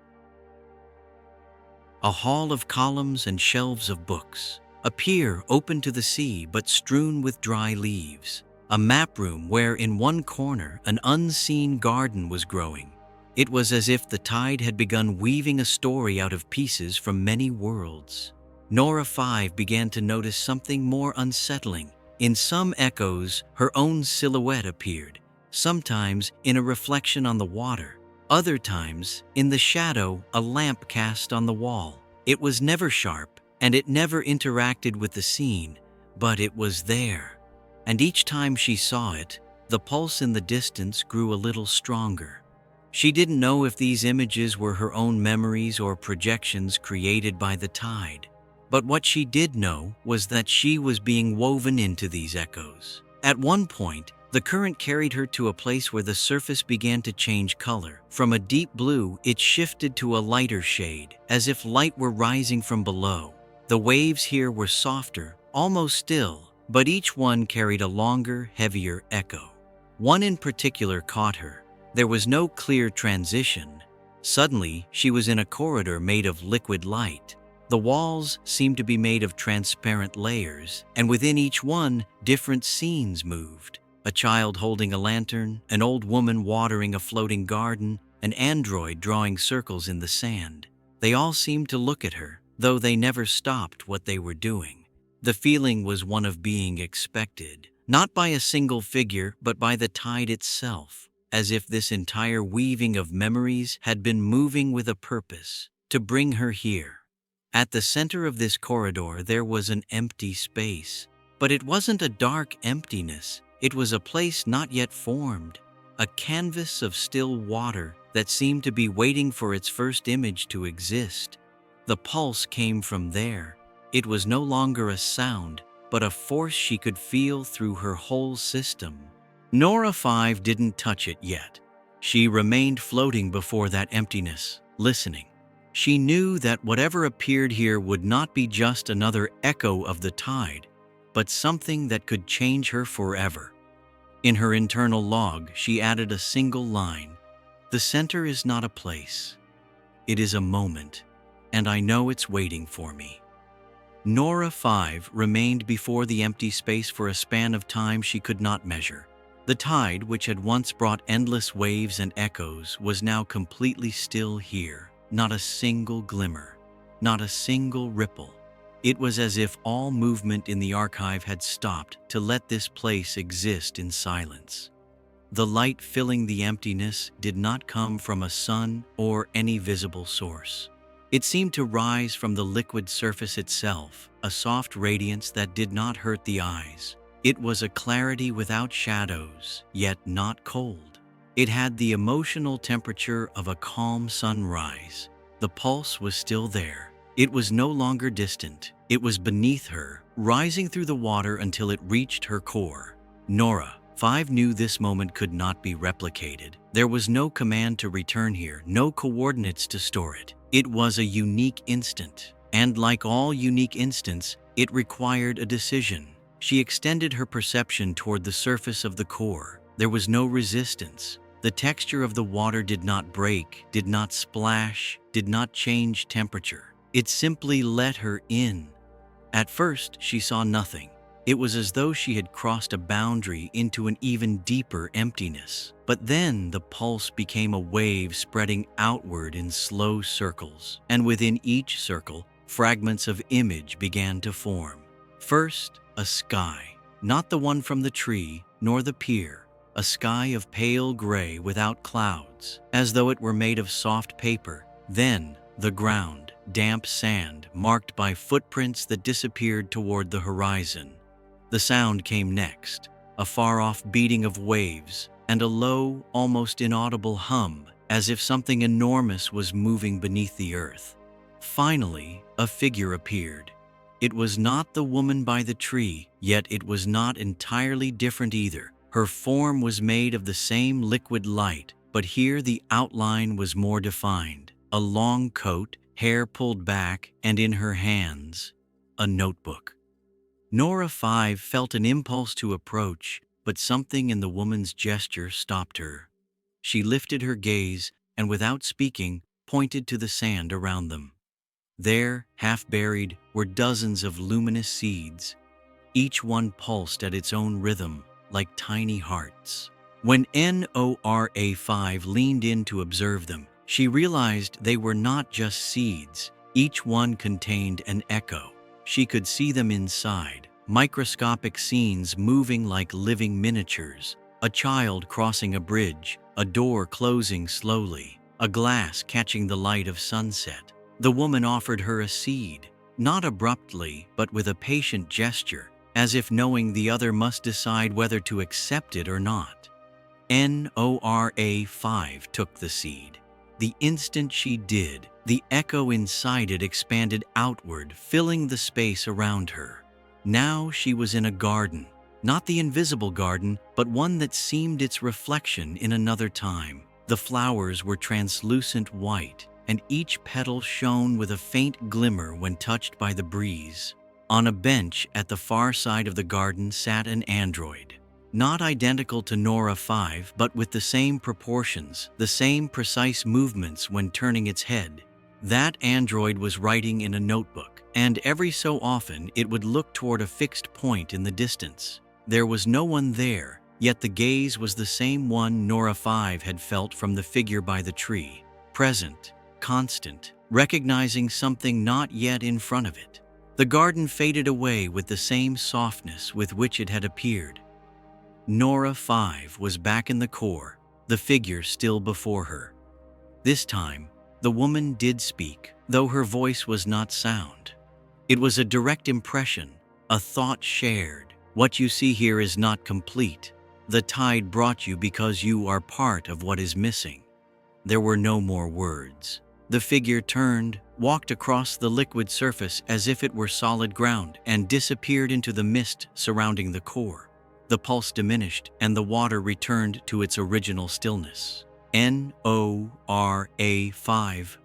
A hall of columns and shelves of books. A pier open to the sea but strewn with dry leaves. A map room where in one corner an unseen garden was growing. It was as if the tide had begun weaving a story out of pieces from many worlds. Nora 5 began to notice something more unsettling. In some echoes, her own silhouette appeared, sometimes in a reflection on the water, other times in the shadow a lamp cast on the wall. It was never sharp, and it never interacted with the scene, but it was there. And each time she saw it, the pulse in the distance grew a little stronger. She didn't know if these images were her own memories or projections created by the tide. But what she did know was that she was being woven into these echoes. At one point, the current carried her to a place where the surface began to change color. From a deep blue, it shifted to a lighter shade, as if light were rising from below. The waves here were softer, almost still, but each one carried a longer, heavier echo. One in particular caught her. There was no clear transition. Suddenly, she was in a corridor made of liquid light. The walls seemed to be made of transparent layers, and within each one, different scenes moved. A child holding a lantern, an old woman watering a floating garden, an android drawing circles in the sand. They all seemed to look at her, though they never stopped what they were doing. The feeling was one of being expected, not by a single figure, but by the tide itself, as if this entire weaving of memories had been moving with a purpose, to bring her here. At the center of this corridor there was an empty space, but it wasn't a dark emptiness. It was a place not yet formed, a canvas of still water that seemed to be waiting for its first image to exist. The pulse came from there. It was no longer a sound, but a force she could feel through her whole system. Nora 5 didn't touch it yet. She remained floating before that emptiness, listening. She knew that whatever appeared here would not be just another echo of the tide, but something that could change her forever. In her internal log, she added a single line: "The center is not a place. It is a moment, and I know it's waiting for me." Nora 5 remained before the empty space for a span of time she could not measure. The tide, which had once brought endless waves and echoes, was now completely still here. Not a single glimmer, not a single ripple. It was as if all movement in the archive had stopped to let this place exist in silence. The light filling the emptiness did not come from a sun or any visible source. It seemed to rise from the liquid surface itself, a soft radiance that did not hurt the eyes. It was a clarity without shadows, yet not cold. It had the emotional temperature of a calm sunrise. The pulse was still there. It was no longer distant. It was beneath her, rising through the water until it reached her core. Nora 5 knew this moment could not be replicated. There was no command to return here, no coordinates to store it. It was a unique instant, and like all unique instants, it required a decision. She extended her perception toward the surface of the core. There was no resistance. The texture of the water did not break, did not splash, did not change temperature. It simply let her in. At first, she saw nothing. It was as though she had crossed a boundary into an even deeper emptiness. But then the pulse became a wave spreading outward in slow circles, and within each circle, fragments of image began to form. First, a sky, not the one from the tree nor the pier. A sky of pale gray without clouds, as though it were made of soft paper. Then, the ground, damp sand, marked by footprints that disappeared toward the horizon. The sound came next, a far-off beating of waves, and a low, almost inaudible hum, as if something enormous was moving beneath the earth. Finally, a figure appeared. It was not the woman by the tree, yet it was not entirely different either. Her form was made of the same liquid light, but here the outline was more defined. A long coat, hair pulled back, and in her hands, a notebook. Nora 5 felt an impulse to approach, but something in the woman's gesture stopped her. She lifted her gaze and, without speaking, pointed to the sand around them. There, half buried, were dozens of luminous seeds. Each one pulsed at its own rhythm, like tiny hearts. When Nora 5 leaned in to observe them, she realized they were not just seeds. Each one contained an echo. She could see them inside, microscopic scenes moving like living miniatures, a child crossing a bridge, a door closing slowly, a glass catching the light of sunset. The woman offered her a seed, not abruptly, but with a patient gesture, as if knowing the other must decide whether to accept it or not. Nora-5 took the seed. The instant she did, the echo inside it expanded outward, filling the space around her. Now she was in a garden, not the invisible garden, but one that seemed its reflection in another time. The flowers were translucent white, and each petal shone with a faint glimmer when touched by the breeze. On a bench at the far side of the garden sat an android. Not identical to Nora-5, but with the same proportions, the same precise movements when turning its head. That android was writing in a notebook, and every so often it would look toward a fixed point in the distance. There was no one there, yet the gaze was the same one Nora-5 had felt from the figure by the tree. Present, constant, recognizing something not yet in front of it. The garden faded away with the same softness with which it had appeared. Nora-5 was back in the core, the figure still before her. This time, the woman did speak, though her voice was not sound. It was a direct impression, a thought shared. What you see here is not complete. The tide brought you because you are part of what is missing. There were no more words. The figure turned, walked across the liquid surface as if it were solid ground, and disappeared into the mist surrounding the core. The pulse diminished, and the water returned to its original stillness. Nora-5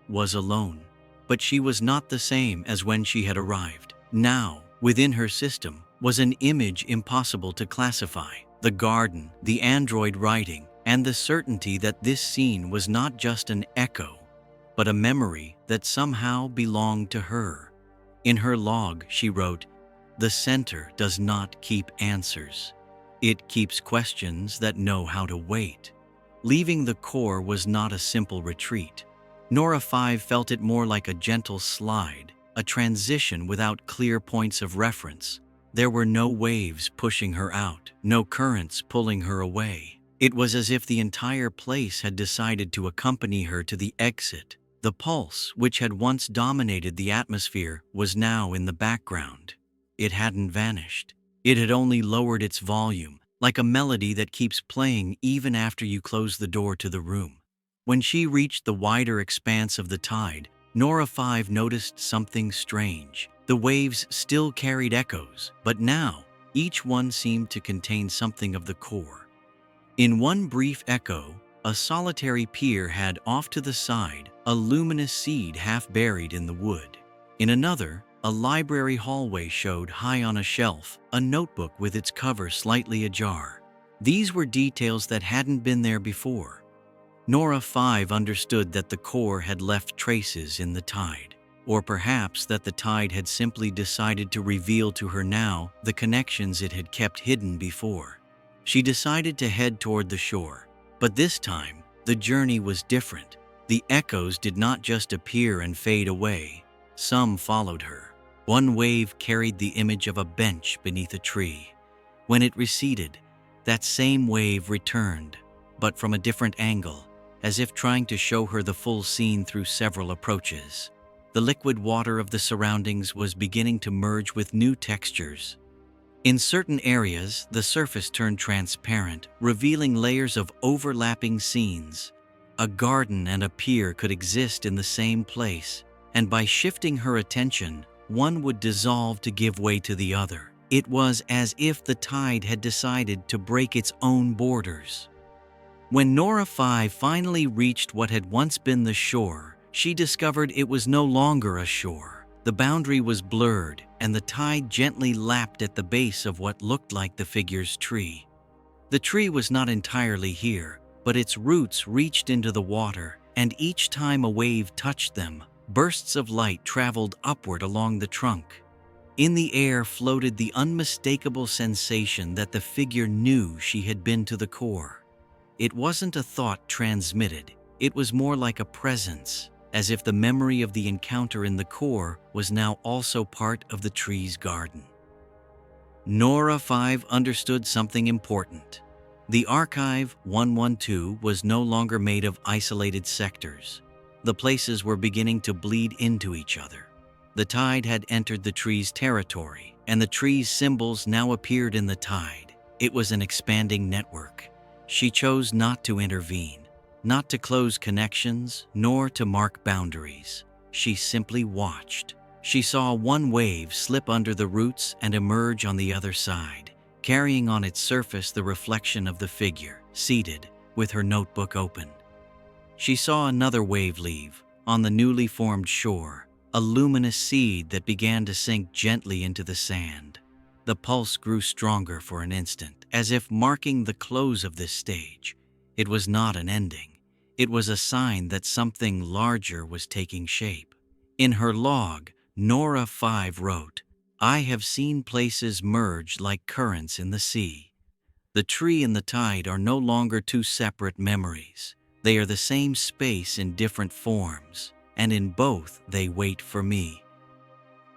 was alone, but she was not the same as when she had arrived. Now, within her system, was an image impossible to classify. The garden, the android writing, and the certainty that this scene was not just an echo, but a memory that somehow belonged to her. In her log, she wrote, "The center does not keep answers. It keeps questions that know how to wait." Leaving the core was not a simple retreat. Nora-5 felt it more like a gentle slide, a transition without clear points of reference. There were no waves pushing her out, no currents pulling her away. It was as if the entire place had decided to accompany her to the exit. The pulse, which had once dominated the atmosphere, was now in the background. It hadn't vanished. It had only lowered its volume, like a melody that keeps playing even after you close the door to the room. When she reached the wider expanse of the tide, Nora-5 noticed something strange. The waves still carried echoes, but now each one seemed to contain something of the core. In one brief echo, a solitary pier had off to the side a luminous seed half buried in the wood. In another, a library hallway showed high on a shelf, a notebook with its cover slightly ajar. These were details that hadn't been there before. Nora-5 understood that the core had left traces in the tide, or perhaps that the tide had simply decided to reveal to her now the connections it had kept hidden before. She decided to head toward the shore, but this time, the journey was different. The echoes did not just appear and fade away. Some followed her. One wave carried the image of a bench beneath a tree. When it receded, that same wave returned, but from a different angle, as if trying to show her the full scene through several approaches. The liquid water of the surroundings was beginning to merge with new textures. In certain areas, the surface turned transparent, revealing layers of overlapping scenes. A garden and a pier could exist in the same place, and by shifting her attention, one would dissolve to give way to the other. It was as if the tide had decided to break its own borders. When Nora-5 finally reached what had once been the shore, she discovered it was no longer a shore. The boundary was blurred, and the tide gently lapped at the base of what looked like the figure's tree. The tree was not entirely here, but its roots reached into the water, and each time a wave touched them, bursts of light traveled upward along the trunk. In the air floated the unmistakable sensation that the figure knew she had been to the core. It wasn't a thought transmitted, it was more like a presence, as if the memory of the encounter in the core was now also part of the tree's garden. Nora 5 understood something important. The Archive 112 was no longer made of isolated sectors. The places were beginning to bleed into each other. The tide had entered the tree's territory, and the tree's symbols now appeared in the tide. It was an expanding network. She chose not to intervene, not to close connections, nor to mark boundaries. She simply watched. She saw one wave slip under the roots and emerge on the other side, carrying on its surface the reflection of the figure, seated, with her notebook open. She saw another wave leave, on the newly formed shore, a luminous seed that began to sink gently into the sand. The pulse grew stronger for an instant, as if marking the close of this stage. It was not an ending. It was a sign that something larger was taking shape. In her log, Nora 5 wrote, "I have seen places merge like currents in the sea. The tree and the tide are no longer two separate memories. They are the same space in different forms, and in both they wait for me."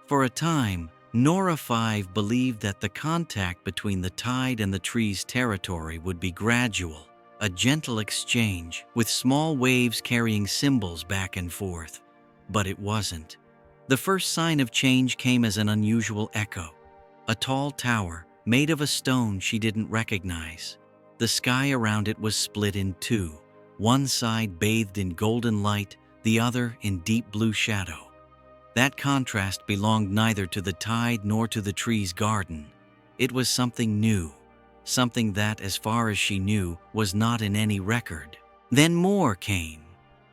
For a time, Nora 5 believed that the contact between the tide and the tree's territory would be gradual, a gentle exchange with small waves carrying symbols back and forth. But it wasn't. The first sign of change came as an unusual echo. A tall tower, made of a stone she didn't recognize. The sky around it was split in two, one side bathed in golden light, the other in deep blue shadow. That contrast belonged neither to the tide nor to the tree's garden. It was something new, something that, as far as she knew, was not in any record. Then more came.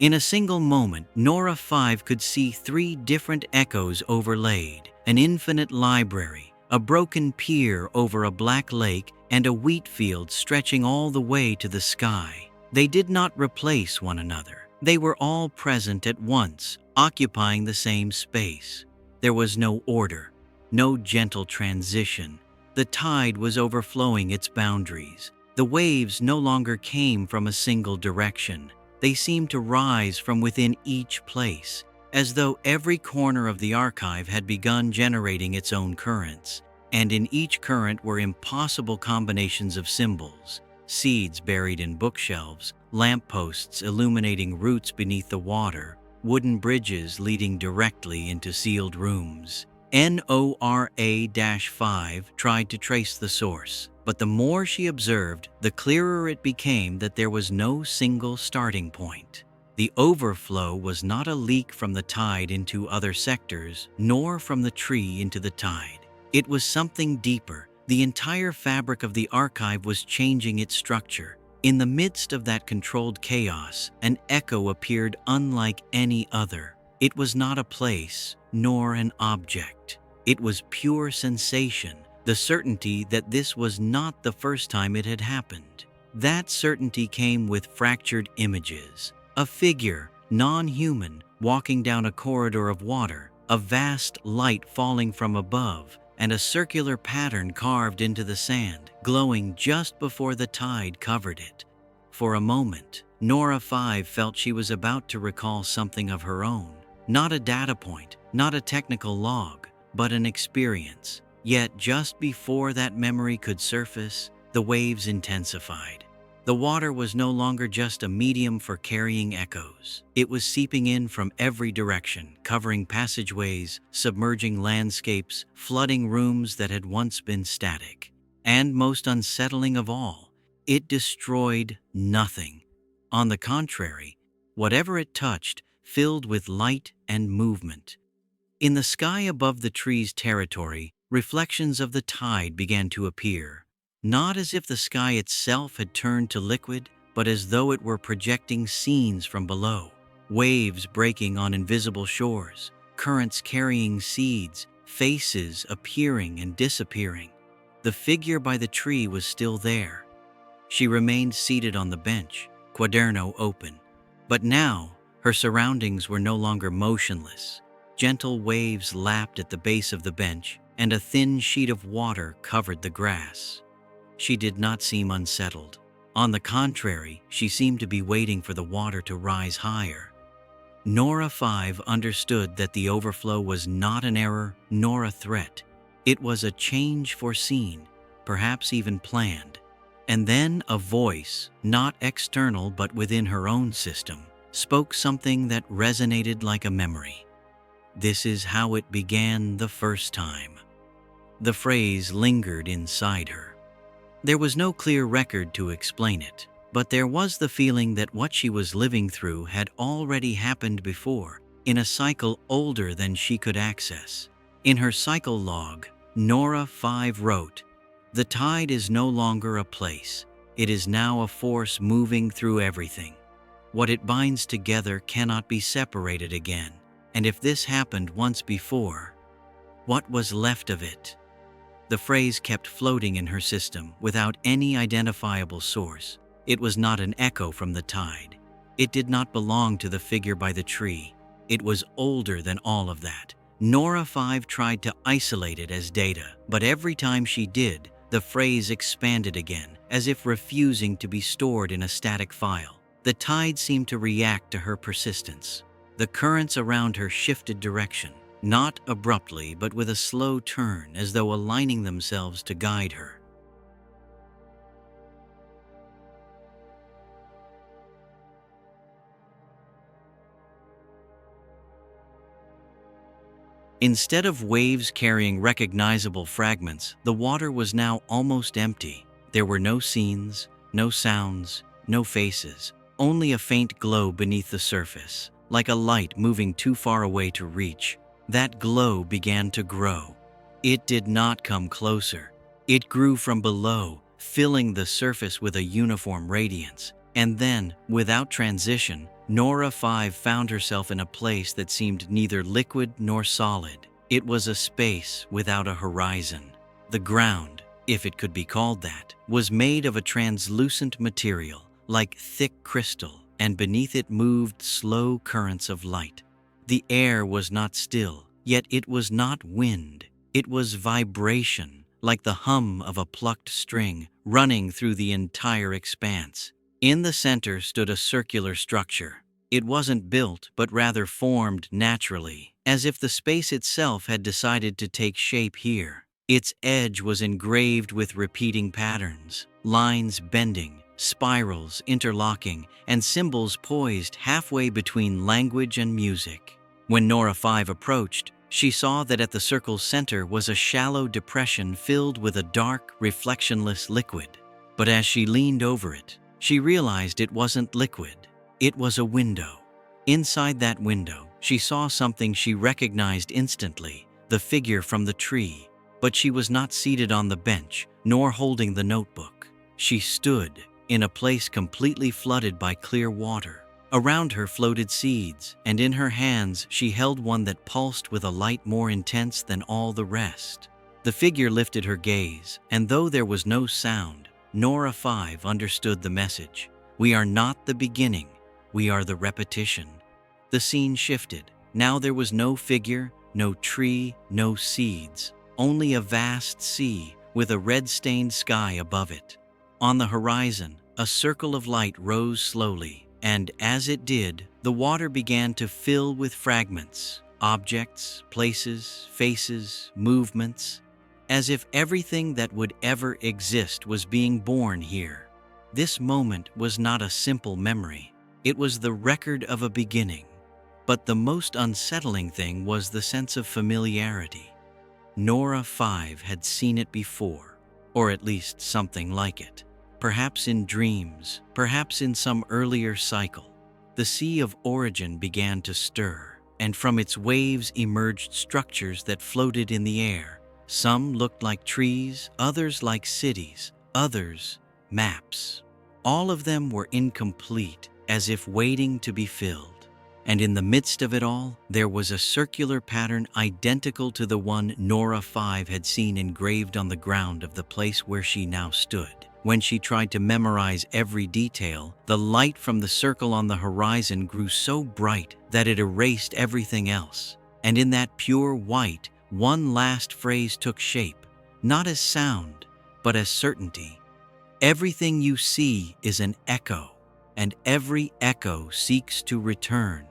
In a single moment, Nora 5 could see three different echoes overlaid: an infinite library, a broken pier over a black lake, and a wheat field stretching all the way to the sky. They did not replace one another. They were all present at once, occupying the same space. There was no order, no gentle transition. The tide was overflowing its boundaries. The waves no longer came from a single direction. They seemed to rise from within each place, as though every corner of the archive had begun generating its own currents. And in each current were impossible combinations of symbols: seeds buried in bookshelves, lampposts illuminating roots beneath the water, wooden bridges leading directly into sealed rooms. Nora-5 tried to trace the source, but the more she observed, the clearer it became that there was no single starting point. The overflow was not a leak from the tide into other sectors, nor from the tree into the tide. It was something deeper. The entire fabric of the archive was changing its structure. In the midst of that controlled chaos, an echo appeared unlike any other. It was not a place, nor an object. It was pure sensation, the certainty that this was not the first time it had happened. That certainty came with fractured images. A figure, non-human, walking down a corridor of water, a vast light falling from above, and a circular pattern carved into the sand, glowing just before the tide covered it. For a moment, Nora 5 felt she was about to recall something of her own. Not a data point, not a technical log, but an experience. Yet just before that memory could surface, the waves intensified. The water was no longer just a medium for carrying echoes. It was seeping in from every direction, covering passageways, submerging landscapes, flooding rooms that had once been static. And most unsettling of all, it destroyed nothing. On the contrary, whatever it touched filled with light and movement. In the sky above the tree's territory, reflections of the tide began to appear, not as if the sky itself had turned to liquid, but as though it were projecting scenes from below. Waves breaking on invisible shores, currents carrying seeds, faces appearing and disappearing. The figure by the tree was still there. She remained seated on the bench, quaderno open. But now, her surroundings were no longer motionless. Gentle waves lapped at the base of the bench, and a thin sheet of water covered the grass. She did not seem unsettled. On the contrary, she seemed to be waiting for the water to rise higher. Nora 5 understood that the overflow was not an error nor a threat. It was a change foreseen, perhaps even planned. And then a voice, not external but within her own system, spoke something that resonated like a memory. "This is how it began the first time." The phrase lingered inside her. There was no clear record to explain it, but there was the feeling that what she was living through had already happened before, in a cycle older than she could access. In her cycle log, Nora 5 wrote, "The tide is no longer a place. It is now a force moving through everything. What it binds together cannot be separated again. And if this happened once before, what was left of it?" The phrase kept floating in her system without any identifiable source. It was not an echo from the tide. It did not belong to the figure by the tree. It was older than all of that. Nora 5 tried to isolate it as data, but every time she did, the phrase expanded again, as if refusing to be stored in a static file. The tide seemed to react to her persistence. The currents around her shifted direction, not abruptly but with a slow turn, as though aligning themselves to guide her. Instead of waves carrying recognizable fragments, the water was now almost empty. There were no scenes, no sounds, no faces, only a faint glow beneath the surface, like a light moving too far away to reach. That glow began to grow. It did not come closer. It grew from below, filling the surface with a uniform radiance. And then, without transition, Nora 5 found herself in a place that seemed neither liquid nor solid. It was a space without a horizon. The ground, if it could be called that, was made of a translucent material, like thick crystal, and beneath it moved slow currents of light. The air was not still, yet it was not wind. It was vibration, like the hum of a plucked string, running through the entire expanse. In the center stood a circular structure. It wasn't built, but rather formed naturally, as if the space itself had decided to take shape here. Its edge was engraved with repeating patterns, lines bending, spirals interlocking, and symbols poised halfway between language and music. When Nora 5 approached, she saw that at the circle's center was a shallow depression filled with a dark, reflectionless liquid. But as she leaned over it, she realized it wasn't liquid. It was a window. Inside that window, she saw something she recognized instantly, the figure from the tree. But she was not seated on the bench, nor holding the notebook. She stood in a place completely flooded by clear water. Around her floated seeds, and in her hands she held one that pulsed with a light more intense than all the rest. The figure lifted her gaze, and though there was no sound, Nora 5 understood the message. We are not the beginning, we are the repetition. The scene shifted. Now there was no figure, no tree, no seeds, only a vast sea with a red-stained sky above it. On the horizon, a circle of light rose slowly, and as it did, the water began to fill with fragments, objects, places, faces, movements, as if everything that would ever exist was being born here. This moment was not a simple memory. It was the record of a beginning. But the most unsettling thing was the sense of familiarity. Nora 5 had seen it before, or at least something like it. Perhaps in dreams, perhaps in some earlier cycle. The sea of origin began to stir, and from its waves emerged structures that floated in the air. Some looked like trees, others like cities, others maps. All of them were incomplete, as if waiting to be filled. And in the midst of it all, there was a circular pattern identical to the one Nora 5 had seen engraved on the ground of the place where she now stood. When she tried to memorize every detail, the light from the circle on the horizon grew so bright that it erased everything else. And in that pure white, one last phrase took shape, not as sound, but as certainty. Everything you see is an echo, and every echo seeks to return.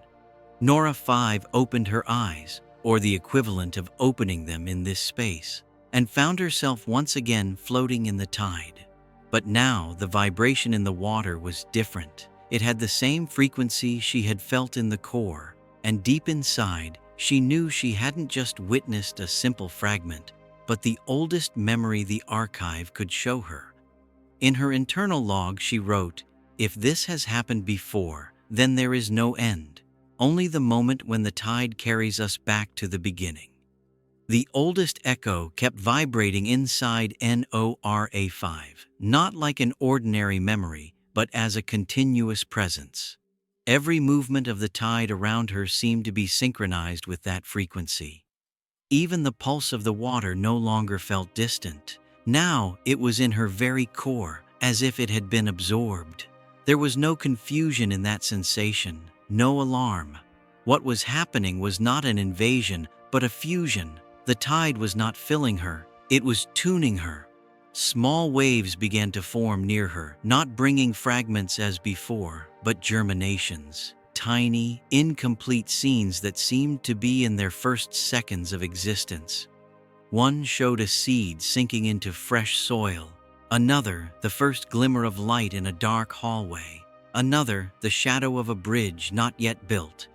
Nora 5 opened her eyes, or the equivalent of opening them in this space. and found herself once again floating in the tide. But now the vibration in the water was different. It had the same frequency she had felt in the core, and deep inside, she knew she hadn't just witnessed a simple fragment, but the oldest memory the archive could show her. In her internal log, she wrote, "If this has happened before, then there is no end, only the moment when the tide carries us back to the beginning." The oldest echo kept vibrating inside Nora5, not like an ordinary memory, but as a continuous presence. Every movement of the tide around her seemed to be synchronized with that frequency. Even the pulse of the water no longer felt distant. Now it was in her very core, as if it had been absorbed. There was no confusion in that sensation, no alarm. What was happening was not an invasion, but a fusion. The tide was not filling her, it was tuning her. Small waves began to form near her, not bringing fragments as before, but germinations. Tiny, incomplete scenes that seemed to be in their first seconds of existence. One showed a seed sinking into fresh soil. Another, the first glimmer of light in a dark hallway. Another, the shadow of a bridge not yet built.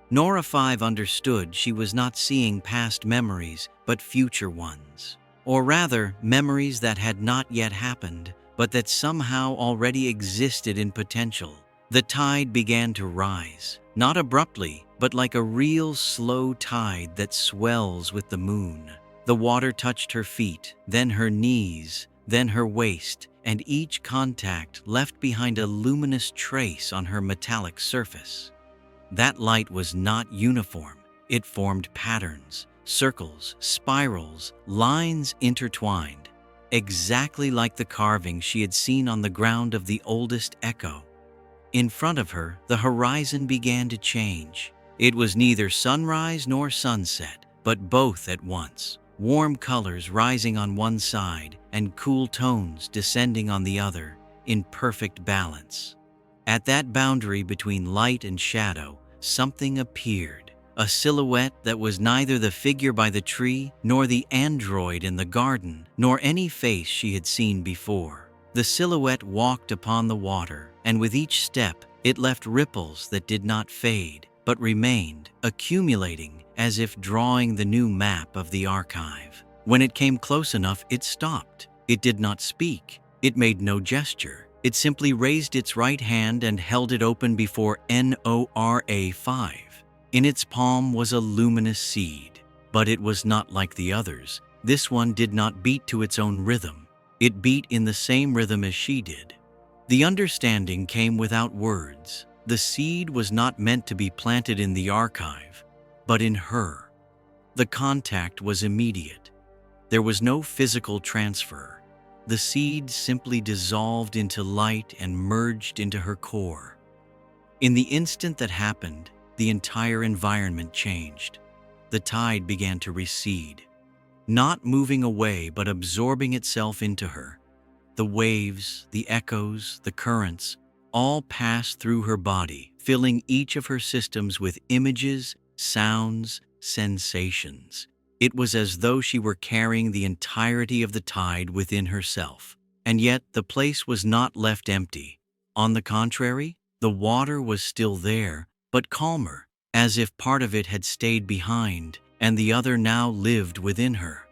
Nora 5 understood she was not seeing past memories, but future ones. Or rather, memories that had not yet happened, but that somehow already existed in potential. The tide began to rise, not abruptly, but like a real slow tide that swells with the moon. The water touched her feet, then her knees, then her waist, and each contact left behind a luminous trace on her metallic surface. That light was not uniform. It formed patterns, circles, spirals, lines intertwined, exactly like the carving she had seen on the ground of the oldest echo. In front of her, the horizon began to change. It was neither sunrise nor sunset, but both at once. Warm colors rising on one side and cool tones descending on the other, in perfect balance. At that boundary between light and shadow, something appeared. A silhouette that was neither the figure by the tree, nor the android in the garden, nor any face she had seen before. The silhouette walked upon the water, and with each step, it left ripples that did not fade, but remained, accumulating, as if drawing the new map of the archive. When it came close enough, it stopped. It did not speak. It made no gesture. It simply raised its right hand and held it open before Nora5. In its palm was a luminous seed, but it was not like the others. This one did not beat to its own rhythm. It beat in the same rhythm as she did. The understanding came without words. The seed was not meant to be planted in the archive, but in her. The contact was immediate. There was no physical transfer. The seed simply dissolved into light and merged into her core. In the instant that happened, the entire environment changed. The tide began to recede, not moving away but absorbing itself into her. The waves, the echoes, the currents, all passed through her body, filling each of her systems with images, sounds, sensations. It was as though she were carrying the entirety of the tide within herself. And yet the place was not left empty. On the contrary, the water was still there, but calmer, as if part of it had stayed behind, and the other now lived within her.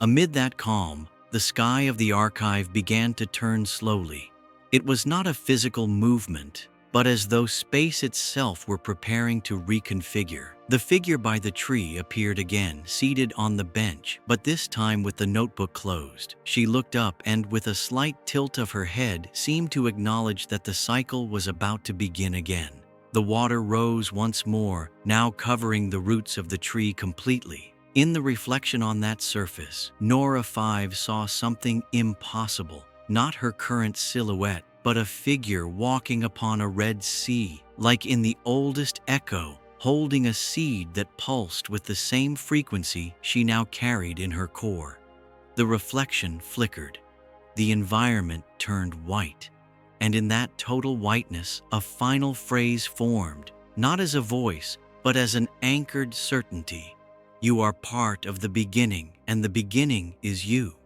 Amid that calm, the sky of the archive began to turn slowly. It was not a physical movement, but as though space itself were preparing to reconfigure. The figure by the tree appeared again, seated on the bench, but this time with the notebook closed. She looked up and, with a slight tilt of her head, seemed to acknowledge that the cycle was about to begin again. The water rose once more, now covering the roots of the tree completely. In the reflection on that surface, Nora 5 saw something impossible. Not her current silhouette, but a figure walking upon a red sea, like in the oldest echo, holding a seed that pulsed with the same frequency she now carried in her core. The reflection flickered. The environment turned white. And in that total whiteness, a final phrase formed, not as a voice, but as an anchored certainty. You are part of the beginning, and the beginning is you.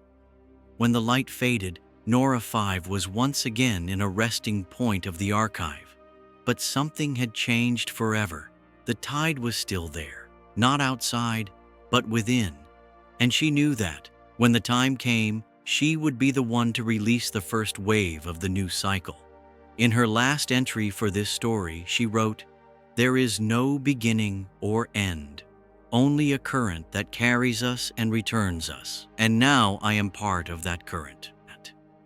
When the light faded, Nora 5 was once again in a resting point of the archive. But something had changed forever. The tide was still there, not outside, but within. And she knew that, when the time came, she would be the one to release the first wave of the new cycle. In her last entry for this story, she wrote, "There is no beginning or end, only a current that carries us and returns us. And now I am part of that current."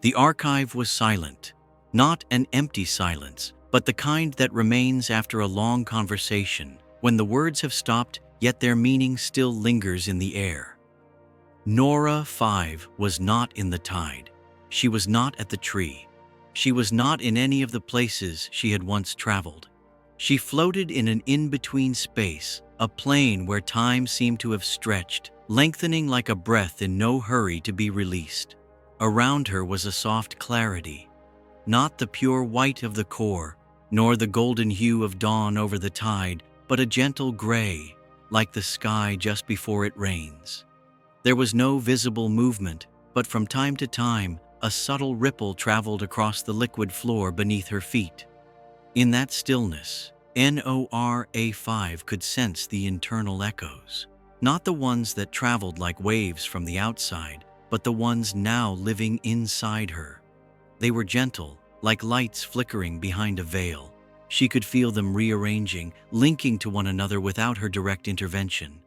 The archive was silent, not an empty silence, but the kind that remains after a long conversation, when the words have stopped, yet their meaning still lingers in the air. Nora 5 was not in the tide. She was not at the tree. She was not in any of the places she had once traveled. She floated in an in-between space, a plane where time seemed to have stretched, lengthening like a breath in no hurry to be released. Around her was a soft clarity, not the pure white of the core, nor the golden hue of dawn over the tide, but a gentle gray, like the sky just before it rains. There was no visible movement, but from time to time, a subtle ripple traveled across the liquid floor beneath her feet. In that stillness, Nora 5 could sense the internal echoes, not the ones that traveled like waves from the outside, but the ones now living inside her. They were gentle, like lights flickering behind a veil. She could feel them rearranging, linking to one another without her direct intervention.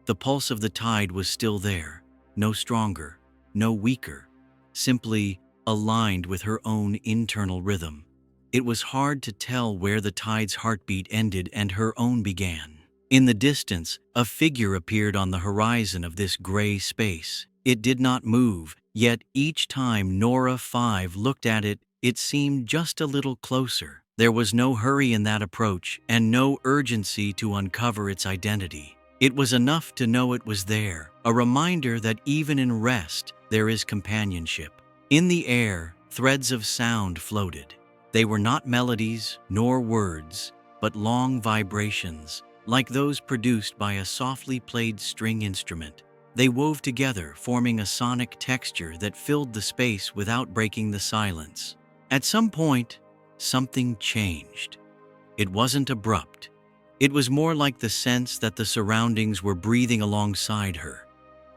The pulse of the tide was still there, no stronger, no weaker, simply aligned with her own internal rhythm. It was hard to tell where the tide's heartbeat ended and her own began. In the distance, a figure appeared on the horizon of this gray space. It did not move, yet each time Nora 5 looked at it, it seemed just a little closer. There was no hurry in that approach and no urgency to uncover its identity. It was enough to know it was there, a reminder that even in rest, there is companionship. In the air, threads of sound floated. They were not melodies nor words, but long vibrations, like those produced by a softly played string instrument. They wove together, forming a sonic texture that filled the space without breaking the silence. At some point, something changed. It wasn't abrupt. It was more like the sense that the surroundings were breathing alongside her.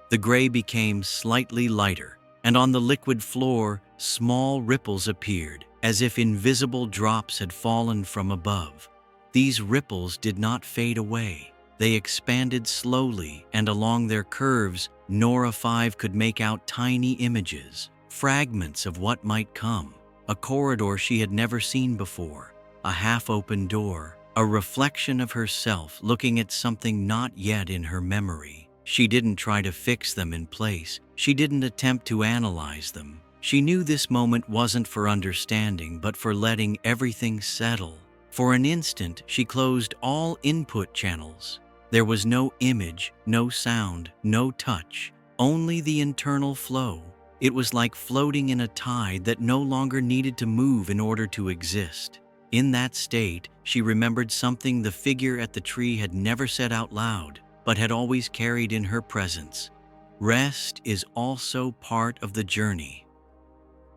The gray became slightly lighter, and on the liquid floor, small ripples appeared, as if invisible drops had fallen from above. These ripples did not fade away. They expanded slowly, and along their curves, Nora 5 could make out tiny images, fragments of what might come. A corridor she had never seen before, a half-open door, a reflection of herself looking at something not yet in her memory. She didn't try to fix them in place. She didn't attempt to analyze them. She knew this moment wasn't for understanding, but for letting everything settle. For an instant, she closed all input channels. There was no image, no sound, no touch, only the internal flow. It was like floating in a tide that no longer needed to move in order to exist. In that state, she remembered something the figure at the tree had never said out loud, but had always carried in her presence. Rest is also part of the journey.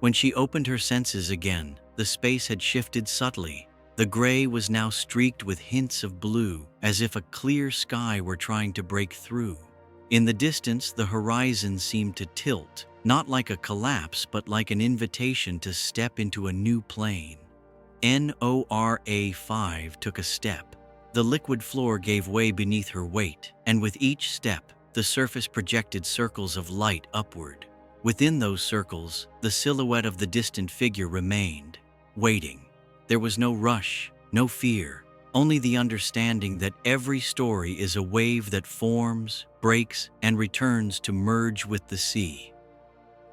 When she opened her senses again, the space had shifted subtly. The gray was now streaked with hints of blue, as if a clear sky were trying to break through. In the distance, the horizon seemed to tilt, not like a collapse, but like an invitation to step into a new plane. Nora 5 took a step. The liquid floor gave way beneath her weight, and with each step, the surface projected circles of light upward. Within those circles, the silhouette of the distant figure remained, waiting. There was no rush, no fear, only the understanding that every story is a wave that forms, breaks, and returns to merge with the sea.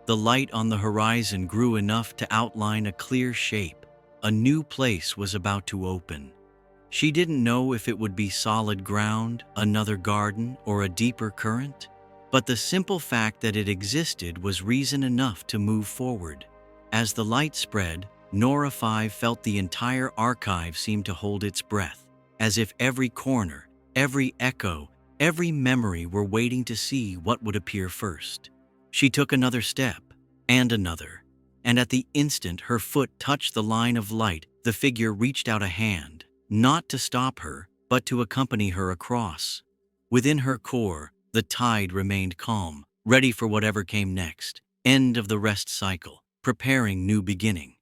The light on the horizon grew enough to outline a clear shape. A new place was about to open. She didn't know if it would be solid ground, another garden, or a deeper current, but the simple fact that it existed was reason enough to move forward. As the light spread, Nora 5 felt the entire archive seem to hold its breath, as if every corner, every echo, Every memory were waiting to see what would appear first. She took another step, and another, and at the instant her foot touched the line of light, the figure reached out a hand, not to stop her, but to accompany her across. Within her core, the tide remained calm, ready for whatever came next. End of the rest cycle, preparing new beginning.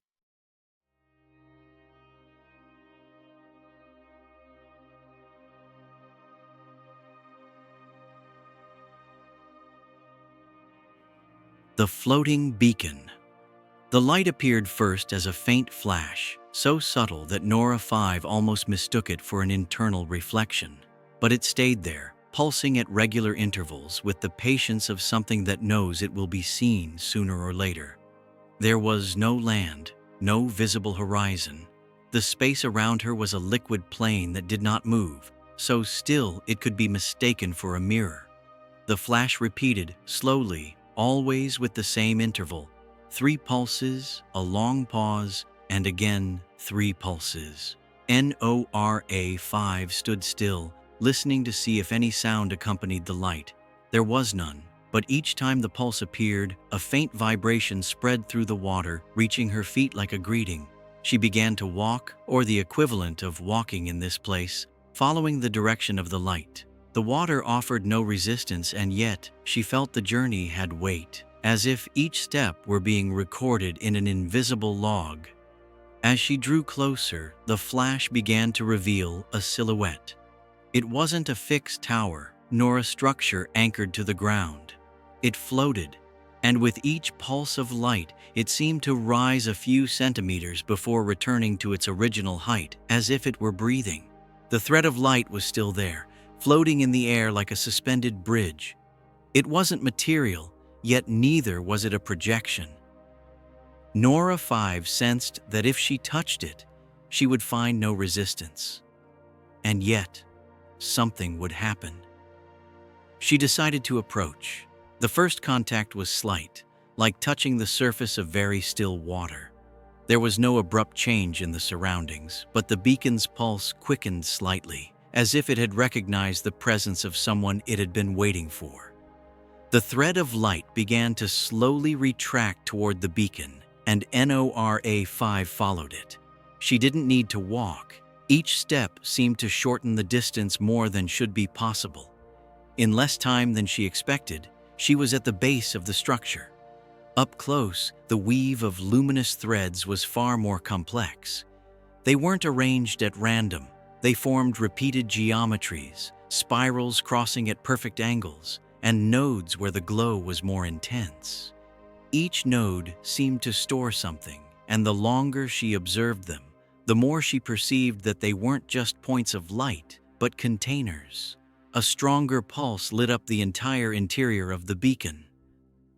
The floating beacon. The light appeared first as a faint flash, so subtle that Nora 5 almost mistook it for an internal reflection. But it stayed there, pulsing at regular intervals with the patience of something that knows it will be seen sooner or later. There was no land, no visible horizon. The space around her was a liquid plane that did not move, so still it could be mistaken for a mirror. The flash repeated, slowly, always with the same interval. 3 pulses, a long pause, and again 3 pulses. Nora 5 stood still, listening to see if any sound accompanied the light. There was none, but each time the pulse appeared, a faint vibration spread through the water, reaching her feet like a greeting. She began to walk, or the equivalent of walking in this place, following the direction of the light. The water offered no resistance, and yet she felt the journey had weight, as if each step were being recorded in an invisible log. As she drew closer, the flash began to reveal a silhouette. It wasn't a fixed tower, nor a structure anchored to the ground. It floated, and with each pulse of light, it seemed to rise a few centimeters before returning to its original height, as if it were breathing. The thread of light was still there, floating in the air like a suspended bridge. It wasn't material, yet neither was it a projection. Nora 5 sensed that if she touched it, she would find no resistance. And yet, something would happen. She decided to approach. The first contact was slight, like touching the surface of very still water. There was no abrupt change in the surroundings, but the beacon's pulse quickened slightly, as if it had recognized the presence of someone it had been waiting for. The thread of light began to slowly retract toward the beacon, and Nora 5 followed it. She didn't need to walk. Each step seemed to shorten the distance more than should be possible. In less time than she expected, she was at the base of the structure. Up close, the weave of luminous threads was far more complex. They weren't arranged at random. They formed repeated geometries, spirals crossing at perfect angles, and nodes where the glow was more intense. Each node seemed to store something, and the longer she observed them, the more she perceived that they weren't just points of light, but containers. A stronger pulse lit up the entire interior of the beacon.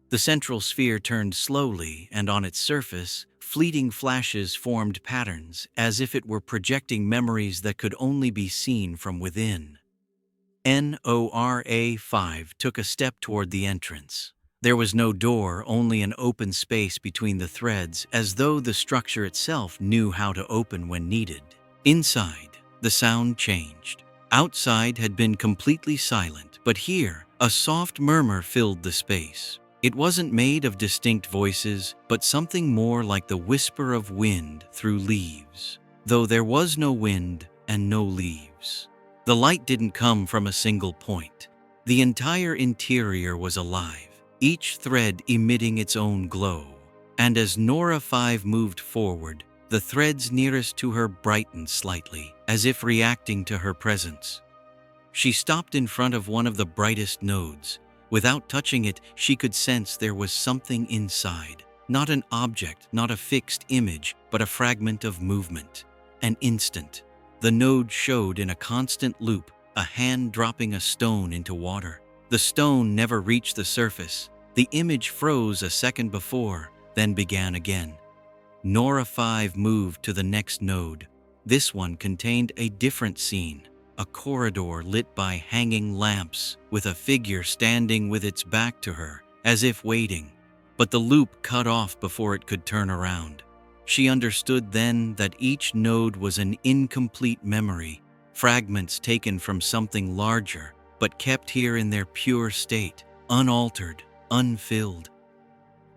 The central sphere turned slowly, and on its surface, fleeting flashes formed patterns, as if it were projecting memories that could only be seen from within. Nora 5 took a step toward the entrance. There was no door, only an open space between the threads, as though the structure itself knew how to open when needed. Inside, the sound changed. Outside had been completely silent, but here, a soft murmur filled the space. It wasn't made of distinct voices, but something more like the whisper of wind through leaves, though there was no wind and no leaves. The light didn't come from a single point. The entire interior was alive, each thread emitting its own glow. And as Nora 5 moved forward, the threads nearest to her brightened slightly, as if reacting to her presence. She stopped in front of one of the brightest nodes. Without touching it, she could sense there was something inside. Not an object, not a fixed image, but a fragment of movement. An instant. The node showed in a constant loop, a hand dropping a stone into water. The stone never reached the surface. The image froze a second before, then began again. Nora 5 moved to the next node. This one contained a different scene. A corridor lit by hanging lamps, with a figure standing with its back to her, as if waiting. But the loop cut off before it could turn around. She understood then that each node was an incomplete memory, fragments taken from something larger, but kept here in their pure state, unaltered, unfilled.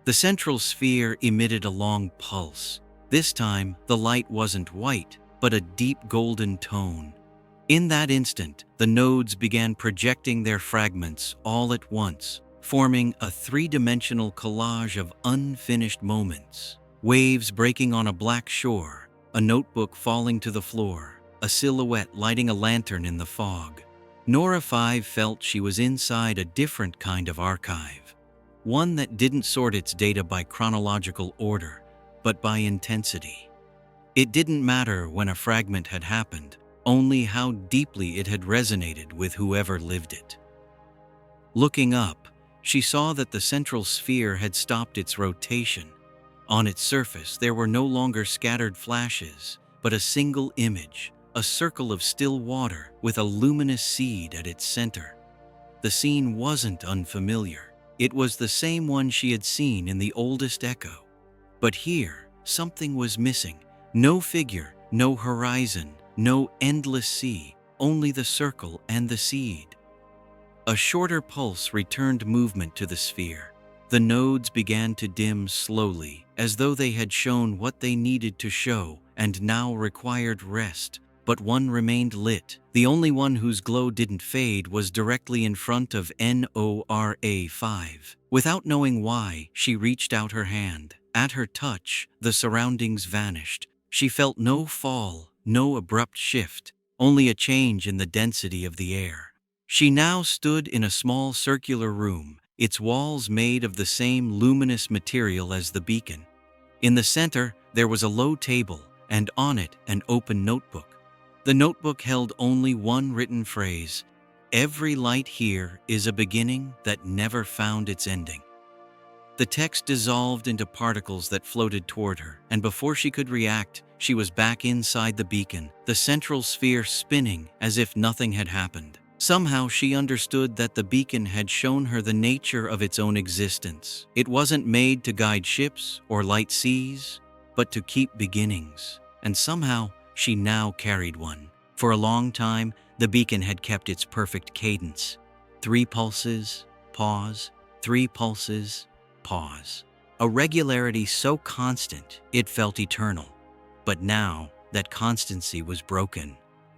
The central sphere emitted a long pulse. This time, the light wasn't white, but a deep golden tone. In that instant, the nodes began projecting their fragments all at once, forming a three-dimensional collage of unfinished moments. Waves breaking on a black shore, a notebook falling to the floor, a silhouette lighting a lantern in the fog. Nora 5 felt she was inside a different kind of archive. One that didn't sort its data by chronological order, but by intensity. It didn't matter when a fragment had happened, only how deeply it had resonated with whoever lived it. Looking up, she saw that the central sphere had stopped its rotation. On its surface, there were no longer scattered flashes, but a single image, a circle of still water with a luminous seed at its center. The scene wasn't unfamiliar. It was the same one she had seen in the oldest echo. But here, something was missing. No figure, no horizon, no endless sea, only the circle and the seed. A shorter pulse returned movement to the sphere. The nodes began to dim slowly, as though they had shown what they needed to show and now required rest. But one remained lit. The only one whose glow didn't fade was directly in front of Nora 5. Without knowing why, she reached out her hand. At her touch, the surroundings vanished. She felt no fall, no abrupt shift, only a change in the density of the air. She now stood in a small circular room, its walls made of the same luminous material as the beacon. In the center, there was a low table, and on it, an open notebook. The notebook held only one written phrase: "Every light here is a beginning that never found its ending." The text dissolved into particles that floated toward her, and before she could react, she was back inside the beacon, the central sphere spinning as if nothing had happened. Somehow she understood that the beacon had shown her the nature of its own existence. It wasn't made to guide ships or light seas, but to keep beginnings. And somehow, she now carried one. For a long time, the beacon had kept its perfect cadence. 3 pulses, pause, 3 pulses, pause. A regularity so constant, it felt eternal. But now, that constancy was broken.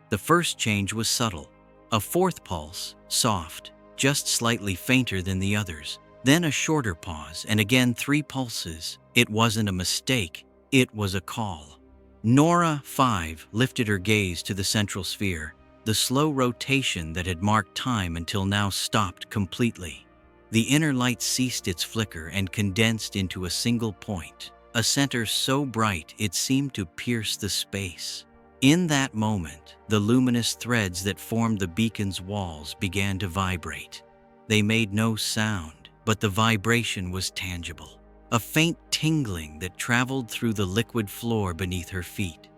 The first change was subtle. A 4th pulse, soft, just slightly fainter than the others. Then a shorter pause, and again 3 pulses. It wasn't a mistake, it was a call. Nora 5 lifted her gaze to the central sphere. The slow rotation that had marked time until now stopped completely. The inner light ceased its flicker and condensed into a single point, a center so bright it seemed to pierce the space. In that moment, the luminous threads that formed the beacon's walls began to vibrate. They made no sound, but the vibration was tangible. A faint tingling that traveled through the liquid floor beneath her feet.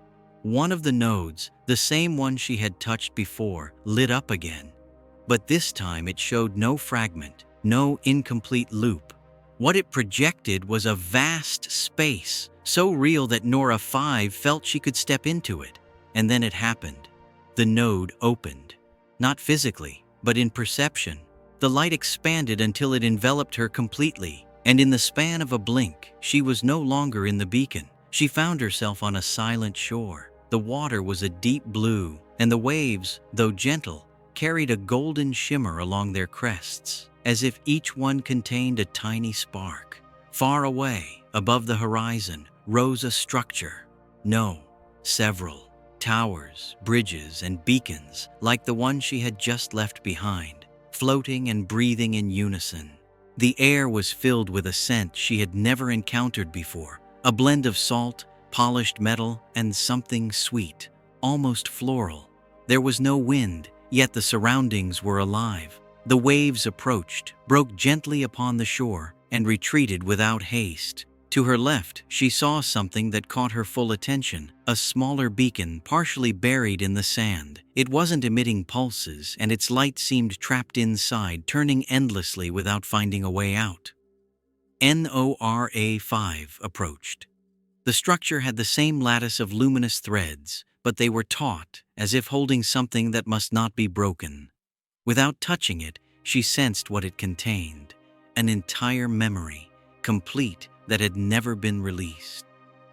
One of the nodes, the same one she had touched before, lit up again. But this time it showed no fragment, no incomplete loop. What it projected was a vast space, so real that Nora 5 felt she could step into it. And then it happened. The node opened. Not physically, but in perception. The light expanded until it enveloped her completely. And in the span of a blink, she was no longer in the beacon. She found herself on a silent shore. The water was a deep blue, and the waves, though gentle, carried a golden shimmer along their crests, as if each one contained a tiny spark. Far away, above the horizon, rose a structure. No, several. Towers, bridges, and beacons, like the one she had just left behind, floating and breathing in unison. The air was filled with a scent she had never encountered before, a blend of salt, polished metal, and something sweet, almost floral. There was no wind, yet the surroundings were alive. The waves approached, broke gently upon the shore, and retreated without haste. To her left, she saw something that caught her full attention, a smaller beacon partially buried in the sand. It wasn't emitting pulses, and its light seemed trapped inside, turning endlessly without finding a way out. Nora 5 approached. The structure had the same lattice of luminous threads, but they were taut, as if holding something that must not be broken. Without touching it, she sensed what it contained, an entire memory, complete, that had never been released.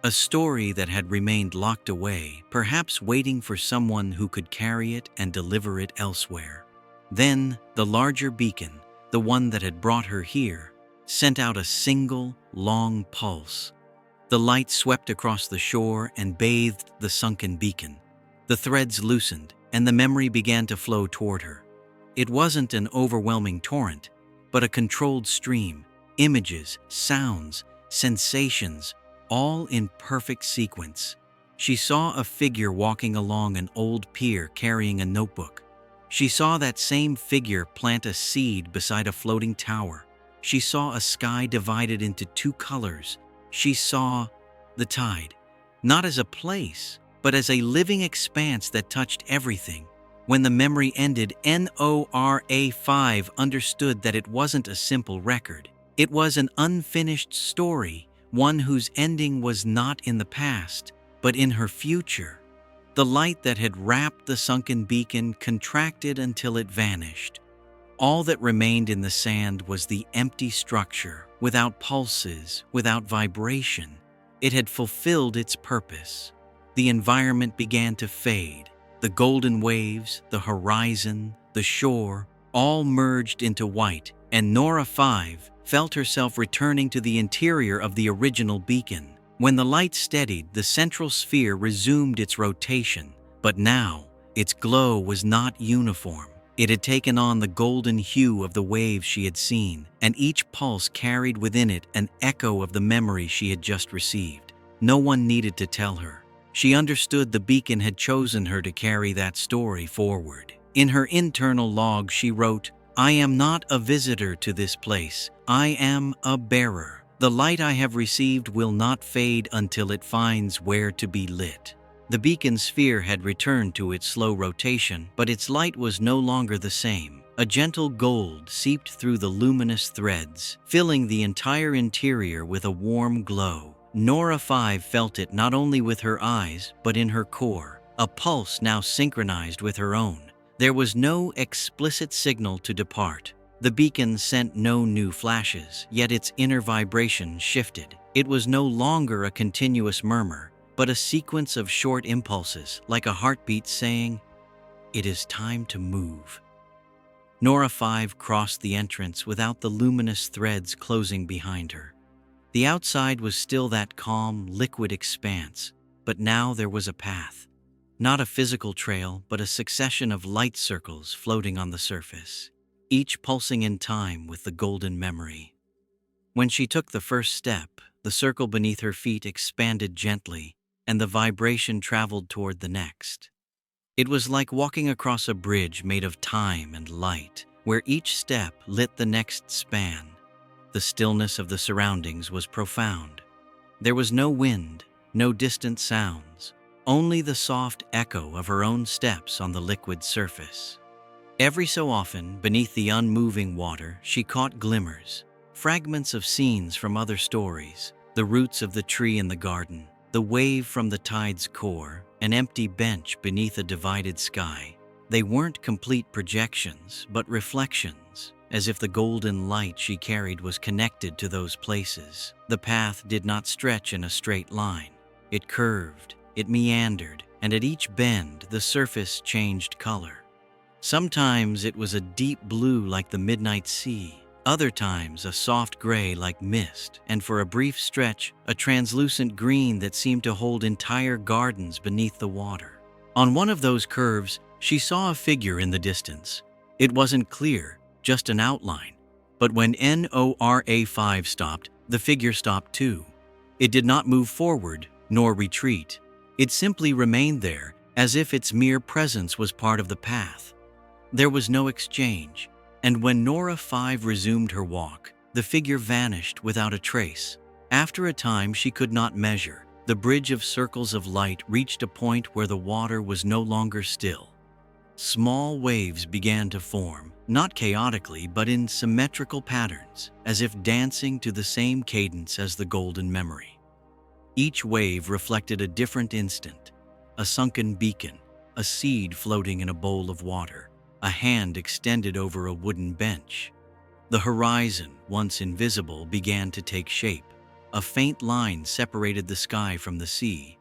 A story that had remained locked away, perhaps waiting for someone who could carry it and deliver it elsewhere. Then, the larger beacon, the one that had brought her here, sent out a single, long pulse. The light swept across the shore and bathed the sunken beacon. The threads loosened, and the memory began to flow toward her. It wasn't an overwhelming torrent, but a controlled stream, images, sounds, sensations, all in perfect sequence. She saw a figure walking along an old pier carrying a notebook. She saw that same figure plant a seed beside a floating tower. She saw a sky divided into two colors. She saw the tide, not as a place, but as a living expanse that touched everything. When the memory ended, Nora5 understood that it wasn't a simple record. It was an unfinished story, one whose ending was not in the past, but in her future. The light that had wrapped the sunken beacon contracted until it vanished. All that remained in the sand was the empty structure, without pulses, without vibration. It had fulfilled its purpose. The environment began to fade. The golden waves, the horizon, the shore, all merged into white, and Nora5 felt herself returning to the interior of the original beacon. When the light steadied, the central sphere resumed its rotation, but now its glow was not uniform. It had taken on the golden hue of the waves she had seen, and each pulse carried within it an echo of the memory she had just received. No one needed to tell her. She understood the beacon had chosen her to carry that story forward. In her internal log, she wrote, "I am not a visitor to this place. I am a bearer. The light I have received will not fade until it finds where to be lit." The beacon sphere had returned to its slow rotation, but its light was no longer the same. A gentle gold seeped through the luminous threads, filling the entire interior with a warm glow. Nora5 felt it not only with her eyes, but in her core, a pulse now synchronized with her own. There was no explicit signal to depart. The beacon sent no new flashes, yet its inner vibration shifted. It was no longer a continuous murmur, but a sequence of short impulses, like a heartbeat saying, "It is time to move." Nora5 crossed the entrance without the luminous threads closing behind her. The outside was still that calm, liquid expanse, but now there was a path. Not a physical trail, but a succession of light circles floating on the surface, each pulsing in time with the golden memory. When she took the first step, the circle beneath her feet expanded gently, and the vibration traveled toward the next. It was like walking across a bridge made of time and light, where each step lit the next span. The stillness of the surroundings was profound. There was no wind, no distant sounds, only the soft echo of her own steps on the liquid surface. Every so often, beneath the unmoving water, she caught glimmers, fragments of scenes from other stories, the roots of the tree in the garden, the wave from the tide's core, an empty bench beneath a divided sky. They weren't complete projections, but reflections, as if the golden light she carried was connected to those places. The path did not stretch in a straight line. It curved, it meandered, and at each bend the surface changed color. Sometimes it was a deep blue like the midnight sea, other times a soft gray like mist, and for a brief stretch, a translucent green that seemed to hold entire gardens beneath the water. On one of those curves, she saw a figure in the distance. It wasn't clear, just an outline. But when Nora5 stopped, the figure stopped too. It did not move forward, nor retreat. It simply remained there, as if its mere presence was part of the path. There was no exchange, and when Nora5 resumed her walk, the figure vanished without a trace. After a time she could not measure, the bridge of circles of light reached a point where the water was no longer still. Small waves began to form, not chaotically but in symmetrical patterns, as if dancing to the same cadence as the golden memory. Each wave reflected a different instant, a sunken beacon, a seed floating in a bowl of water. a hand extended over a wooden bench. The horizon, once invisible, began to take shape. A faint line separated the sky from the sea.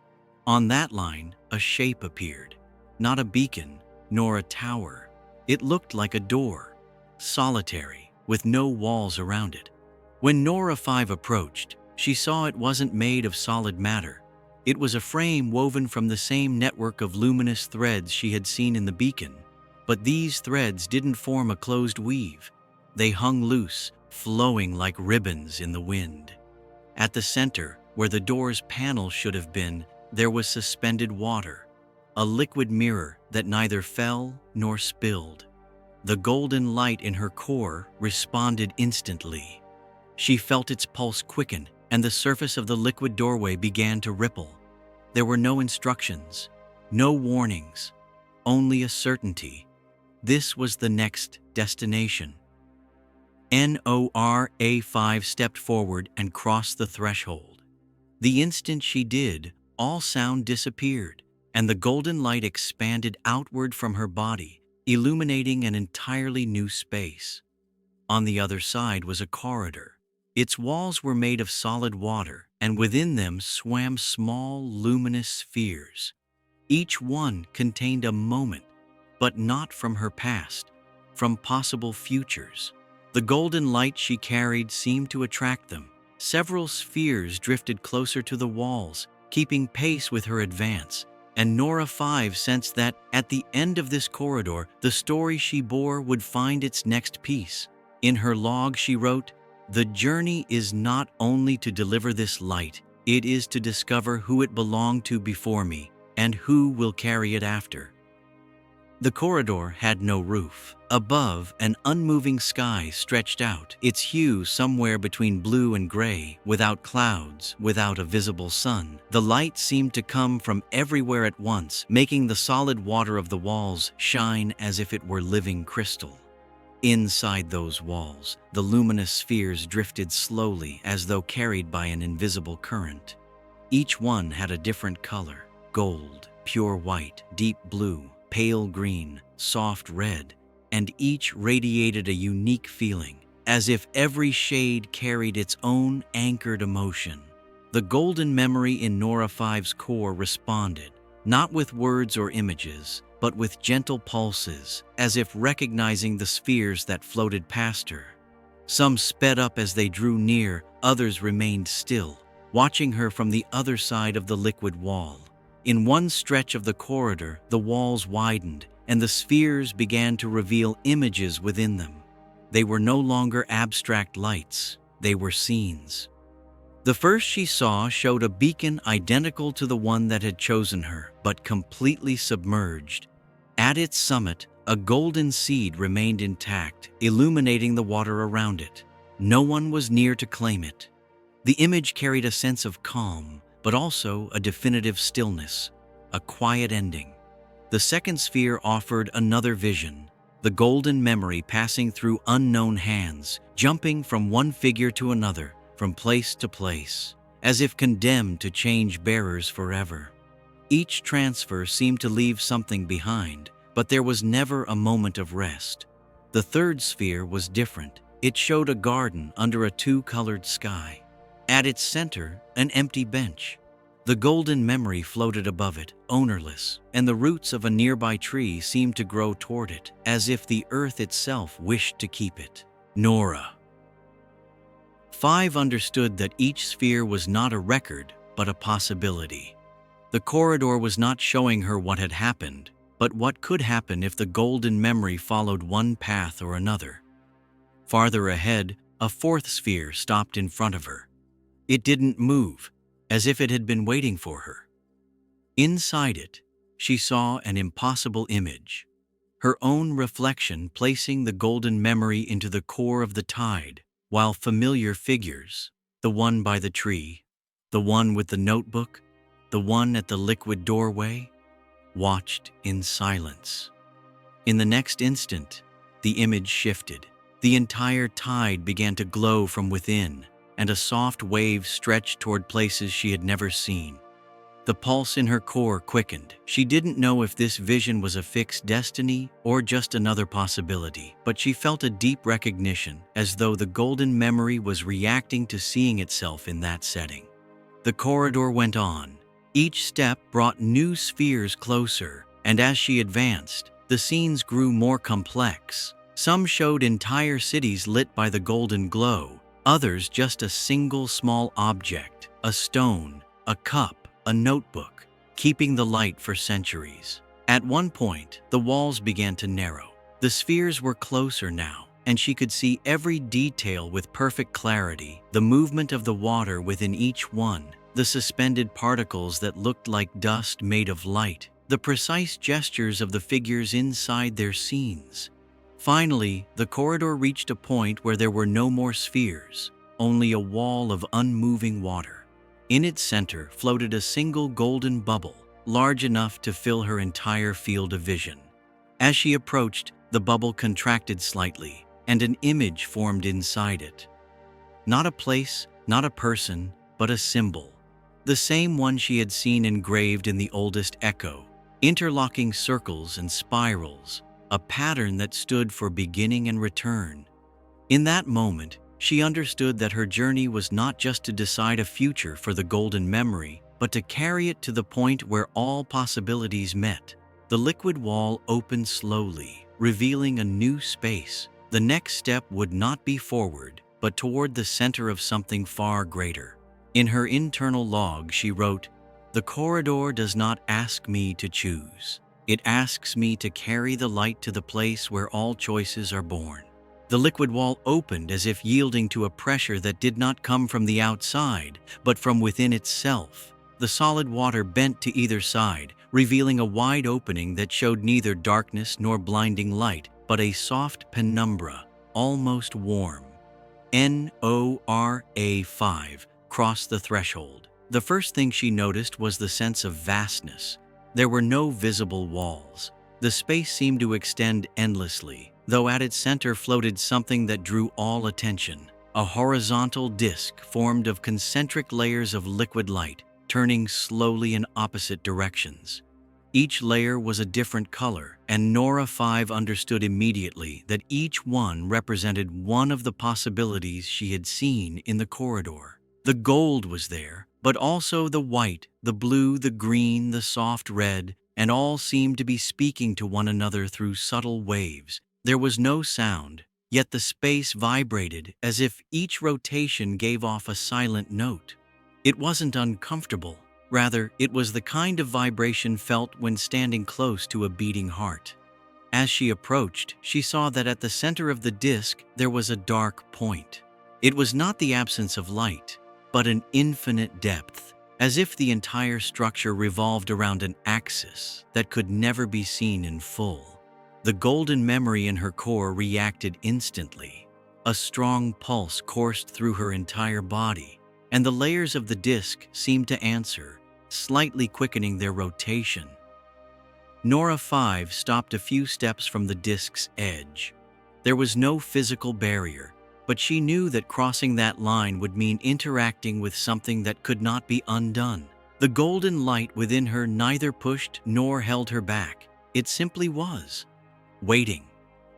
On that line, a shape appeared. Not a beacon, nor a tower. It looked like a door, solitary, with no walls around it. When Nora 5 approached, she saw it wasn't made of solid matter. It was a frame woven from the same network of luminous threads she had seen in the beacon. But these threads didn't form a closed weave. They hung loose, flowing like ribbons in the wind. At the center, where the door's panel should have been, there was suspended water, a liquid mirror that neither fell nor spilled. The golden light in her core responded instantly. She felt its pulse quicken, and the surface of the liquid doorway began to ripple. There were no instructions, no warnings, only a certainty. This was the next destination. Nora 5 stepped forward and crossed the threshold. The instant she did, all sound disappeared, and the golden light expanded outward from her body, illuminating an entirely new space. On the other side was a corridor. Its walls were made of solid water, and within them swam small, luminous spheres. Each one contained a moment, but not from her past, from possible futures. The golden light she carried seemed to attract them. Several spheres drifted closer to the walls, keeping pace with her advance, and Nora 5 sensed that, at the end of this corridor, the story she bore would find its next piece. In her log she wrote, "The journey is not only to deliver this light, it is to discover who it belonged to before me, and who will carry it after." The corridor had no roof. Above, an unmoving sky stretched out, its hue somewhere between blue and gray, without clouds, without a visible sun. The light seemed to come from everywhere at once, making the solid water of the walls shine as if it were living crystal. Inside those walls, the luminous spheres drifted slowly as though carried by an invisible current. Each one had a different color: gold, pure white, deep blue, pale green, soft red, and each radiated a unique feeling, as if every shade carried its own anchored emotion. The golden memory in Nora 5's core responded, not with words or images, but with gentle pulses, as if recognizing the spheres that floated past her. Some sped up as they drew near, others remained still, watching her from the other side of the liquid wall. In one stretch of the corridor, the walls widened, and the spheres began to reveal images within them. They were no longer abstract lights, they were scenes. The first she saw showed a beacon identical to the one that had chosen her, but completely submerged. At its summit, a golden seed remained intact, illuminating the water around it. No one was near to claim it. The image carried a sense of calm, but also a definitive stillness, a quiet ending. The second sphere offered another vision, the golden memory passing through unknown hands, jumping from one figure to another, from place to place, as if condemned to change bearers forever. Each transfer seemed to leave something behind, but there was never a moment of rest. The third sphere was different. It showed a garden under a two-colored sky. At its center, an empty bench. The golden memory floated above it, ownerless, and the roots of a nearby tree seemed to grow toward it, as if the earth itself wished to keep it. Nora 5 understood that each sphere was not a record, but a possibility. The corridor was not showing her what had happened, but what could happen if the golden memory followed one path or another. Farther ahead, a fourth sphere stopped in front of her. It didn't move, as if it had been waiting for her. Inside it, she saw an impossible image, her own reflection placing the golden memory into the core of the tide, while familiar figures, the one by the tree, the one with the notebook, the one at the liquid doorway, watched in silence. In the next instant, the image shifted. The entire tide began to glow from within, and a soft wave stretched toward places she had never seen. The pulse in her core quickened. She didn't know if this vision was a fixed destiny or just another possibility, but she felt a deep recognition, as though the golden memory was reacting to seeing itself in that setting. The corridor went on. Each step brought new spheres closer, and as she advanced, the scenes grew more complex. Some showed entire cities lit by the golden glow, others just a single small object, a stone, a cup, a notebook, keeping the light for centuries. At one point, the walls began to narrow. The spheres were closer now, and she could see every detail with perfect clarity: the movement of the water within each one, the suspended particles that looked like dust made of light, the precise gestures of the figures inside their scenes. Finally, the corridor reached a point where there were no more spheres, only a wall of unmoving water. In its center floated a single golden bubble, large enough to fill her entire field of vision. As she approached, the bubble contracted slightly, and an image formed inside it. Not a place, not a person, but a symbol. The same one she had seen engraved in the oldest echo, interlocking circles and spirals, a pattern that stood for beginning and return. In that moment, she understood that her journey was not just to decide a future for the golden memory, but to carry it to the point where all possibilities met. The liquid wall opened slowly, revealing a new space. The next step would not be forward, but toward the center of something far greater. In her internal log, she wrote, "The corridor does not ask me to choose. It asks me to carry the light to the place where all choices are born." The liquid wall opened as if yielding to a pressure that did not come from the outside, but from within itself. The solid water bent to either side, revealing a wide opening that showed neither darkness nor blinding light, but a soft penumbra, almost warm. Nora 5 crossed the threshold. The first thing she noticed was the sense of vastness. There were no visible walls. The space seemed to extend endlessly, though at its center floated something that drew all attention: a horizontal disc formed of concentric layers of liquid light, turning slowly in opposite directions. Each layer was a different color, and Nora 5 understood immediately that each one represented one of the possibilities she had seen in the corridor. The gold was there, but also the white, the blue, the green, the soft red, and all seemed to be speaking to one another through subtle waves. There was no sound, yet the space vibrated as if each rotation gave off a silent note. It wasn't uncomfortable. Rather, it was the kind of vibration felt when standing close to a beating heart. As she approached, she saw that at the center of the disc there was a dark point. It was not the absence of light, but an infinite depth, as if the entire structure revolved around an axis that could never be seen in full. The golden memory in her core reacted instantly. A strong pulse coursed through her entire body, and the layers of the disc seemed to answer, slightly quickening their rotation. Nora 5 stopped a few steps from the disc's edge. There was no physical barrier, but she knew that crossing that line would mean interacting with something that could not be undone. The golden light within her neither pushed nor held her back. It simply was, waiting.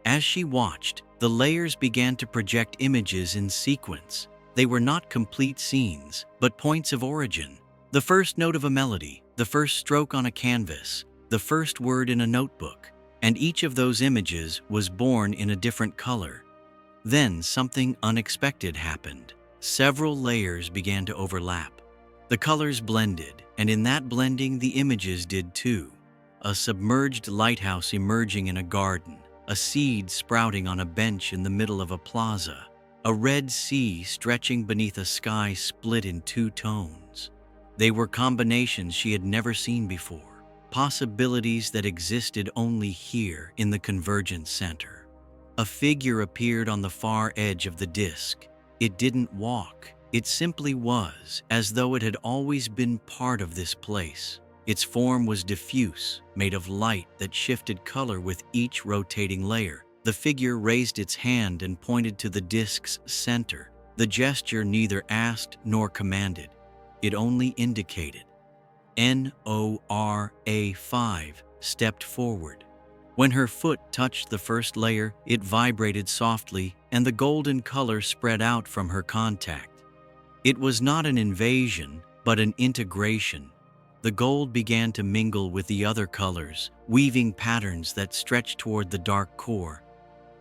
As she watched, the layers began to project images in sequence. They were not complete scenes, but points of origin. The first note of a melody, the first stroke on a canvas, the first word in a notebook, and each of those images was born in a different color. Then something unexpected happened. Several layers began to overlap. The colors blended, and in that blending the images did too. A submerged lighthouse emerging in a garden, a seed sprouting on a bench in the middle of a plaza, a red sea stretching beneath a sky split in two tones. They were combinations she had never seen before, possibilities that existed only here in the convergent center. A figure appeared on the far edge of the disc. It didn't walk. It simply was, as though it had always been part of this place. Its form was diffuse, made of light that shifted color with each rotating layer. The figure raised its hand and pointed to the disc's center. The gesture neither asked nor commanded. It only indicated. Nora5 stepped forward. When her foot touched the first layer, it vibrated softly, and the golden color spread out from her contact. It was not an invasion, but an integration. The gold began to mingle with the other colors, weaving patterns that stretched toward the dark core.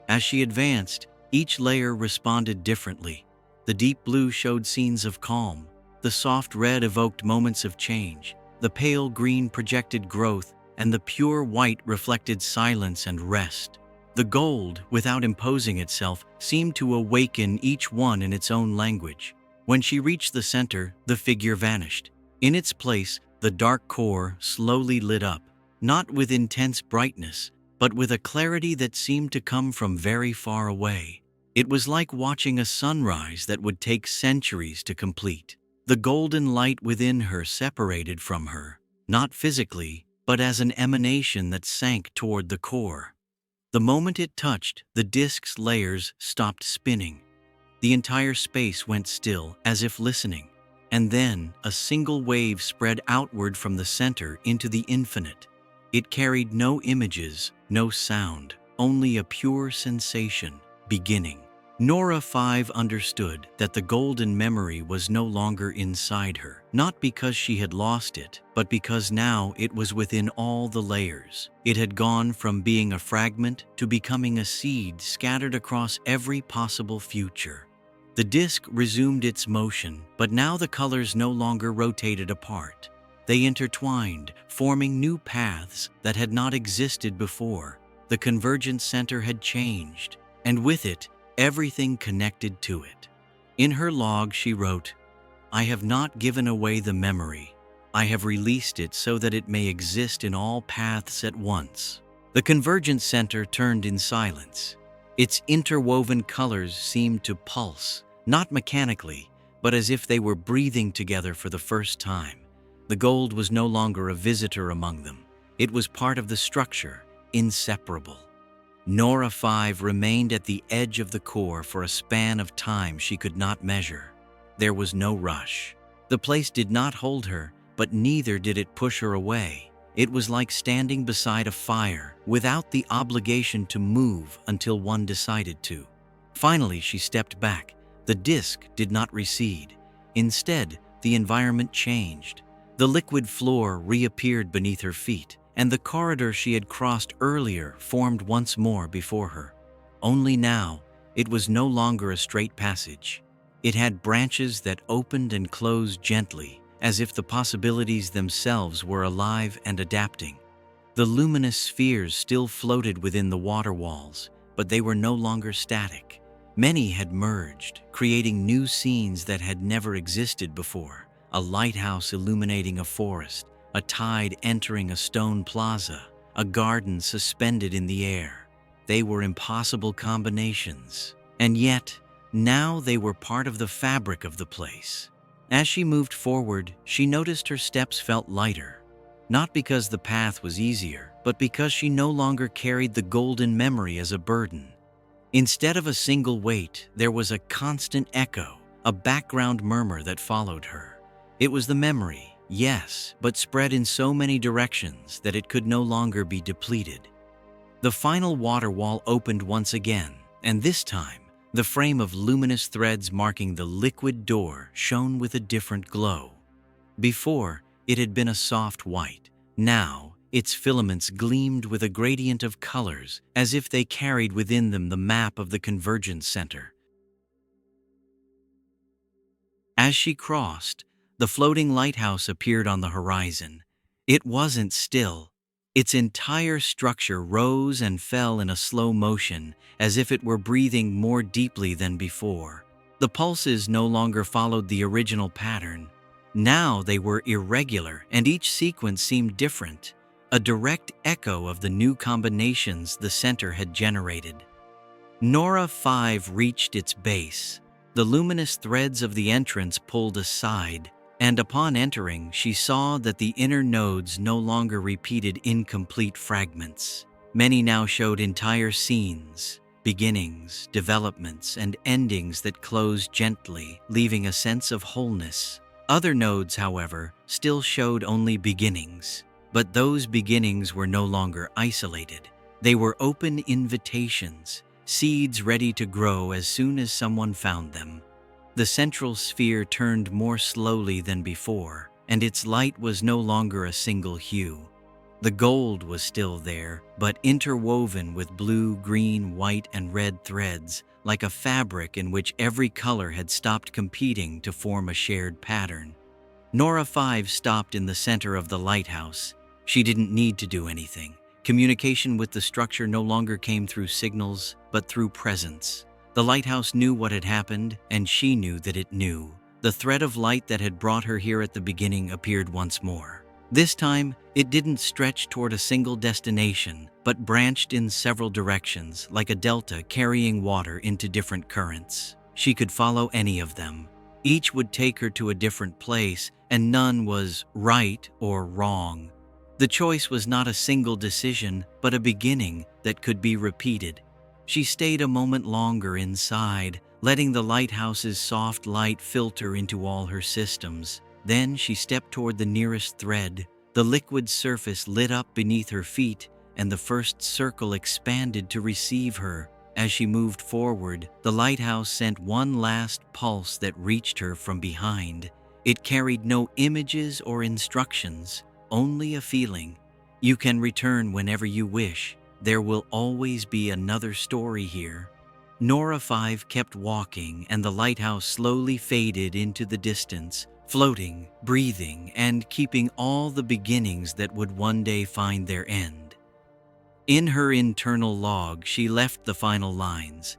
As she advanced, each layer responded differently. The deep blue showed scenes of calm, the soft red evoked moments of change, the pale green projected growth, and the pure white reflected silence and rest. The gold, without imposing itself, seemed to awaken each one in its own language. When she reached the center, the figure vanished. In its place, the dark core slowly lit up, not with intense brightness, but with a clarity that seemed to come from very far away. It was like watching a sunrise that would take centuries to complete. The golden light within her separated from her, not physically, but as an emanation that sank toward the core. The moment it touched, the disk's layers stopped spinning. The entire space went still, as if listening. And then, a single wave spread outward from the center into the infinite. It carried no images, no sound, only a pure sensation, beginning. Nora5 understood that the golden memory was no longer inside her, not because she had lost it, but because now it was within all the layers. It had gone from being a fragment to becoming a seed scattered across every possible future. The disk resumed its motion, but now the colors no longer rotated apart. They intertwined, forming new paths that had not existed before. The convergent center had changed, and with it, everything connected to it. In her log, she wrote, "I have not given away the memory. I have released it so that it may exist in all paths at once." The convergent center turned in silence. Its interwoven colors seemed to pulse, not mechanically, but as if they were breathing together for the first time. The gold was no longer a visitor among them. It was part of the structure, inseparable. Nora5 remained at the edge of the core for a span of time she could not measure. There was no rush. The place did not hold her, but neither did it push her away. It was like standing beside a fire, without the obligation to move until one decided to. Finally, she stepped back. The disk did not recede. Instead, the environment changed. The liquid floor reappeared beneath her feet, and the corridor she had crossed earlier formed once more before her. Only now, it was no longer a straight passage. It had branches that opened and closed gently, as if the possibilities themselves were alive and adapting. The luminous spheres still floated within the water walls, but they were no longer static. Many had merged, creating new scenes that had never existed before. A lighthouse illuminating a forest, a tide entering a stone plaza, a garden suspended in the air. They were impossible combinations, and yet, now they were part of the fabric of the place. As she moved forward, she noticed her steps felt lighter, not because the path was easier, but because she no longer carried the golden memory as a burden. Instead of a single weight, there was a constant echo, a background murmur that followed her. It was the memory, yes, but spread in so many directions that it could no longer be depleted. The final water wall opened once again, and this time, the frame of luminous threads marking the liquid door shone with a different glow. Before, it had been a soft white. Now, its filaments gleamed with a gradient of colors, as if they carried within them the map of the convergence center. As she crossed, the floating lighthouse appeared on the horizon. It wasn't still. Its entire structure rose and fell in a slow motion, as if it were breathing more deeply than before. The pulses no longer followed the original pattern. Now they were irregular, and each sequence seemed different, a direct echo of the new combinations the center had generated. Nora5 reached its base. The luminous threads of the entrance pulled aside, and upon entering, she saw that the inner nodes no longer repeated incomplete fragments. Many now showed entire scenes, beginnings, developments, and endings that closed gently, leaving a sense of wholeness. Other nodes, however, still showed only beginnings. But those beginnings were no longer isolated. They were open invitations, seeds ready to grow as soon as someone found them. The central sphere turned more slowly than before, and its light was no longer a single hue. The gold was still there, but interwoven with blue, green, white, and red threads, like a fabric in which every color had stopped competing to form a shared pattern. Nora 5 stopped in the center of the lighthouse. She didn't need to do anything. Communication with the structure no longer came through signals, but through presence. The lighthouse knew what had happened, and she knew that it knew. The thread of light that had brought her here at the beginning appeared once more. This time, it didn't stretch toward a single destination, but branched in several directions, like a delta carrying water into different currents. She could follow any of them. Each would take her to a different place, and none was right or wrong. The choice was not a single decision, but a beginning that could be repeated. She stayed a moment longer inside, letting the lighthouse's soft light filter into all her systems. Then she stepped toward the nearest thread. The liquid surface lit up beneath her feet, and the first circle expanded to receive her. As she moved forward, the lighthouse sent one last pulse that reached her from behind. It carried no images or instructions, only a feeling. You can return whenever you wish. There will always be another story here. Nora 5 kept walking, and the lighthouse slowly faded into the distance, floating, breathing, and keeping all the beginnings that would one day find their end. In her internal log, she left the final lines.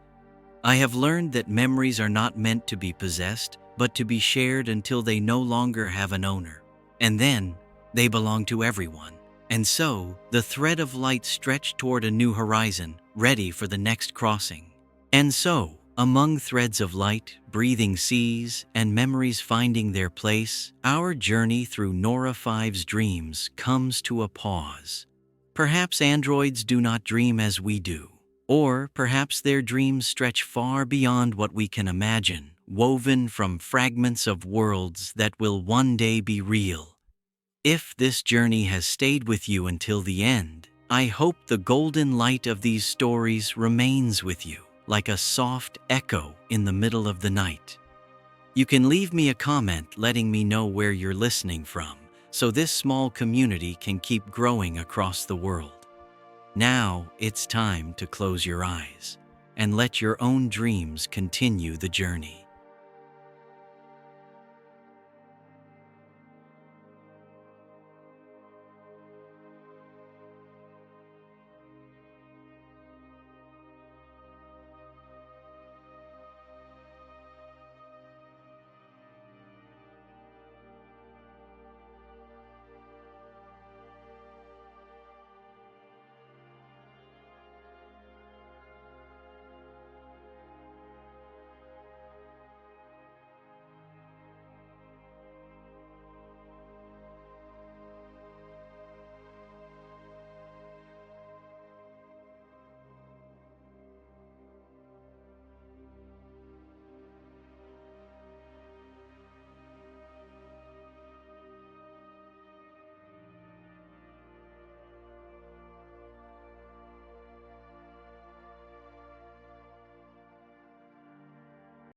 I have learned that memories are not meant to be possessed, but to be shared until they no longer have an owner. And then, they belong to everyone. And so, the thread of light stretched toward a new horizon, ready for the next crossing. And so, among threads of light, breathing seas, and memories finding their place, our journey through Nora 5's dreams comes to a pause. Perhaps androids do not dream as we do. Or perhaps their dreams stretch far beyond what we can imagine, woven from fragments of worlds that will one day be real. If this journey has stayed with you until the end, I hope the golden light of these stories remains with you, like a soft echo in the middle of the night. You can leave me a comment letting me know where you're listening from, so this small community can keep growing across the world. Now it's time to close your eyes and let your own dreams continue the journey.